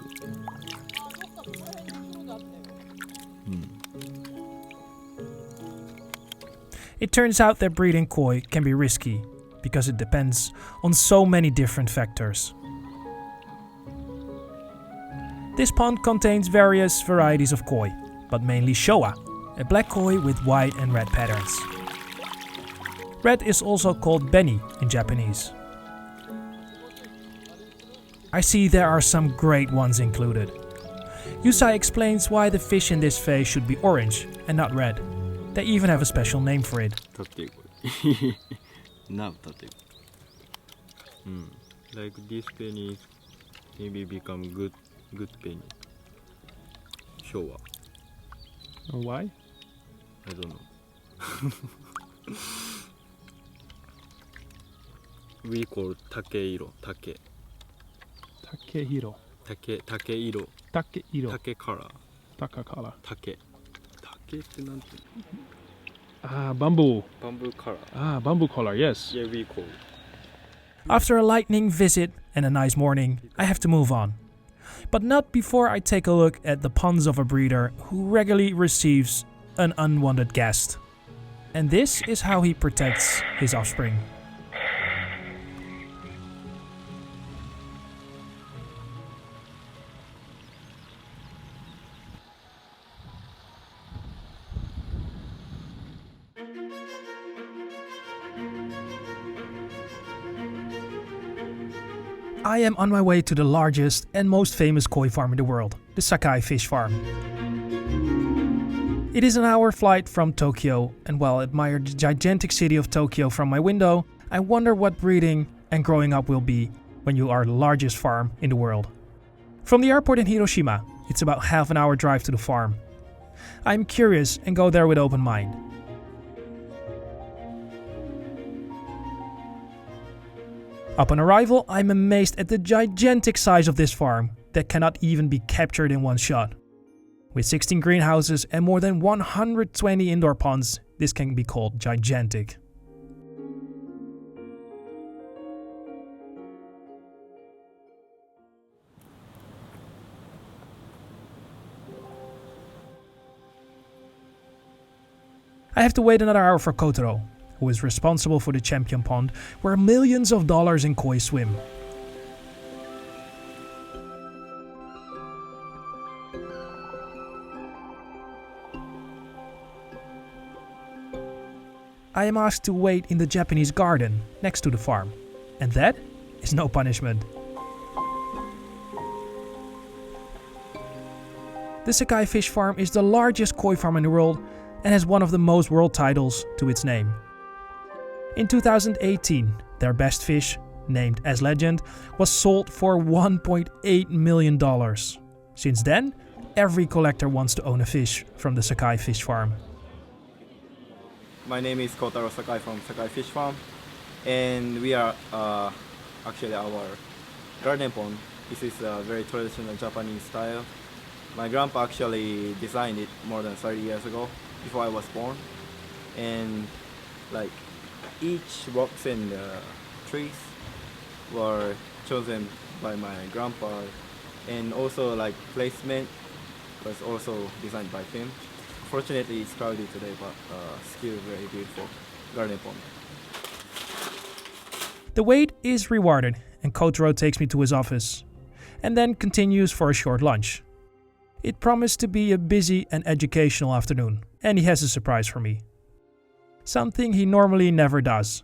It turns out that breeding koi can be risky because it depends on so many different factors. This pond contains various varieties of koi, but mainly Showa, a black koi with white and red patterns. Red is also called beni in Japanese. I see there are some great ones included. Yusai explains why the fish in this phase should be orange and not red. They even have a special name for it. Now like this penny maybe become good penny. Showa. Why? I don't know. We call takeiro, take. Takehiro. Takeiro. Takeiro. Take color. Takakara. Take. Take ってなんていうの Ah, bamboo. Bamboo color. Ah, bamboo color, yes. Yeah, we call. After a lightning visit and a nice morning, I have to move on. But not before I take a look at the ponds of a breeder who regularly receives an unwanted guest. And this is how he protects his offspring. I am on my way to the largest and most famous koi farm in the world, the Sakai Fish Farm. It is an hour flight from Tokyo, and while I admire the gigantic city of Tokyo from my window, I wonder what breeding and growing up will be when you are the largest farm in the world. From the airport in Hiroshima, it's about half an hour drive to the farm. I'm curious and go there with open mind. Upon arrival, I'm amazed at the gigantic size of this farm that cannot even be captured in one shot. With 16 greenhouses and more than 120 indoor ponds, this can be called gigantic. I have to wait another hour for Kotaro, who is responsible for the champion pond, where millions of dollars in koi swim. I am asked to wait in the Japanese garden next to the farm, and that is no punishment. The Sakai Fish Farm is the largest koi farm in the world and has one of the most world titles to its name. In 2018, their best fish, named as Legend, was sold for $1.8 million. Since then, every collector wants to own a fish from the Sakai Fish Farm. My name is Kotaro Sakai from Sakai Fish Farm, and we are actually our garden pond. This is a very traditional Japanese style. My grandpa actually designed it more than 30 years ago, before I was born. And like each rocks and trees were chosen by my grandpa, and also like placement was also designed by him. Fortunately, it's crowded today, but still very beautiful garden pond. The wait is rewarded, and Kotaro takes me to his office, and then continues for a short lunch. It promised to be a busy and educational afternoon, and he has a surprise for me. Something he normally never does.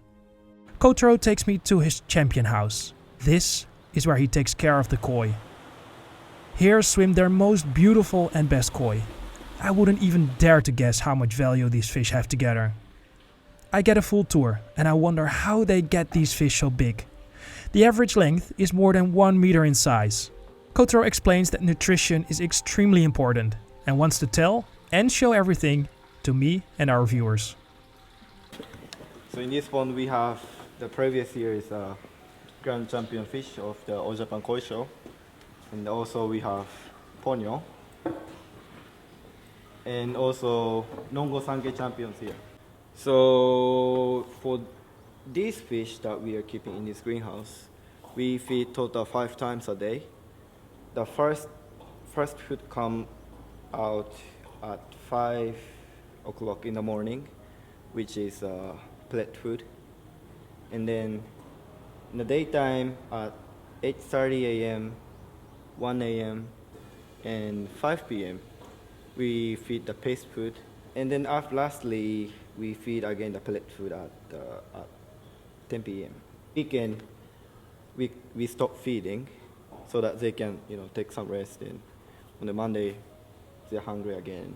Kotaro takes me to his champion house. This is where he takes care of the koi. Here swim their most beautiful and best koi. I wouldn't even dare to guess how much value these fish have together. I get a full tour, and I wonder how they get these fish so big. The average length is more than 1 meter in size. Kotaro explains that nutrition is extremely important and wants to tell and show everything to me and our viewers. So in this pond we have the previous year's grand champion fish of the All Japan Koi Show. And also we have ponyo. And also Nongo Sanke champions here. So for these fish that we are keeping in this greenhouse, we feed total 5 times a day. The first food come out at 5 o'clock in the morning, which is plate food. And then in the daytime at 8:30 a.m., 1 a.m., and 5 p.m., we feed the paste food. And then lastly, we feed again the pellet food at 10 p.m. Weekend, we stop feeding so that they can, take some rest. And on the Monday, they're hungry again,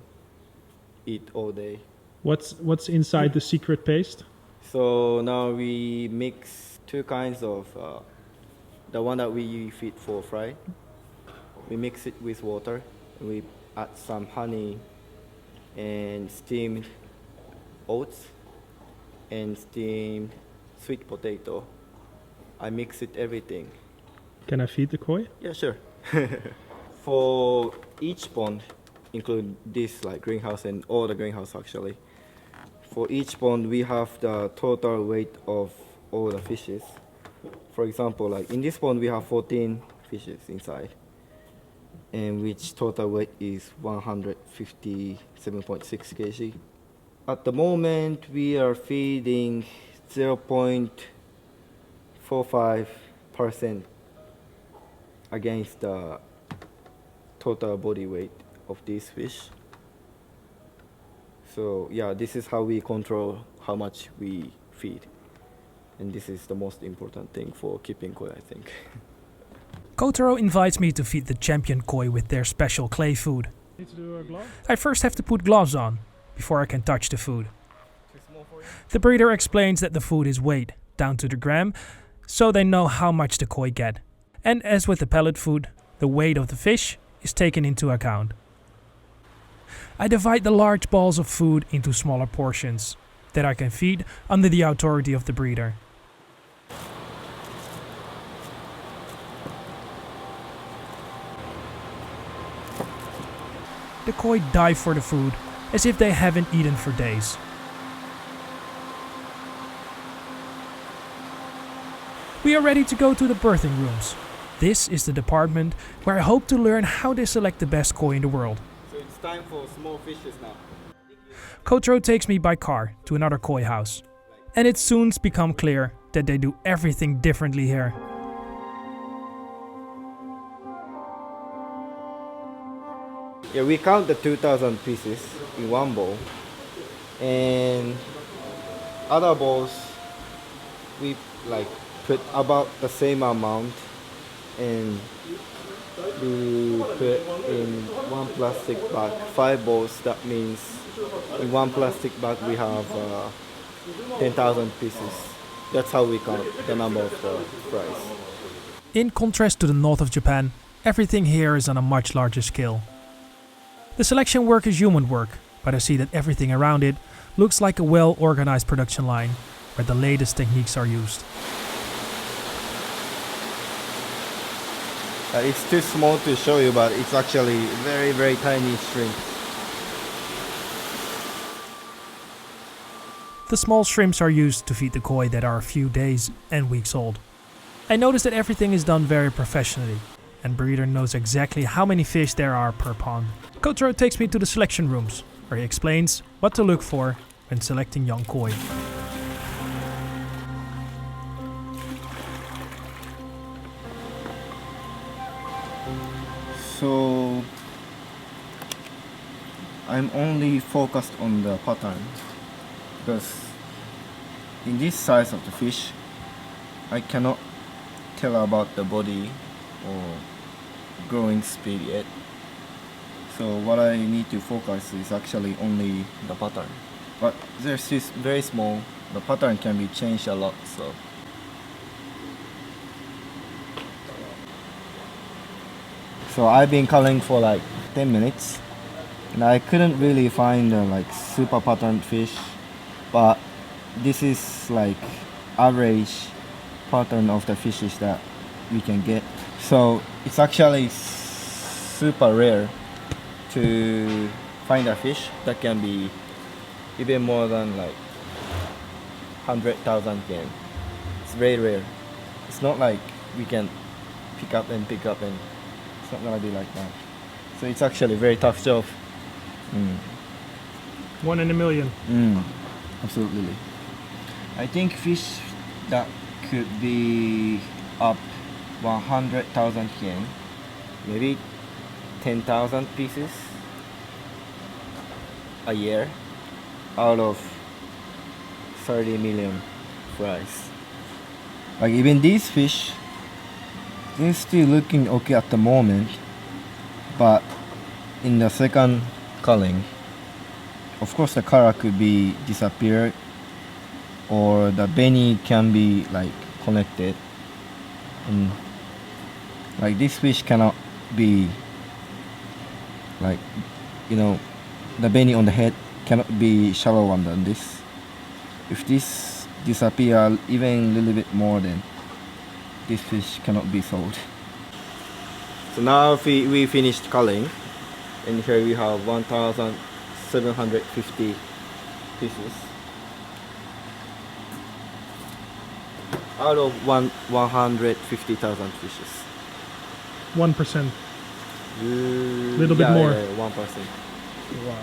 eat all day. What's inside the secret paste? So now we mix 2 kinds of, the one that we feed for fry. We mix it with water. We add some honey and steamed oats and steamed sweet potato. I mix it everything. Can I feed the koi? Yeah, sure. For each pond, include this like greenhouse and all the greenhouse actually. For each pond, we have the total weight of all the fishes. For example, like in this pond, we have 14 fishes inside, and which total weight is 157.6 kg. At the moment, we are feeding 0.45% against the total body weight of these fish. So yeah, this is how we control how much we feed. And this is the most important thing for keeping koi, I think. Kotaro invites me to feed the champion koi with their special clay food. Need to do a glove? I first have to put gloves on before I can touch the food. The breeder explains that the food is weighed down to the gram, so they know how much the koi get. And as with the pellet food, the weight of the fish is taken into account. I divide the large balls of food into smaller portions that I can feed under the authority of the breeder. The koi dive for the food as if they haven't eaten for days. We are ready to go to the birthing rooms. This is the department where I hope to learn how they select the best koi in the world. So it's time for small fishes now. Kotaro takes me by car to another koi house. And it soon becomes clear that they do everything differently here. Yeah, we count the 2,000 pieces in one bowl, and other bowls we like put about the same amount, and we put in one plastic bag 5 bowls. That means in one plastic bag we have 10,000 pieces. That's how we count the number of the fries. In contrast to the north of Japan, everything here is on a much larger scale. The selection work is human work, but I see that everything around it looks like a well-organized production line where the latest techniques are used. It's too small to show you, but it's actually very, very tiny shrimp. The small shrimps are used to feed the koi that are a few days and weeks old. I noticed that everything is done very professionally, and breeder knows exactly how many fish there are per pond. Kotaro takes me to the selection rooms, where he explains what to look for when selecting young koi. So I'm only focused on the pattern, because in this size of the fish, I cannot tell about the body or growing speed yet. So what I need to focus is actually only the pattern. But this is very small. The pattern can be changed a lot. So I've been coloring for like 10 minutes, and I couldn't really find like super patterned fish. But this is like average pattern of the fishes that we can get. So it's actually super rare to find a fish that can be even more than like 100,000 yen. It's very rare. It's not like we can pick up and it's not gonna be like that. So it's actually a very tough job. 1 in a million. Absolutely. I think fish that could be up 100,000 yen, maybe 10,000 pieces a year out of 30 million fries. Like even these fish, they're still looking okay at the moment, but in the second culling, of course the color could be disappeared or the belly can be like connected, and like this fish cannot be like, you know, the belly on the head cannot be shallower than this. If this disappear even a little bit more, then this fish cannot be sold. So now we finished culling, and here we have 1,750 pieces out of 150,000 fishes. 1%. Little bit more. 1%. Wow.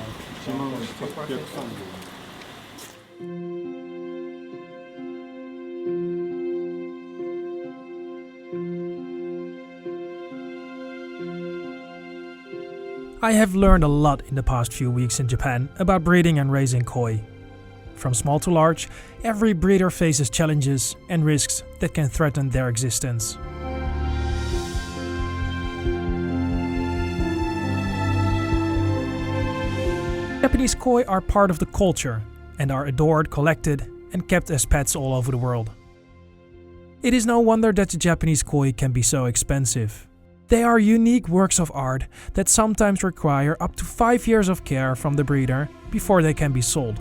I have learned a lot in the past few weeks in Japan about breeding and raising koi. From small to large, every breeder faces challenges and risks that can threaten their existence. Japanese koi are part of the culture and are adored, collected and kept as pets all over the world. It is no wonder that the Japanese koi can be so expensive. They are unique works of art that sometimes require up to 5 years of care from the breeder before they can be sold.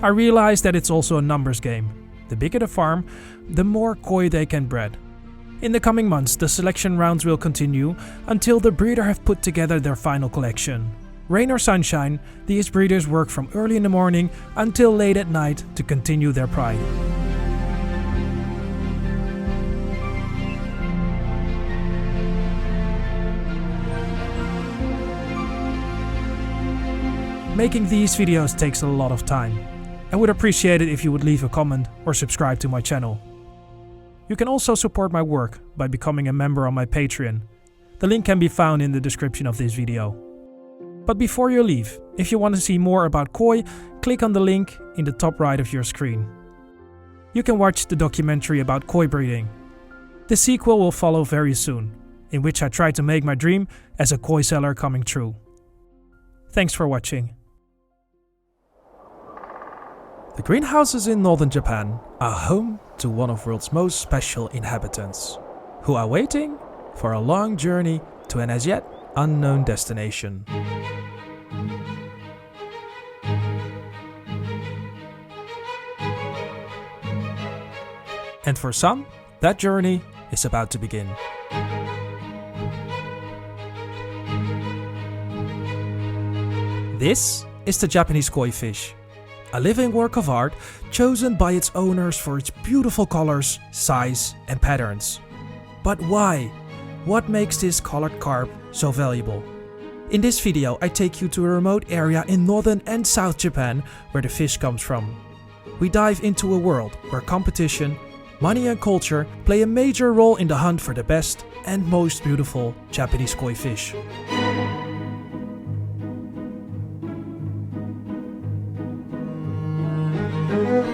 I realize that it's also a numbers game. The bigger the farm, the more koi they can bred. In the coming months, the selection rounds will continue until the breeder have put together their final collection. Rain or sunshine, these breeders work from early in the morning until late at night to continue their pride. Making these videos takes a lot of time. I would appreciate it if you would leave a comment or subscribe to my channel. You can also support my work by becoming a member on my Patreon. The link can be found in the description of this video. But before you leave, if you want to see more about koi, click on the link in the top right of your screen. You can watch the documentary about koi breeding. The sequel will follow very soon, in which I try to make my dream as a koi seller coming true. Thanks for watching. The greenhouses in northern Japan are home to one of the world's most special inhabitants, who are waiting for a long journey to an as yet unknown destination. And for some, that journey is about to begin. This is the Japanese koi fish. A living work of art chosen by its owners for its beautiful colors, size and patterns. But why? What makes this colored carp so valuable? In this video I take you to a remote area in northern and south Japan where the fish comes from. We dive into a world where competition, money and culture play a major role in the hunt for the best and most beautiful Japanese koi fish.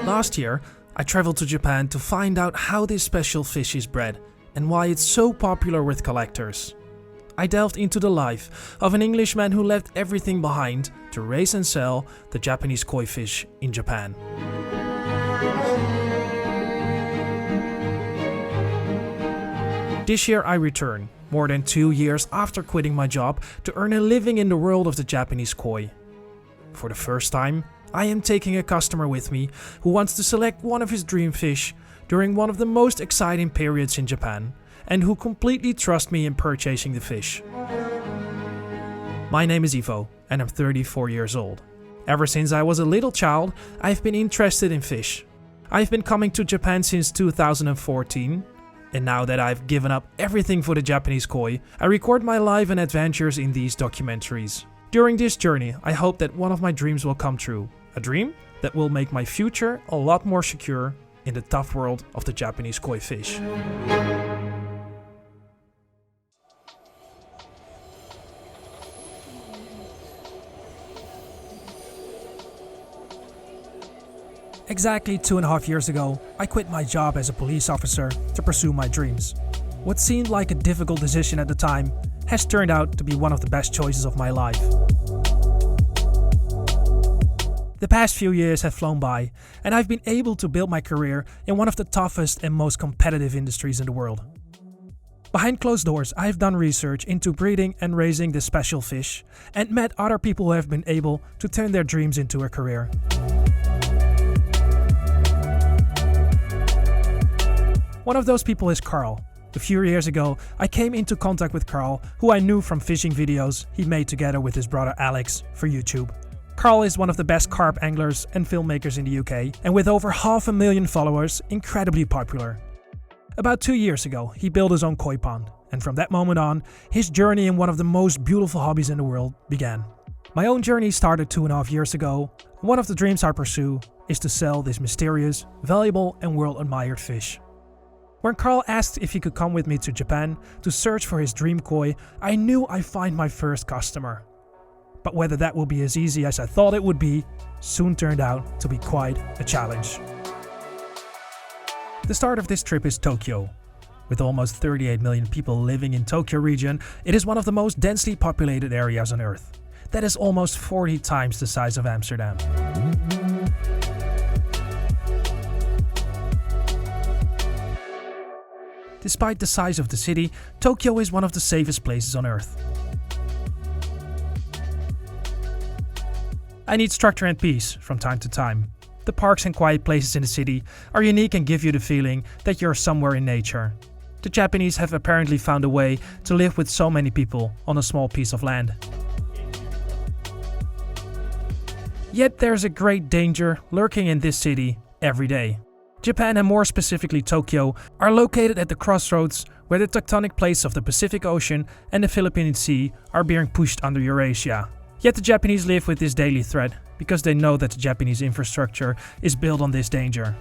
Last year, I traveled to Japan to find out how this special fish is bred and why it's so popular with collectors. I delved into the life of an Englishman who left everything behind to raise and sell the Japanese koi fish in Japan. This year I return, more than 2 years after quitting my job, to earn a living in the world of the Japanese koi. For the first time, I am taking a customer with me who wants to select one of his dream fish during one of the most exciting periods in Japan, and who completely trust me in purchasing the fish. My name is Ivo, and I'm 34 years old. Ever since I was a little child, I've been interested in fish. I've been coming to Japan since 2014, and now that I've given up everything for the Japanese koi, I record my life and adventures in these documentaries. During this journey, I hope that one of my dreams will come true. A dream that will make my future a lot more secure in the tough world of the Japanese koi fish. Exactly 2.5 years ago, I quit my job as a police officer to pursue my dreams. What seemed like a difficult decision at the time has turned out to be one of the best choices of my life. The past few years have flown by, and I've been able to build my career in one of the toughest and most competitive industries in the world. Behind closed doors, I've done research into breeding and raising this special fish, and met other people who have been able to turn their dreams into a career. One of those people is Carl. A few years ago, I came into contact with Carl, who I knew from fishing videos he made together with his brother Alex for YouTube. Carl is one of the best carp anglers and filmmakers in the UK, and with over 500,000 followers, incredibly popular. About 2 years ago, he built his own koi pond, and from that moment on, his journey in one of the most beautiful hobbies in the world began. My own journey started 2.5 years ago. One of the dreams I pursue is to sell this mysterious, valuable and world-admired fish. When Carl asked if he could come with me to Japan to search for his dream koi, I knew I'd find my first customer. But whether that will be as easy as I thought it would be, soon turned out to be quite a challenge. The start of this trip is Tokyo. With almost 38 million people living in Tokyo region, it is one of the most densely populated areas on Earth. That is almost 40 times the size of Amsterdam. Despite the size of the city, Tokyo is one of the safest places on Earth. I need structure and peace from time to time. The parks and quiet places in the city are unique and give you the feeling that you're somewhere in nature. The Japanese have apparently found a way to live with so many people on a small piece of land. Yet there's a great danger lurking in this city every day. Japan, and more specifically Tokyo, are located at the crossroads where the tectonic plates of the Pacific Ocean and the Philippine Sea are being pushed under Eurasia. Yet the Japanese live with this daily threat because they know that the Japanese infrastructure is built on this danger.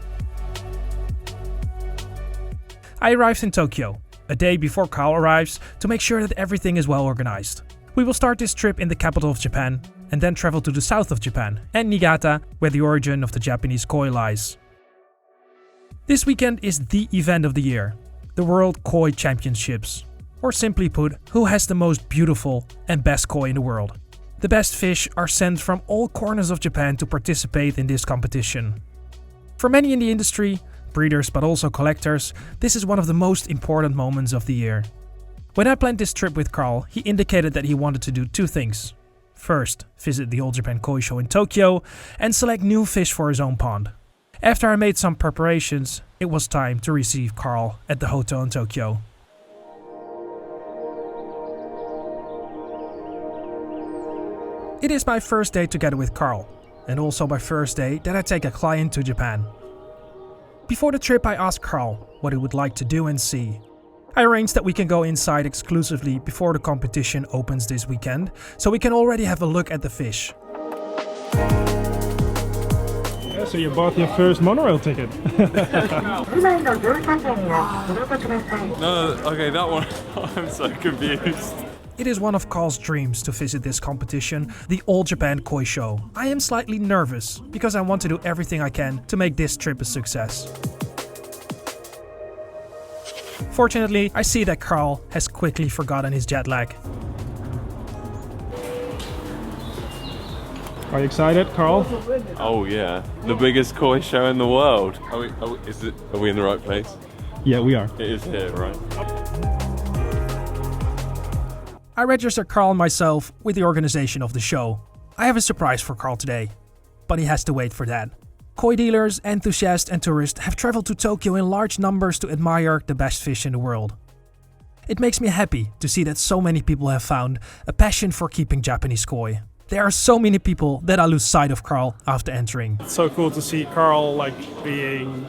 I arrived in Tokyo a day before Carl arrives to make sure that everything is well organized. We will start this trip in the capital of Japan and then travel to the south of Japan and Niigata, where the origin of the Japanese koi lies. This weekend is the event of the year, the World Koi Championships. Or simply put, who has the most beautiful and best koi in the world. The best fish are sent from all corners of Japan to participate in this competition. For many in the industry, breeders but also collectors, this is one of the most important moments of the year. When I planned this trip with Carl, he indicated that he wanted to do two things. First, visit the All Japan Koi Show in Tokyo and select new fish for his own pond. After I made some preparations, it was time to receive Carl at the hotel in Tokyo. It is my first day together with Carl, and also my first day that I take a client to Japan. Before the trip, I asked Carl what he would like to do and see. I arranged that we can go inside exclusively before the competition opens this weekend, so we can already have a look at the fish. Yeah, so you bought your first monorail ticket. No, okay, that one. I'm so confused. It is one of Carl's dreams to visit this competition, the All Japan Koi Show. I am slightly nervous because I want to do everything I can to make this trip a success. Fortunately, I see that Carl has quickly forgotten his jet lag. Are you excited, Carl? Oh yeah, the biggest koi show in the world. Are we in the right place? Yeah, we are. It is here, right? I registered Carl and myself with the organization of the show. I have a surprise for Carl today. but he has to wait for that. Koi dealers, enthusiasts and tourists have traveled to Tokyo in large numbers to admire the best fish in the world. It makes me happy to see that so many people have found a passion for keeping Japanese koi. There are so many people that I lose sight of Carl after entering. It's so cool to see Carl being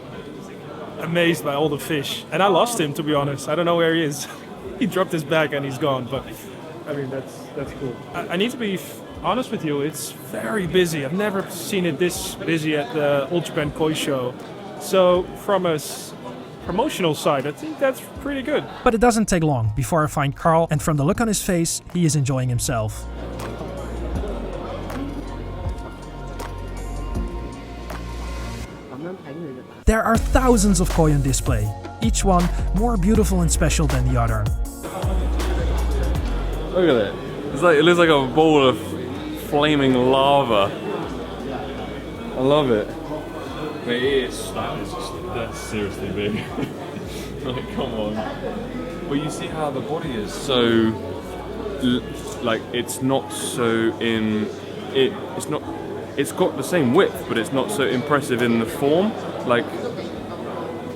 amazed by all the fish. And I lost him, to be honest. I don't know where he is. He dropped his bag and he's gone, but I mean, that's cool. I need to be honest with you, it's very busy. I've never seen it this busy at the Old Japan Koi Show. So from a promotional side, I think that's pretty good. But it doesn't take long before I find Carl, and from the look on his face, he is enjoying himself. There are thousands of koi on display, each one more beautiful and special than the other. Look at it. It looks like a bowl of flaming lava. I love it. It is. That's seriously big. Like, come on. Well, you see how the body is so, like, it's not so in. It's not. It's got the same width, but it's not so impressive in the form. Like,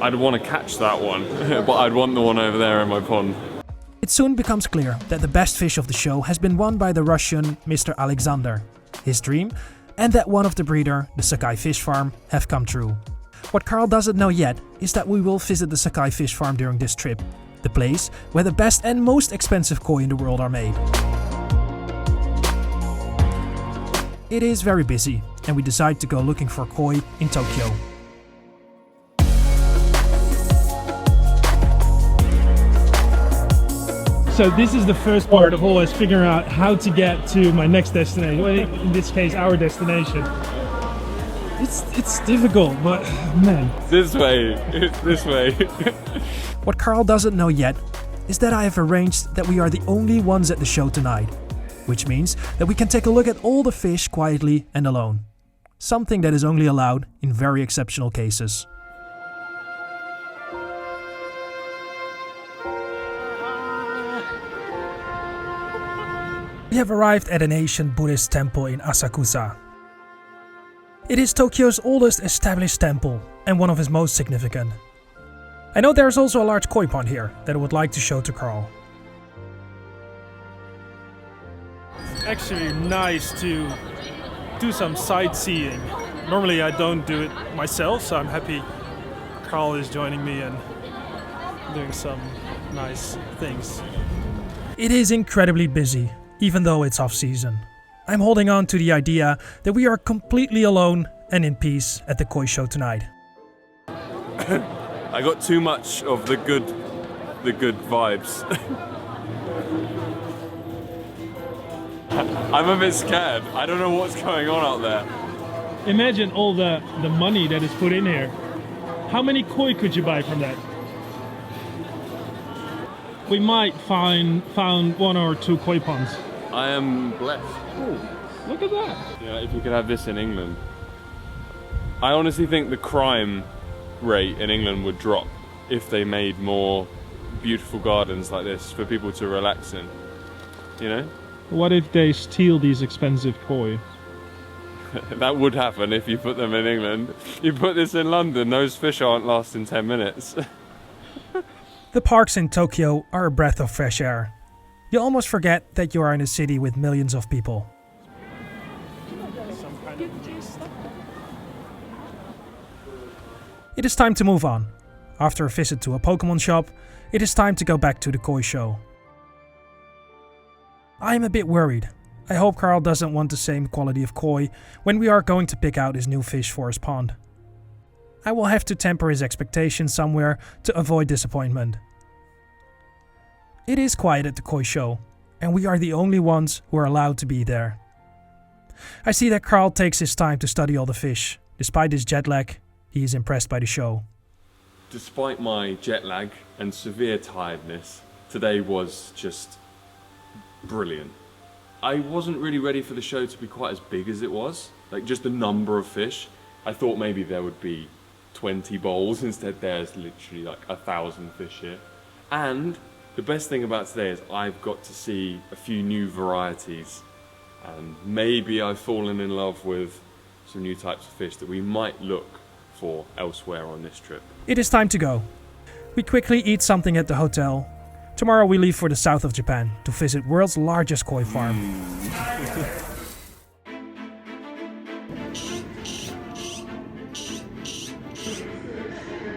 I'd want to catch that one, but I'd want the one over there in my pond. It soon becomes clear that the best fish of the show has been won by the Russian Mr. Alexander. His dream, and that one of the breeder, the Sakai Fish Farm, have come true. What Carl doesn't know yet is that we will visit the Sakai Fish Farm during this trip, the place where the best and most expensive koi in the world are made. It is very busy, and we decide to go looking for koi in Tokyo. So this is the first part of always figuring out how to get to my next destination. Well, in this case, our destination. It's difficult, but man. This way. It's this way. What Carl doesn't know yet is that I have arranged that we are the only ones at the show tonight, which means that we can take a look at all the fish quietly and alone. Something that is only allowed in very exceptional cases. We have arrived at an ancient Buddhist temple in Asakusa. It is Tokyo's oldest established temple and one of its most significant. I know there is also a large koi pond here that I would like to show to Carl. It's actually nice to do some sightseeing. Normally I don't do it myself, so I'm happy Carl is joining me and doing some nice things. It is incredibly busy, even though it's off-season. I'm holding on to the idea that we are completely alone and in peace at the koi show tonight. I got too much of the good vibes. I'm a bit scared. I don't know what's going on out there. Imagine all the money that is put in here. How many koi could you buy from that? We might found one or two koi ponds. I am blessed. Ooh, look at that. Yeah, if you could have this in England. I honestly think the crime rate in England would drop if they made more beautiful gardens like this for people to relax in. You know? What if they steal these expensive koi? That would happen if you put them in England. You put this in London, those fish aren't lasting 10 minutes. The parks in Tokyo are a breath of fresh air. You almost forget that you are in a city with millions of people. It is time to move on. After a visit to a Pokemon shop, it is time to go back to the koi show. I am a bit worried. I hope Carl doesn't want the same quality of koi when we are going to pick out his new fish for his pond. I will have to temper his expectations somewhere to avoid disappointment. It is quiet at the koi show, and we are the only ones who are allowed to be there. I see that Carl takes his time to study all the fish. Despite his jet lag, he is impressed by the show. Despite my jet lag and severe tiredness, today was just brilliant. I wasn't really ready for the show to be quite as big as it was, like just the number of fish. I thought maybe there would be 20 bowls, instead there's literally like 1,000 fish here. And the best thing about today is I've got to see a few new varieties, and maybe I've fallen in love with some new types of fish that we might look for elsewhere on this trip. It is time to go. We quickly eat something at the hotel. Tomorrow we leave for the south of Japan to visit world's largest koi farm.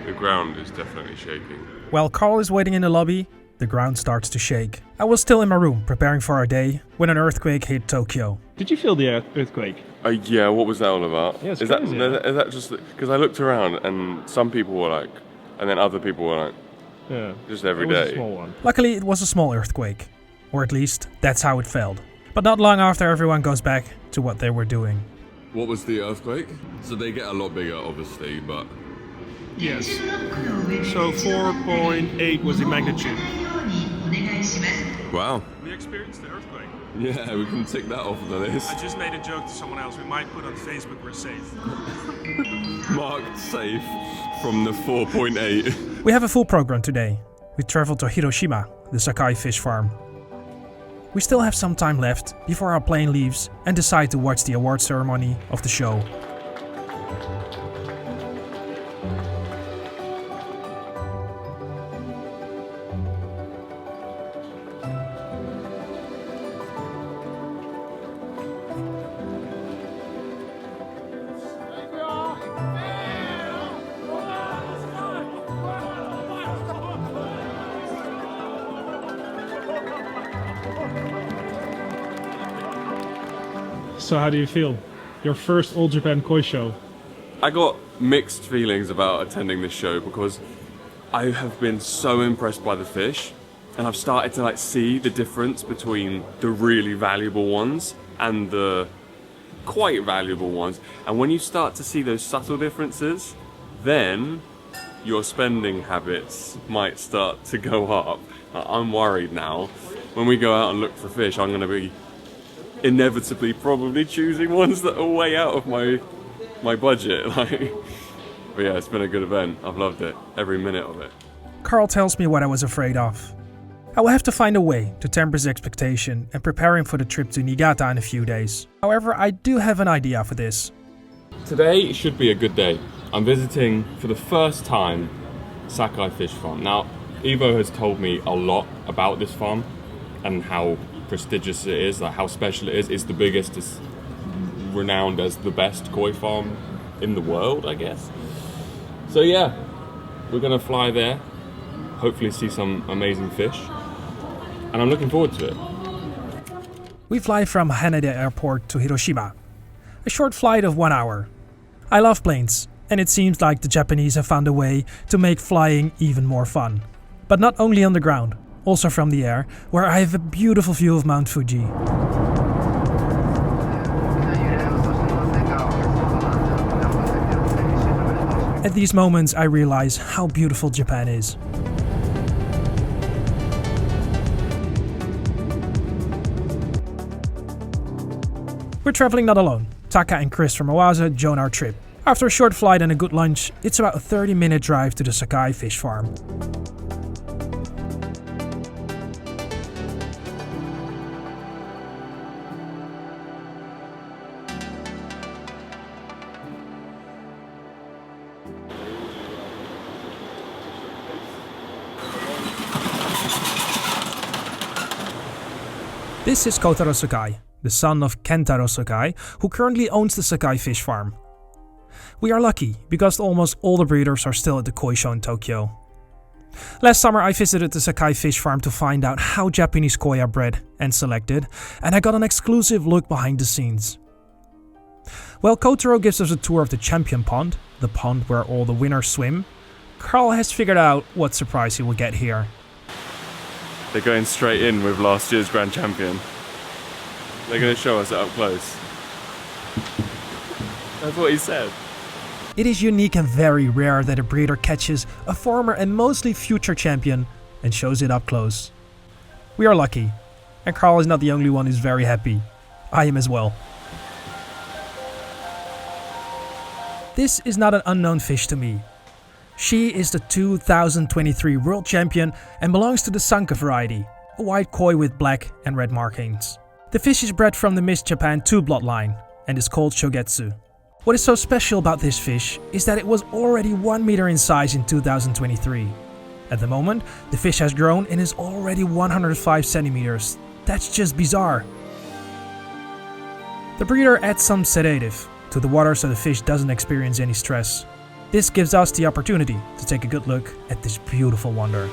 The ground is definitely shaking. While Carl is waiting in the lobby, the ground starts to shake. I was still in my room preparing for our day when an earthquake hit Tokyo. Did you feel the earthquake? Yeah, what was that all about? Yeah, it's is crazy. that just because I looked around and some people were like, and then other people were like, Yeah, just every it was day. a small one. Luckily, it was a small earthquake. Or at least, that's how it felt. But not long after, everyone goes back to what they were doing. What was the earthquake? So they get a lot bigger, obviously, but Yes. So 4.8 was the magnitude. wow. We experienced the earthquake. Yeah, we can tick that off the list. I just made a joke to someone else. We might put on Facebook we're safe. Marked safe from the 4.8. We have a full program today. We travel to Hiroshima, the Sakai fish farm. We still have some time left before our plane leaves and decide to watch the award ceremony of the show. So how do you feel? Your first All Japan Koi show. I got mixed feelings about attending this show because I have been so impressed by the fish, and I've started to see the difference between the really valuable ones and the quite valuable ones. And when you start to see those subtle differences, then your spending habits might start to go up. I'm worried now. When we go out and look for fish, I'm going to be inevitably probably choosing ones that are way out of my budget. But yeah, it's been a good event. I've loved it, every minute of it. Carl tells me what I was afraid of. I will have to find a way to temper his expectation and prepare him for the trip to Niigata in a few days. However, I do have an idea for this. Today should be a good day. I'm visiting for the first time Sakai Fish Farm. Now, Ivo has told me a lot about this farm and how prestigious it is, how special it is. It's the biggest, it's renowned as the best koi farm in the world, I guess. So yeah, we're gonna fly there, hopefully see some amazing fish, and I'm looking forward to it. We fly from Haneda Airport to Hiroshima. A short flight of 1 hour. I love planes, and it seems like the Japanese have found a way to make flying even more fun. But not only on the ground, also from the air, where I have a beautiful view of Mount Fuji. At these moments I realize how beautiful Japan is. We're traveling not alone. Taka and Chris from Oase join our trip. After a short flight and a good lunch, it's about a 30-minute drive to the Sakai fish farm. This is Kotaro Sakai, the son of Kentaro Sakai, who currently owns the Sakai fish farm. We are lucky, because almost all the breeders are still at the koi show in Tokyo. Last summer I visited the Sakai fish farm to find out how Japanese koi are bred and selected, and I got an exclusive look behind the scenes. While Kotaro gives us a tour of the champion pond, the pond where all the winners swim, Carl has figured out what surprise he will get here. They're going straight in with last year's grand champion. They're going to show us it up close. That's what he said. It is unique and very rare that a breeder catches a former and mostly future champion and shows it up close. We are lucky, and Carl is not the only one who's very happy. I am as well. This is not an unknown fish to me. She is the 2023 world champion and belongs to the Sanka variety, a white koi with black and red markings. The fish is bred from the Miss Japan 2 bloodline and is called Shogetsu. What is so special about this fish is that it was already 1 meter in size in 2023. At the moment, the fish has grown and is already 105 centimeters. That's just bizarre. The breeder adds some sedative to the water so the fish doesn't experience any stress. This gives us the opportunity to take a good look at this beautiful wonder.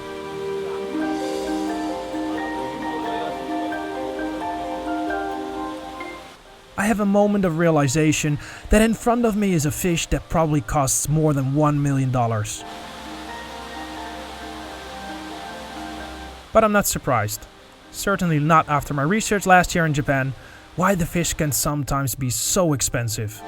I have a moment of realization that in front of me is a fish that probably costs more than $1 million. But I'm not surprised. Certainly not after my research last year in Japan, why the fish can sometimes be so expensive.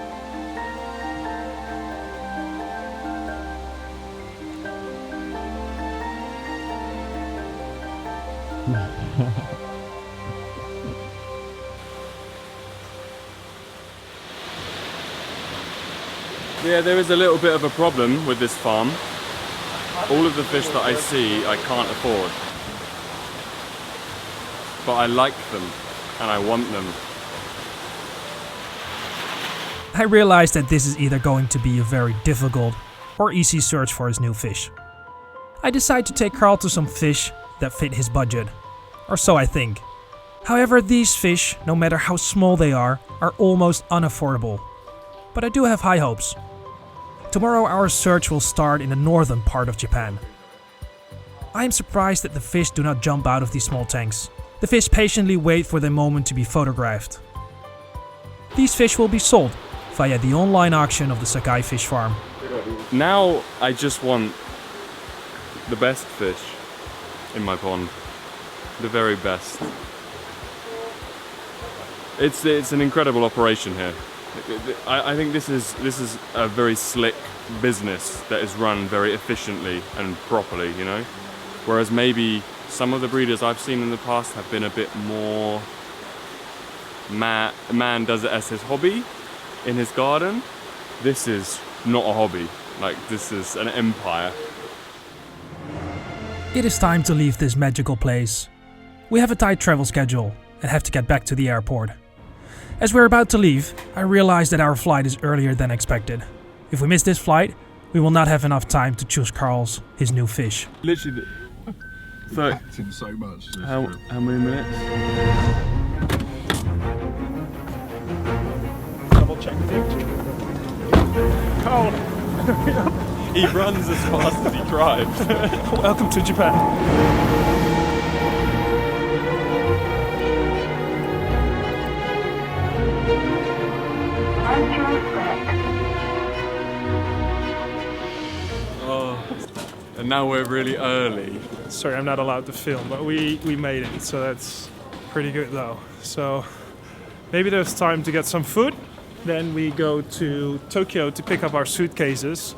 Yeah, there is a little bit of a problem with this farm. All of the fish that I see, I can't afford. But I like them, and I want them. I realized that this is either going to be a very difficult or easy search for his new fish. I decide to take Carl to some fish that fit his budget. Or so I think. However, these fish, no matter how small they are almost unaffordable. But I do have high hopes. Tomorrow our search will start in the northern part of Japan. I am surprised that the fish do not jump out of these small tanks. The fish patiently wait for their moment to be photographed. These fish will be sold via the online auction of the Sakai Fish Farm. Now I just want the best fish in my pond. The very best. It's an incredible operation here. I think this is a very slick business that is run very efficiently and properly, you know? Whereas maybe some of the breeders I've seen in the past have been a bit more man does it as his hobby in his garden. This is not a hobby. Like, this is an empire. It is time to leave this magical place. We have a tight travel schedule and have to get back to the airport. As we're about to leave, I realize that our flight is earlier than expected. If we miss this flight, we will not have enough time to choose his new fish. Literally, him so much. How many minutes? Double check. Carl! He runs as fast as he drives. Welcome to Japan. And now we're really early. Sorry, I'm not allowed to film, but we made it, so that's pretty good though. So maybe there's time to get some food. Then we go to Tokyo to pick up our suitcases.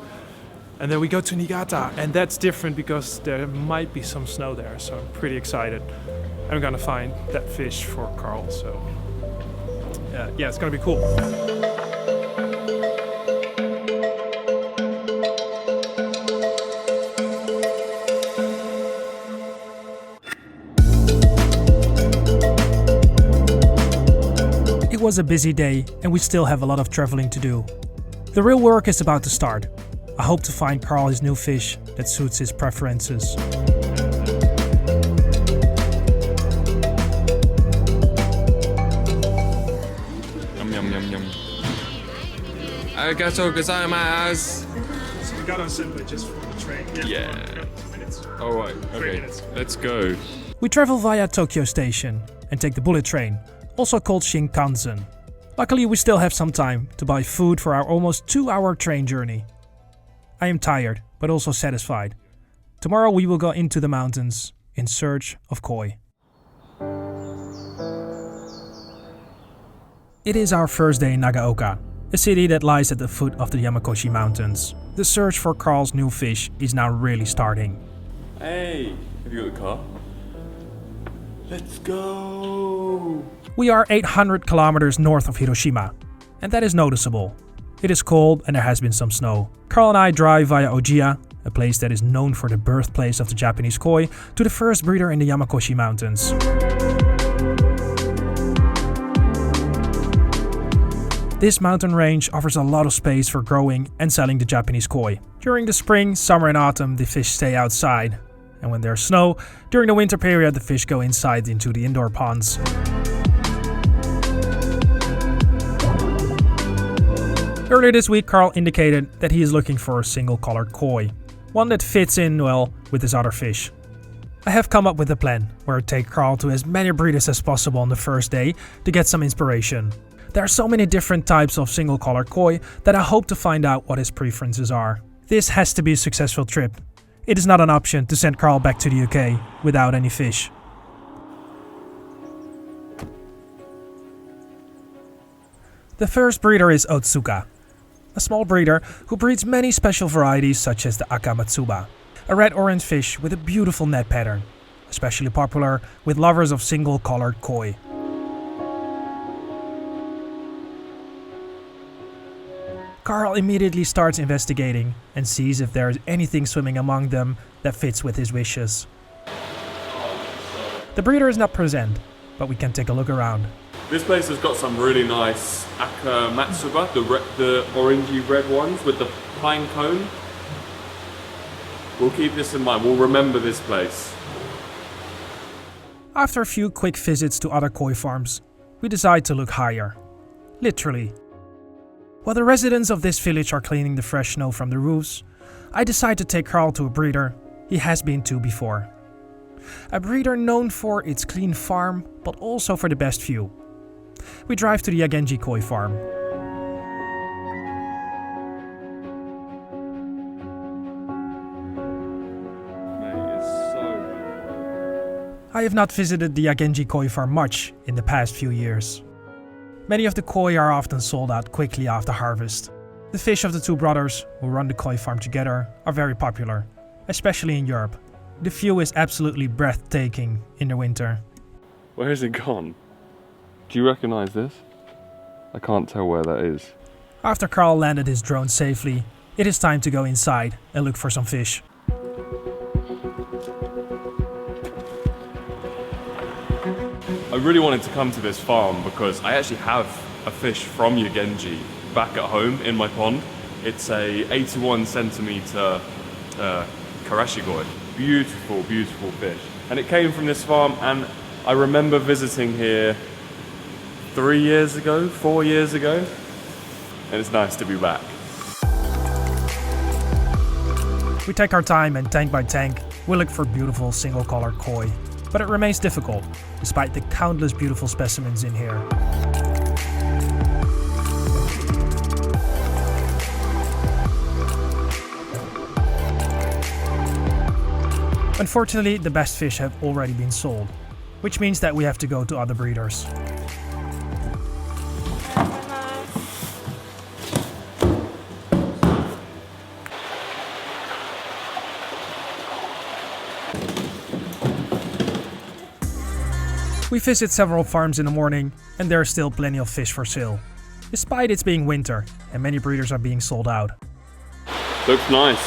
And then we go to Niigata, and that's different because there might be some snow there, so I'm pretty excited. I'm gonna find that fish for Carl, so yeah, it's gonna be cool. It was a busy day and we still have a lot of traveling to do. The real work is about to start. I hope to find Carl his new fish that suits his preferences. Yum yum yum yum. Arigatou gozaimasu. So we got on simply just for the train. Yeah. 2 minutes. Alright, okay. Let's go. We travel via Tokyo Station and take the bullet train, also called Shinkansen. Luckily we still have some time to buy food for our almost 2-hour train journey. I am tired, but also satisfied. Tomorrow we will go into the mountains in search of koi. It is our first day in Nagaoka, a city that lies at the foot of the Yamakoshi Mountains. The search for Carl's new fish is now really starting. Hey, have you got the car? Let's go! We are 800 kilometers north of Hiroshima, and that is noticeable. It is cold and there has been some snow. Carl and I drive via Ojiya, a place that is known for the birthplace of the Japanese koi, to the first breeder in the Yamakoshi Mountains. This mountain range offers a lot of space for growing and selling the Japanese koi. During the spring, summer and autumn the fish stay outside, and when there's snow, during the winter period the fish go inside into the indoor ponds. Earlier this week, Carl indicated that he is looking for a single-colored koi, one that fits in well with his other fish. I have come up with a plan where I take Carl to as many breeders as possible on the first day to get some inspiration. There are so many different types of single-colored koi that I hope to find out what his preferences are. This has to be a successful trip. It is not an option to send Carl back to the UK without any fish. The first breeder is Otsuka, a small breeder who breeds many special varieties such as the Akamatsuba, a red-orange fish with a beautiful net pattern, especially popular with lovers of single-colored koi. Carl immediately starts investigating and sees if there is anything swimming among them that fits with his wishes. The breeder is not present, but we can take a look around. This place has got some really nice Akamatsuba, the orangey red ones with the pine cone. We'll keep this in mind, we'll remember this place. After a few quick visits to other koi farms, we decide to look higher. Literally. While the residents of this village are cleaning the fresh snow from the roofs, I decide to take Carl to a breeder he has been to before. A breeder known for its clean farm, but also for the best view. We drive to the Yagenji koi farm. I have not visited the Yagenji koi farm much in the past few years. Many of the koi are often sold out quickly after harvest. The fish of the two brothers who run the koi farm together are very popular, especially in Europe. The view is absolutely breathtaking in the winter. Where has it gone? Do you recognize this? I can't tell where that is. After Carl landed his drone safely, it is time to go inside and look for some fish. I really wanted to come to this farm because I actually have a fish from Yagenji back at home in my pond. It's a 81 centimeter karashigoi. Beautiful, beautiful fish. And it came from this farm, and I remember visiting here 3 years ago, 4 years ago, and it's nice to be back. We take our time and tank by tank, we look for beautiful single-colored koi. But it remains difficult, despite the countless beautiful specimens in here. Unfortunately, the best fish have already been sold, which means that we have to go to other breeders. We visit several farms in the morning, and there are still plenty of fish for sale, despite it being winter and many breeders are being sold out. Looks nice.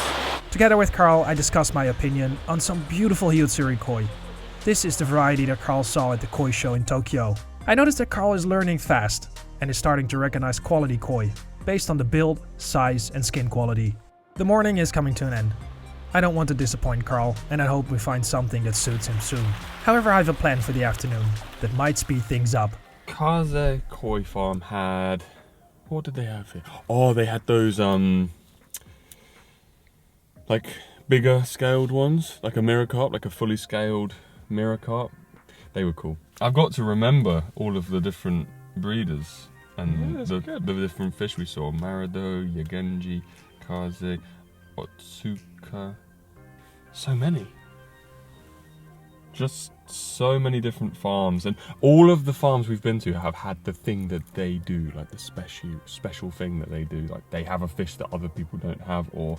Together with Carl, I discuss my opinion on some beautiful Hyutsuri koi. This is the variety that Carl saw at the koi show in Tokyo. I noticed that Carl is learning fast and is starting to recognize quality koi based on the build, size, and skin quality. The morning is coming to an end. I don't want to disappoint Carl, and I hope we find something that suits him soon. However, I have a plan for the afternoon that might speed things up. Kaze Koi Farm had... What did they have here? Oh, they had those, like, bigger scaled ones. Like a mirror carp, like a fully scaled mirror carp. They were cool. I've got to remember all of the different breeders and the different fish we saw. Marado, Yagenji, Kaze, Otsuka. So many. Just so many different farms, and all of the farms we've been to have had the thing that they do, like the special thing that they do. Like they have a fish that other people don't have, or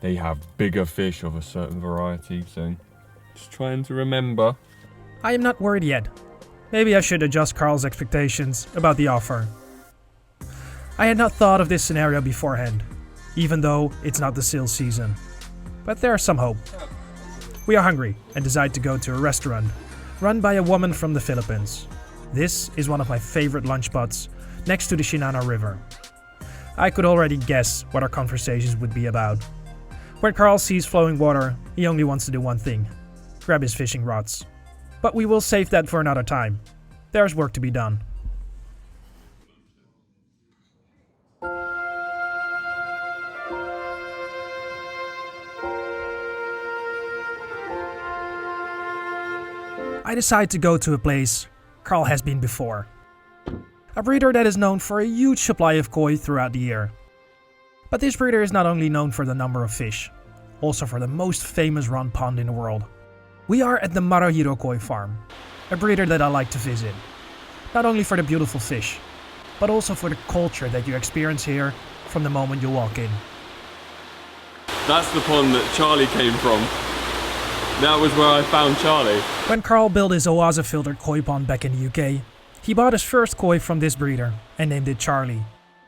they have bigger fish of a certain variety. So just trying to remember. I am not worried yet. Maybe I should adjust Carl's expectations about the offer. I had not thought of this scenario beforehand, even though it's not the sale season. But there's some hope. We are hungry and decide to go to a restaurant run by a woman from the Philippines. This is one of my favorite lunch spots next to the Shinano River. I could already guess what our conversations would be about. When Carl sees flowing water, he only wants to do one thing: grab his fishing rods. But we will save that for another time. There's work to be done. I decide to go to a place Carl has been before. A breeder that is known for a huge supply of koi throughout the year. But this breeder is not only known for the number of fish, also for the most famous run pond in the world. We are at the Marahiro Koi farm, a breeder that I like to visit. Not only for the beautiful fish, but also for the culture that you experience here from the moment you walk in. That's the pond that Charlie came from. That was where I found Charlie. When Carl built his Oase filtered koi pond back in the UK, he bought his first koi from this breeder and named it Charlie.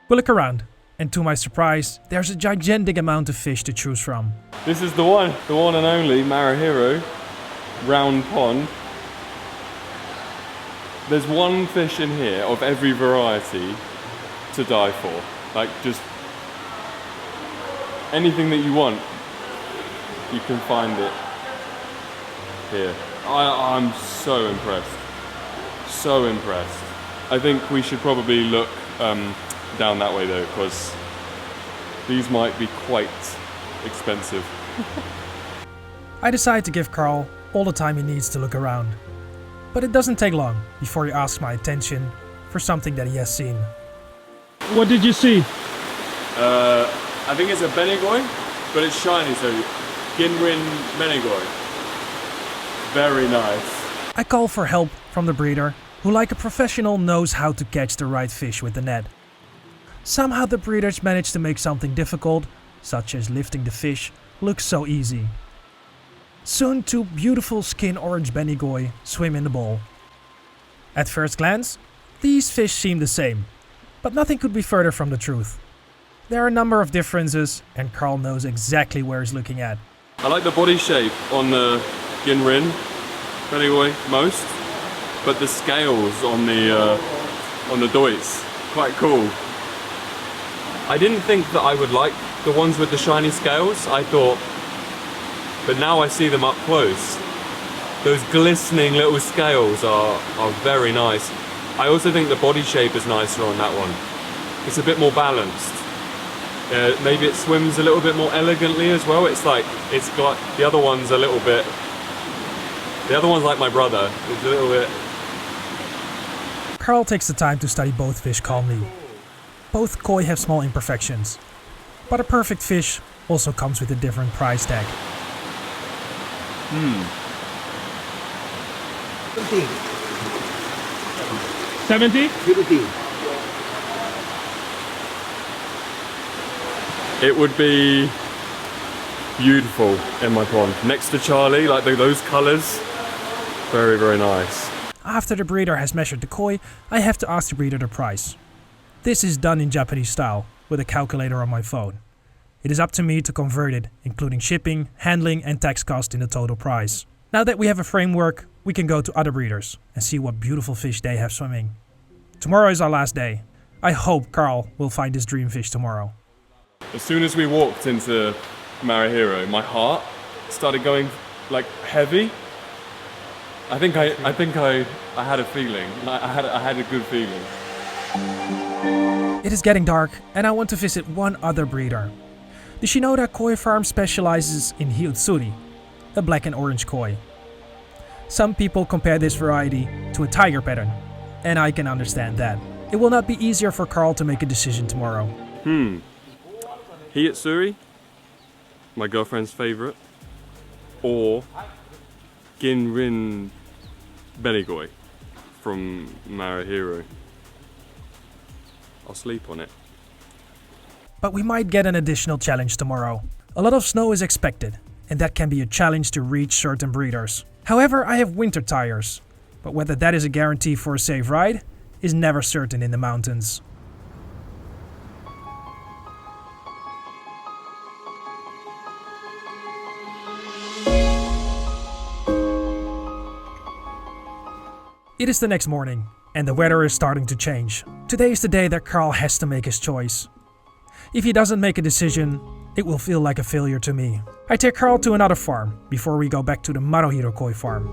We look around, and to my surprise, there's a gigantic amount of fish to choose from. This is the one and only Marahiro round pond. There's one fish in here of every variety to die for. Like, just anything that you want, you can find it here. I'm so impressed. So impressed. I think we should probably look down that way though, because these might be quite expensive. I decide to give Carl all the time he needs to look around. But it doesn't take long before he asks my attention for something that he has seen. What did you see? I think it's a benigoi, but it's shiny, so Ginrin benigoi. Very nice. I call for help from the breeder, who like a professional knows how to catch the right fish with the net. Somehow the breeders manage to make something difficult, such as lifting the fish, look so easy. Soon 2 beautiful skin orange benigoi swim in the bowl. At first glance, these fish seem the same, but nothing could be further from the truth. There are a number of differences, and Carl knows exactly where he's looking at. I like the body shape on the Ginrin benigoi most, but the scales on the doits, quite cool. I didn't think that I would like the ones with the shiny scales. I thought, but now I see them up close. Those glistening little scales are very nice. I also think the body shape is nicer on that one. It's a bit more balanced. Maybe it swims a little bit more elegantly as well. It's like the other one's a little bit. The other one's like my brother. It's a little bit. Carl takes the time to study both fish calmly. Both koi have small imperfections, but a perfect fish also comes with a different price tag. 70? It would be beautiful in my pond. Next to Charlie, like those colours, very, very nice. After the breeder has measured the koi, I have to ask the breeder the price. This is done in Japanese style, with a calculator on my phone. It is up to me to convert it, including shipping, handling and tax cost in the total price. Now that we have a framework, we can go to other breeders and see what beautiful fish they have swimming. Tomorrow is our last day. I hope Carl will find his dream fish tomorrow. As soon as we walked into Marahiro, my heart started going like heavy. I think I had a feeling. I had a good feeling. It is getting dark and I want to visit one other breeder. The Shinoda Koi Farm specializes in Hiutsuri, a black and orange koi. Some people compare this variety to a tiger pattern, and I can understand that. It will not be easier for Carl to make a decision tomorrow. Hiutsuri, my girlfriend's favorite, or Ginrin benigoi from Marahiro. I'll sleep on it. But we might get an additional challenge tomorrow. A lot of snow is expected, and that can be a challenge to reach certain breeders. However, I have winter tires, but whether that is a guarantee for a safe ride is never certain in the mountains. It is the next morning, and the weather is starting to change. Today is the day that Carl has to make his choice. If he doesn't make a decision, it will feel like a failure to me. I take Carl to another farm before we go back to the Maruhiro koi farm.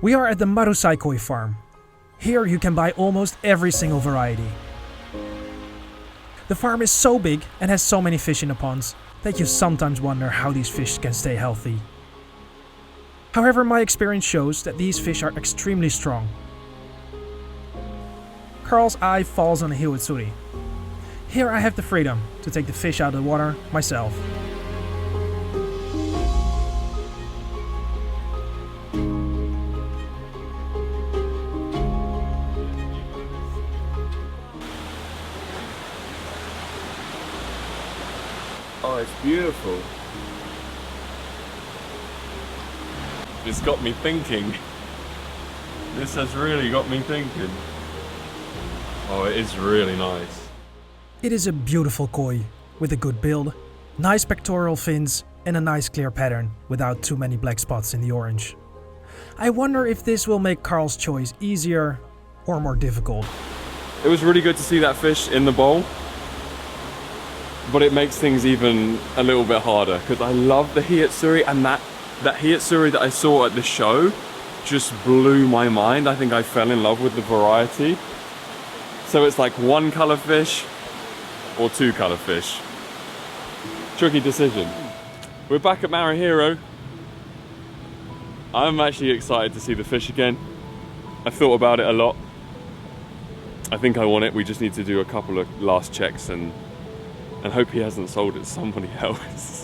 We are at the Marusai koi farm. Here you can buy almost every single variety. The farm is so big and has so many fish in the ponds that you sometimes wonder how these fish can stay healthy. However, my experience shows that these fish are extremely strong. Carl's eye falls on a hiwatsuri. Here I have the freedom to take the fish out of the water myself. Oh, it's beautiful. It's got me thinking. This has really got me thinking. Oh, it is really nice. It is a beautiful koi with a good build, nice pectoral fins and a nice clear pattern without too many black spots in the orange. I wonder if this will make Carl's choice easier or more difficult. It was really good to see that fish in the bowl, but it makes things even a little bit harder because I love the hiyatsuri, and that hiyatsuri that I saw at the show just blew my mind. I think I fell in love with the variety. So it's like one color fish or two color fish. Tricky decision. We're back at Maruhiro. I'm actually excited to see the fish again. I've thought about it a lot. I think I want it. We just need to do a couple of last checks and hope he hasn't sold it to somebody else.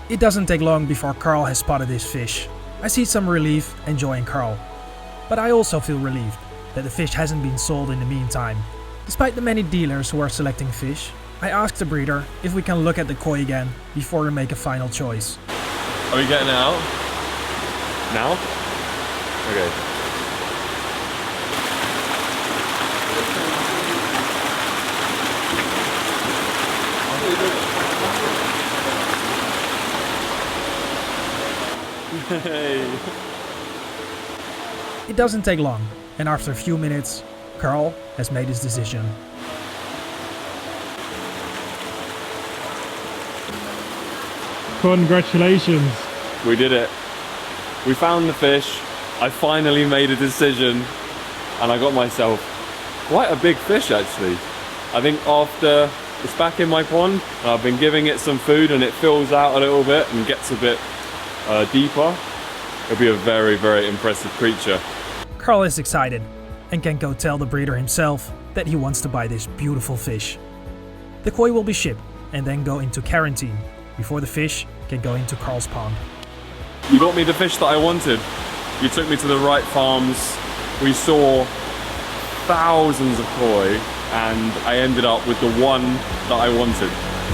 It doesn't take long before Carl has spotted his fish. I see some relief enjoying Carl. But I also feel relieved that the fish hasn't been sold in the meantime. Despite the many dealers who are selecting fish, I asked the breeder if we can look at the koi again before we make a final choice. Are we getting it out? Now? Okay. Hey. It doesn't take long, and after a few minutes, Carl has made his decision. Congratulations. We did it. We found the fish. I finally made a decision, and I got myself quite a big fish actually. I think after it's back in my pond, I've been giving it some food and it fills out a little bit and gets a bit deeper. It'll be a very, very impressive creature. Carl is excited and can go tell the breeder himself that he wants to buy this beautiful fish. The koi will be shipped and then go into quarantine before the fish can go into Carl's pond. You got me the fish that I wanted. You took me to the right farms. We saw thousands of koi and I ended up with the one that I wanted.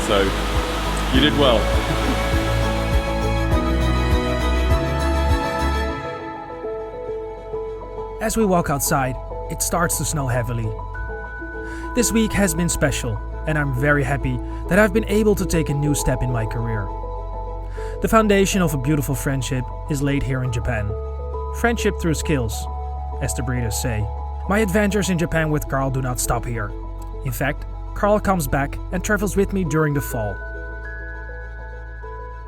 So you did well. As we walk outside, it starts to snow heavily. This week has been special, and I'm very happy that I've been able to take a new step in my career. The foundation of a beautiful friendship is laid here in Japan. Friendship through skills, as the breeders say. My adventures in Japan with Carl do not stop here. In fact, Carl comes back and travels with me during the fall.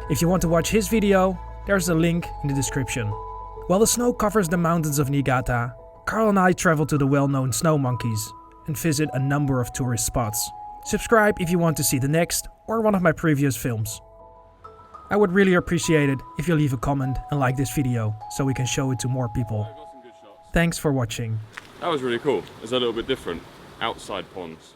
If you want to watch his video, there's a link in the description. While the snow covers the mountains of Niigata, Carl and I travel to the well-known snow monkeys and visit a number of tourist spots. Subscribe if you want to see the next or one of my previous films. I would really appreciate it if you leave a comment and like this video so we can show it to more people. Thanks for watching. That was really cool. It's a little bit different. Outside ponds.